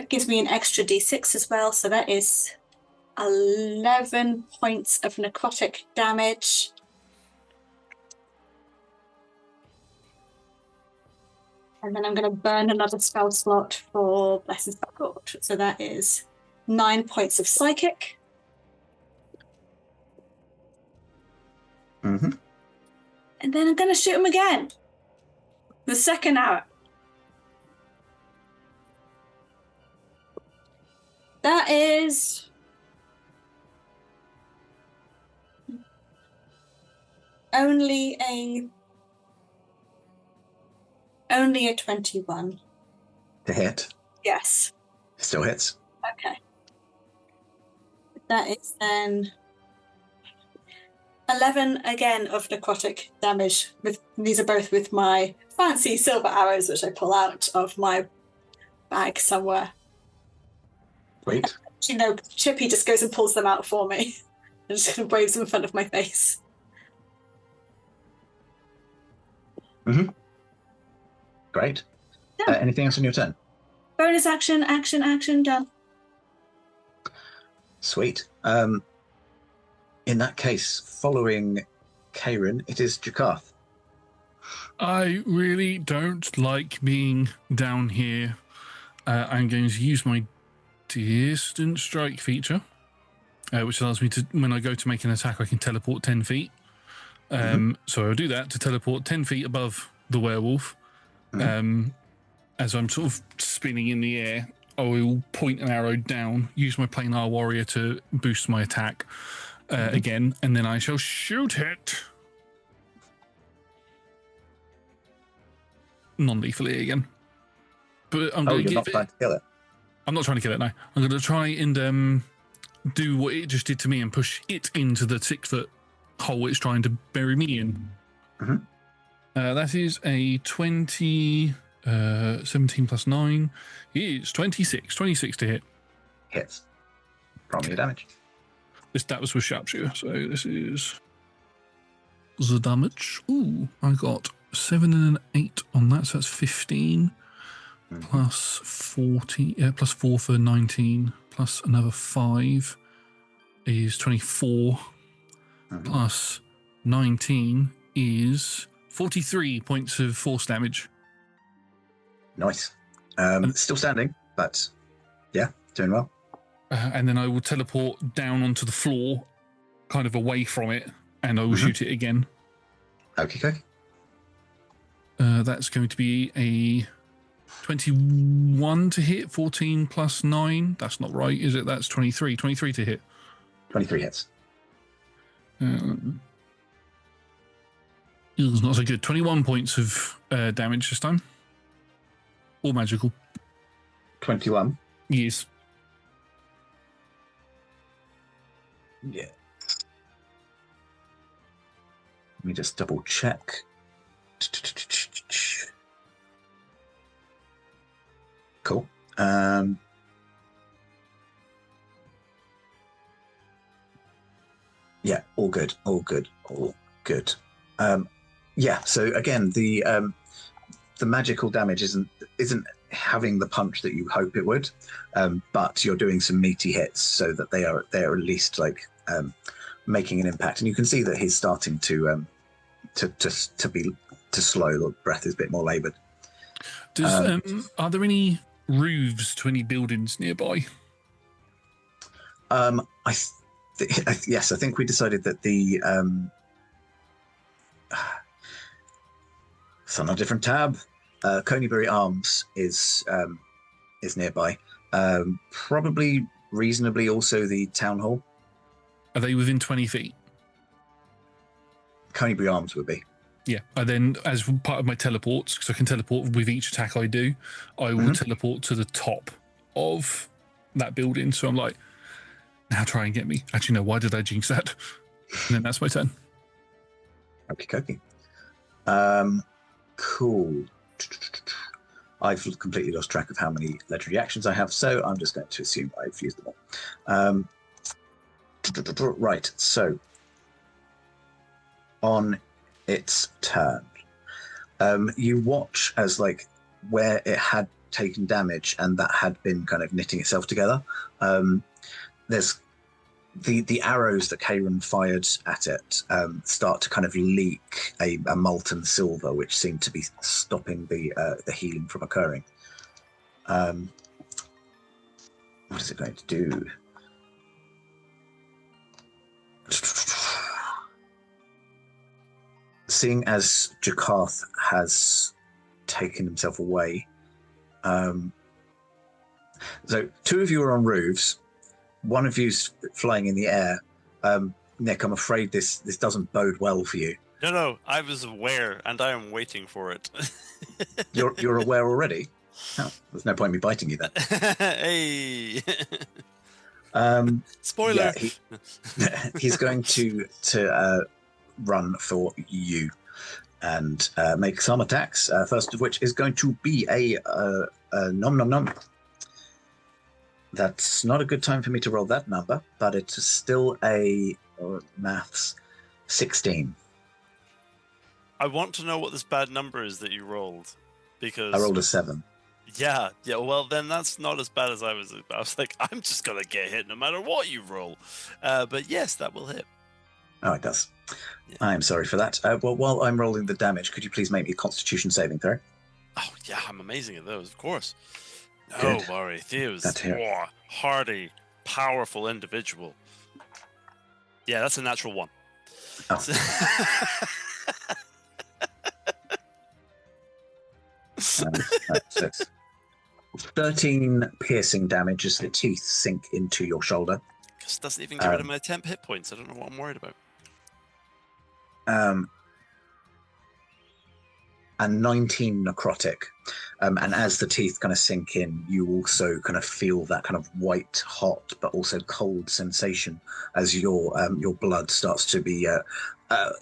gives me an extra d6 as well, so that is 11 points of necrotic damage. And then I'm going to burn another spell slot for Blessings by God. So that is 9 points of psychic. Mm-hmm. And then I'm going to shoot him again. The second arrow. That is only a 21. To hit? Yes. Still hits. Okay. That is then 11 again of necrotic damage. These are both with my fancy silver arrows, which I pull out of my bag somewhere. Wait. You know, Chippy just goes and pulls them out for me and just kind of waves them in front of my face. Mm-hmm. Great. Yeah. Anything else on your turn? Bonus action, done. Sweet. In that case, following Karen, it is Jakarth. I really don't like being down here. I'm going to use my distant strike feature, which allows me to, when I go to make an attack, I can teleport 10 feet. So I'll do that to teleport 10 feet above the werewolf. As I'm sort of spinning in the air, I will point an arrow down, use my planar warrior to boost my attack again, and then I shall shoot it. Non-lethally again. But I'm going to give not trying to kill it. I'm not trying to kill it, no. I'm going to try and do what it just did to me and push it into the 6-foot hole it's trying to bury me in. That is a 20, 17 plus 9 is 26. 26 to hit. Hits. Roll me your damage. That was with sharpshooter, so this is the damage. Ooh, I got 7 and an 8 on that, so that's 15. Plus 40, plus 4 for 19, plus another 5 is 24. Plus 19 is 43 points of force damage. Nice. Still standing, but yeah, doing well. And then I will teleport down onto the floor, kind of away from it, and I will shoot it again. Okay. That's going to be a 21 to hit, 14 plus 9. That's not right, is it? That's 23. 23 to hit. 23 hits. It's not so good. 21 points of damage this time. All magical. 21? Yes. Yeah. Let me just double check. Cool. Yeah, all good. Yeah, so again, the magical damage isn't having the punch that you hope it would, but you're doing some meaty hits so that they're at least like making an impact, and you can see that he's starting to slow. The breath is a bit more laboured. Are there any roofs to any buildings nearby? Yes, I think we decided that the it's on a different tab. Conyberry Arms is nearby. Probably reasonably also the town hall. Are they within 20 feet? Conyberry Arms would be. Yeah, and then as part of my teleports, because I can teleport with each attack I do, I will teleport to the top of that building. So I'm like, now try and get me. Actually, no, why did I jinx that? And then that's my turn. Okay. Cool. I've completely lost track of how many legendary actions I have, so I'm just going to assume I've used them all. Right, so on its turn, you watch as like where it had taken damage and that had been kind of knitting itself together. There's the arrows that Faerun fired at it start to kind of leak a molten silver, which seemed to be stopping the healing from occurring. What is it going to do? Seeing as Jakarth has taken himself away, so two of you are on roofs. One of you's flying in the air. Nick, I'm afraid this doesn't bode well for you. No, I was aware, and I am waiting for it. You're aware already? Oh, there's no point in me biting you then. Hey! Spoiler! Yeah, he's going to run for you and make some attacks, first of which is going to be a nom nom nom. That's not a good time for me to roll that number, but it's still a maths 16. I want to know what this bad number is that you rolled, because I rolled a 7. Yeah. Well, then that's not as bad as I was. I was like, I'm just gonna get hit no matter what you roll. But yes, that will hit. Oh, it does. Yeah. I am sorry for that. Well, while I'm rolling the damage, could you please make me a Constitution saving throw? Oh yeah, I'm amazing at those, of course. No Good. worry, Theo's Glad to hear it. hardy, powerful individual. Yeah, that's a natural 1. Oh. So- 6. 13 piercing damage as the teeth sink into your shoulder. Just doesn't even get rid of my temp hit points. I don't know what I'm worried about. And 19 necrotic. And as the teeth kind of sink in, you also kind of feel that kind of white, hot, but also cold sensation as your blood starts to be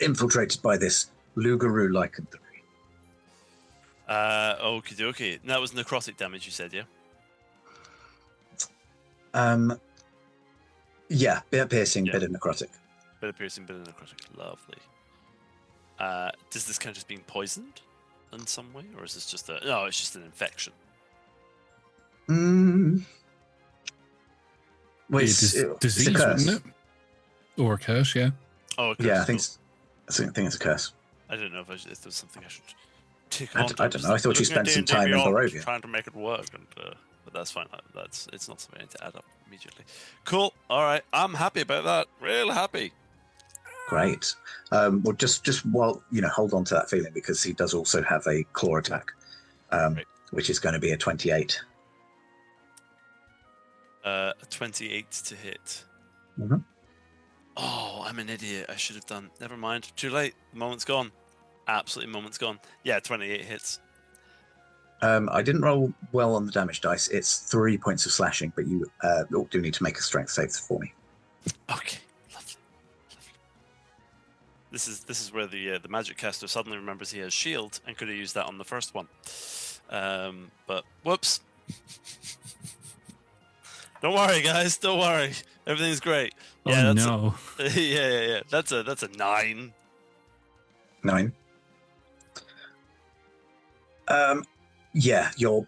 infiltrated by this Lugaroo lycanthropy. Okie dokie. That was necrotic damage, you said, yeah? Yeah, bit of piercing, Yeah. bit of necrotic. Bit of piercing, bit of necrotic. Lovely. Does this count as being poisoned in some way? Or is this just a... No, it's just an infection. Well, Disease, it's a curse. wouldn't it? Or a curse, yeah. Oh, okay. Yeah, I think it's a curse. I don't know if there was something I should take I on. don't know. I thought you spent some time in Barovia. Trying to make it work, but that's fine. It's not something I need to add up immediately. Cool. All right. I'm happy about that. Real happy. Great. Well, just while hold on to that feeling, because he does also have a claw attack, which is going to be a 28. A 28 to hit. Mhm. Oh, I'm an idiot. I should have done. Never mind. Too late. The moment's gone. Absolutely, moment's gone. Yeah, 28 hits. I didn't roll well on the damage dice. It's 3 points of slashing, but you do need to make a strength save for me. Okay, lovely. This is where the magic caster suddenly remembers he has shield and could have used that on the first one. But whoops. Don't worry, guys. Don't worry. Everything's great. Yeah, No. Yeah. That's a 9. 9. Yeah, you're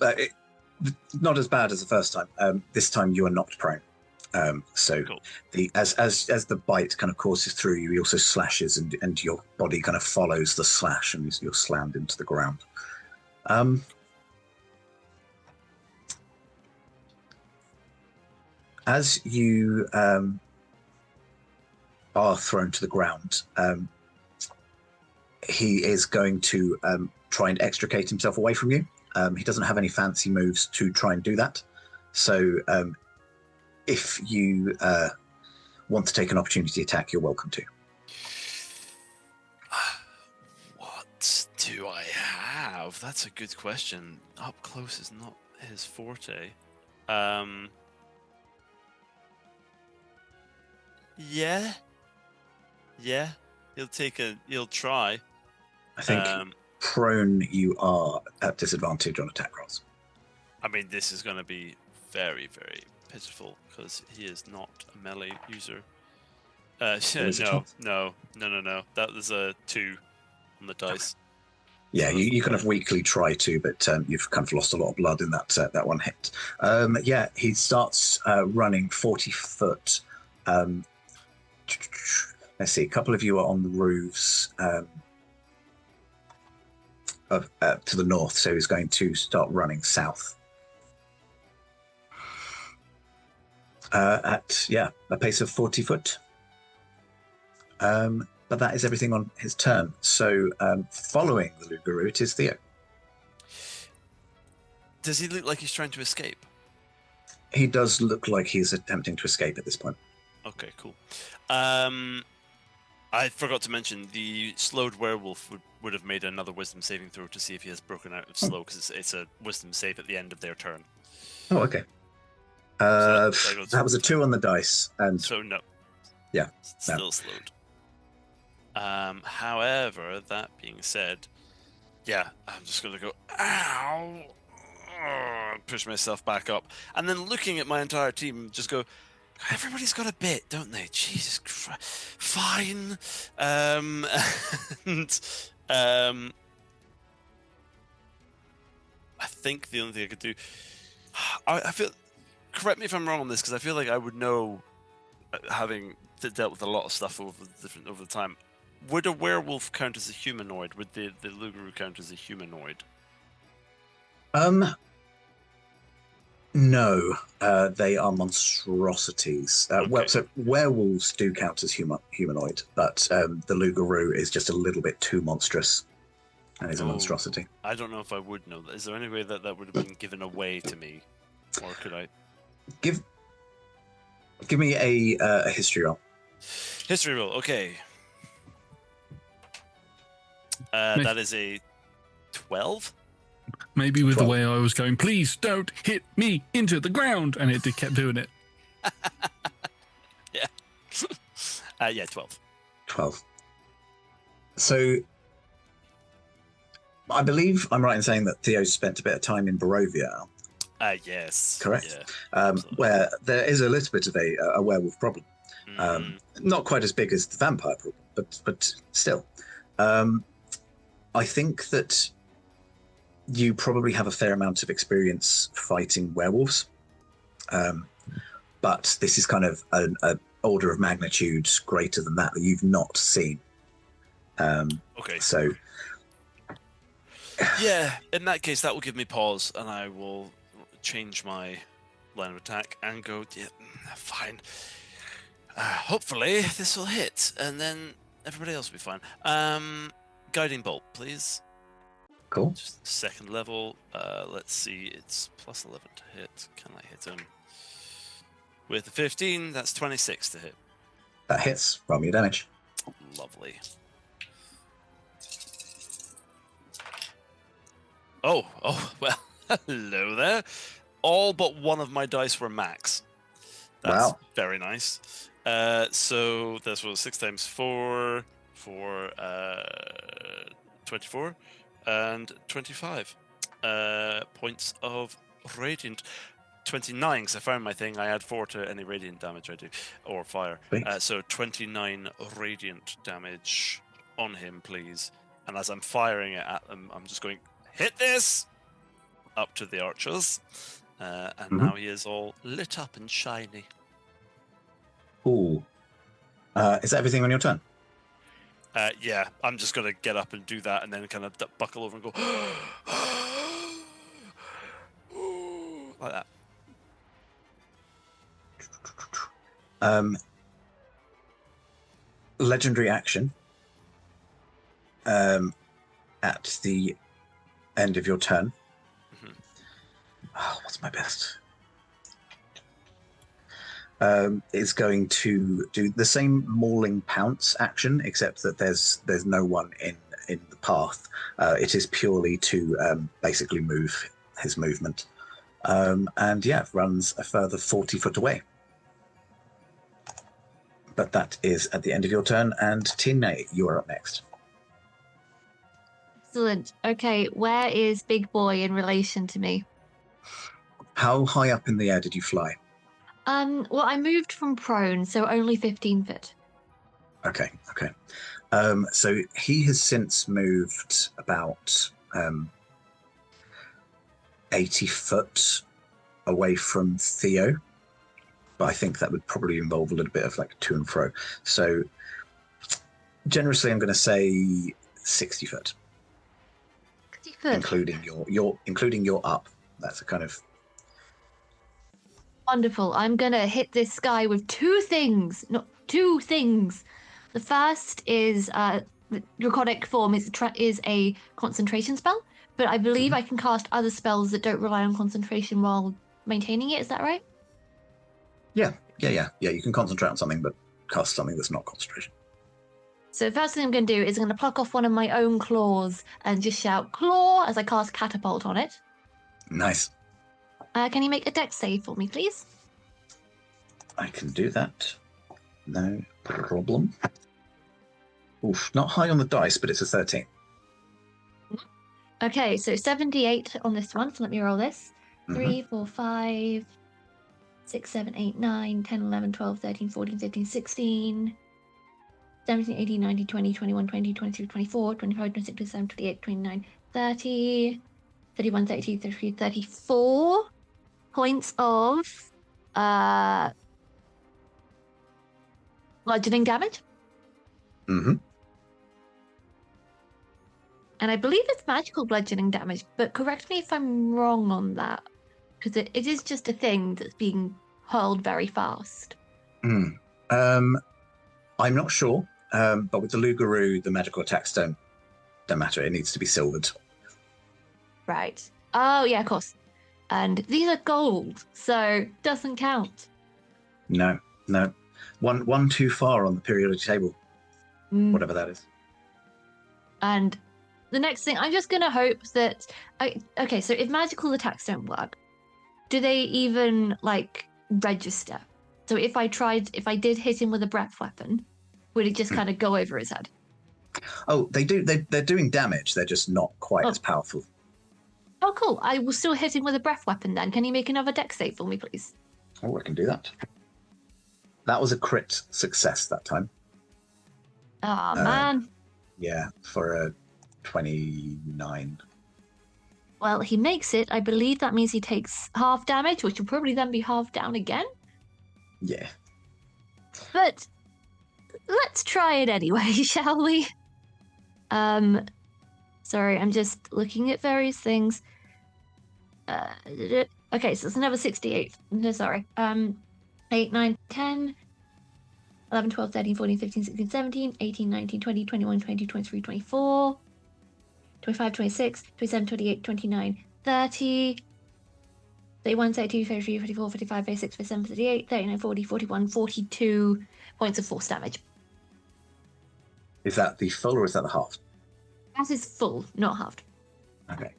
not as bad as the first time. This time you are knocked prone. So Cool. as the bite kind of courses through you, he also slashes, and your body kind of follows the slash, and you're slammed into the ground. As you are thrown to the ground, he is going to try and extricate himself away from you. He doesn't have any fancy moves to try and do that. So if you want to take an opportunity attack, you're welcome to. What do I have? That's a good question. Up close is not his forte. Yeah. He'll try. I think prone you are at disadvantage on attack rolls. I mean, this is going to be very, very pitiful because he is not a melee user. No. That was a 2 on the dice. Yeah, you kind of weakly try to, but you've kind of lost a lot of blood in that one hit. Yeah, he starts running 40 foot. Let's see, a couple of you are on the roofs to the north, so he's going to start running south. At a pace of 40 foot. But that is everything on his turn. So following the Lugaroo, it is Theo. Does he look like he's trying to escape? He does look like he's attempting to escape at this point. Okay, cool. I forgot to mention the slowed werewolf would have made another wisdom saving throw to see if he has broken out of slow, because it's a wisdom save at the end of their turn. Oh, okay. That was a 2 on the dice, and so no. Yeah, still no. slowed. However, that being said, yeah, I'm just gonna go ow, push myself back up, and then looking at my entire team, just go. Everybody's got a bit, don't they? Jesus Christ. Fine. And I think the only thing I could do, I feel. Correct me if I'm wrong on this, because I feel like I would know having dealt with a lot of stuff over the time, would a werewolf count as a humanoid? Would the Lugaru count as a humanoid? No, they are monstrosities. Well, so werewolves do count as humanoid, but the Lugaru is just a little bit too monstrous and is a monstrosity. I don't know if I would know that. Is there any way that would have been given away to me? Or could I... Give me a history roll. History roll, okay. That is a 12? Maybe with 12. the way I was going, please don't hit me into the ground, and it kept doing it. Yeah, 12. 12. So, I believe I'm right in saying that Theo spent a bit of time in Barovia. Yes. Correct. Yeah, where there is a little bit of a werewolf problem. Not quite as big as the vampire problem, but still. I think that you probably have a fair amount of experience fighting werewolves. But this is kind of an order of magnitude greater than that you've not seen. okay. So... Yeah, in that case, that will give me pause, and I will change my line of attack and go, yeah, fine. Hopefully, this will hit, and then everybody else will be fine. Guiding bolt, please. Cool. Just second level. Let's see, it's plus 11 to hit. Can I hit him? With the 15, that's 26 to hit. That hits. Roll me your damage. Lovely. Oh, well, hello there. All but one of my dice were max. That's very nice. So that's what 6 times 4 for 24 and 25 points of radiant. 29, because I found my thing. I add 4 to any radiant damage I do, or fire. So 29 radiant damage on him, please. And as I'm firing it at them, I'm just going, hit this! Up to the archers. And now he is all lit up and shiny. Ooh. Is that everything on your turn? Yeah, I'm just going to get up and do that and then kind of buckle over and go, like that. Legendary action. At the end of your turn. Oh, what's my best? Is going to do the same mauling pounce action, except that there's no one in the path. It is purely to basically move his movement. And yeah, runs a further 40 foot away. But that is at the end of your turn, and Tina, you are up next. Excellent. Okay, where is Big Boy in relation to me? How high up in the air did you fly? Well, I moved from prone, so only 15 foot. Okay. So he has since moved about 80 foot away from Theo, but I think that would probably involve a little bit of like to and fro. So generously, I'm going to say 60 foot. 60 foot. Including your up. That's a kind of Wonderful. I'm going to hit this guy with two things. The first is the draconic form is a concentration spell, but I believe I can cast other spells that don't rely on concentration while maintaining it. Is that right? Yeah. You can concentrate on something, but cast something that's not concentration. So the first thing I'm going to do is I'm going to pluck off one of my own claws and just shout "claw" as I cast catapult on it. Nice. Can you make a dex save for me, please? I can do that. No problem. Oof, not high on the dice, but it's a 13. Okay, so 78 on this one. So let me roll this. 3, 4, 5, 6, 7, 8, 9, 10, 11, 12, 13, 14, 15, 16, 17, 18, 19, 20, 21, 22, 23, 24, 25, 26, 27, 28, 29, 30, 31, 32, 33, 34 points of bludgeoning damage. Mm-hmm. And I believe it's magical bludgeoning damage, but correct me if I'm wrong on that, because it is just a thing that's being hurled very fast. I'm not sure, but with the Lugaroo, the magical attacks don't matter. It needs to be silvered. Right. Oh, yeah, of course. And these are gold, so doesn't count. No. One too far on the periodic table, whatever that is. And the next thing, I'm just going to hope that... Okay, so if magical attacks don't work, do they even, like, register? So if I did hit him with a breath weapon, would it just kind of go over his head? Oh, they do. They're doing damage. They're just not quite as powerful. Oh, cool. I will still hit him with a breath weapon then. Can you make another dex save for me, please? Oh, I can do that. That was a crit success that time. Oh, man. Yeah, for a 29. Well, he makes it. I believe that means he takes half damage, which will probably then be half down again. Yeah. But let's try it anyway, shall we? Sorry, I'm just looking at various things. Okay, so it's another 68. No, sorry. 8, 9, 10, 11, 12, 13, 14, 15, 16, 17, 18, 19, 20, 21, 22, 23, 24, 25, 26, 27, 28, 29, 30, 31, 32, 33, 34, 35, 36, 37, 38, 39, 40, 41, 42 points of force damage. Is that the full or is that the half? That is full, not halved. Okay.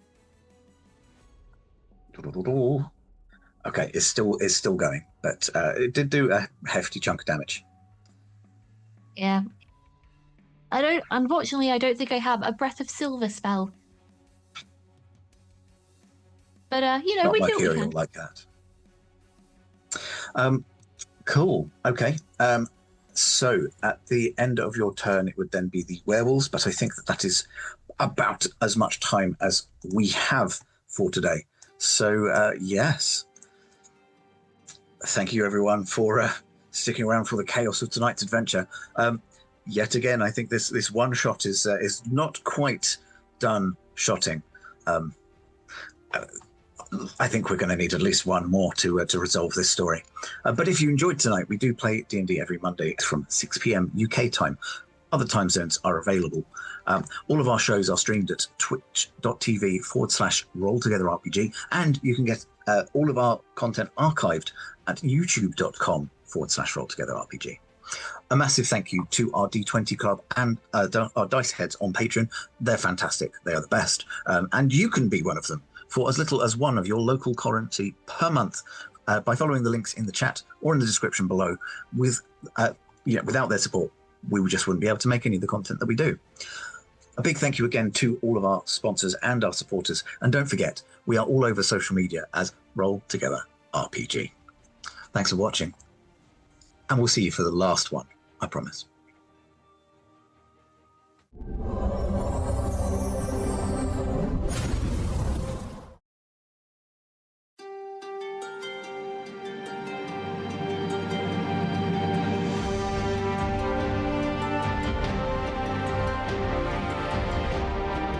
Okay, it's still going, but it did do a hefty chunk of damage. Yeah. Unfortunately, I don't think I have a Breath of Silver spell. But, Not we do what we mercurial can. like that. Cool. Okay. So at the end of your turn, it would then be the werewolves, but I think that is about as much time as we have for today. So yes. Thank you, everyone, for sticking around for the chaos of tonight's adventure. Yet again, I think this one shot is not quite done shotting. I think we're going to need at least one more to resolve this story. But if you enjoyed tonight, we do play D&D every Monday from 6 p.m. UK time. Other time zones are available. All of our shows are streamed at twitch.tv/rolltogetherrpg, and you can get all of our content archived at youtube.com/rolltogetherrpg. A massive thank you to our D20 Club and our Dice Heads on Patreon. They're fantastic. They are the best. And you can be one of them for as little as one of your local currency per month by following the links in the chat or in the description below. Without their support, we just wouldn't be able to make any of the content that we do. A big thank you again to all of our sponsors and our supporters. And don't forget, we are all over social media as Roll Together RPG. Thanks for watching. And we'll see you for the last one, I promise.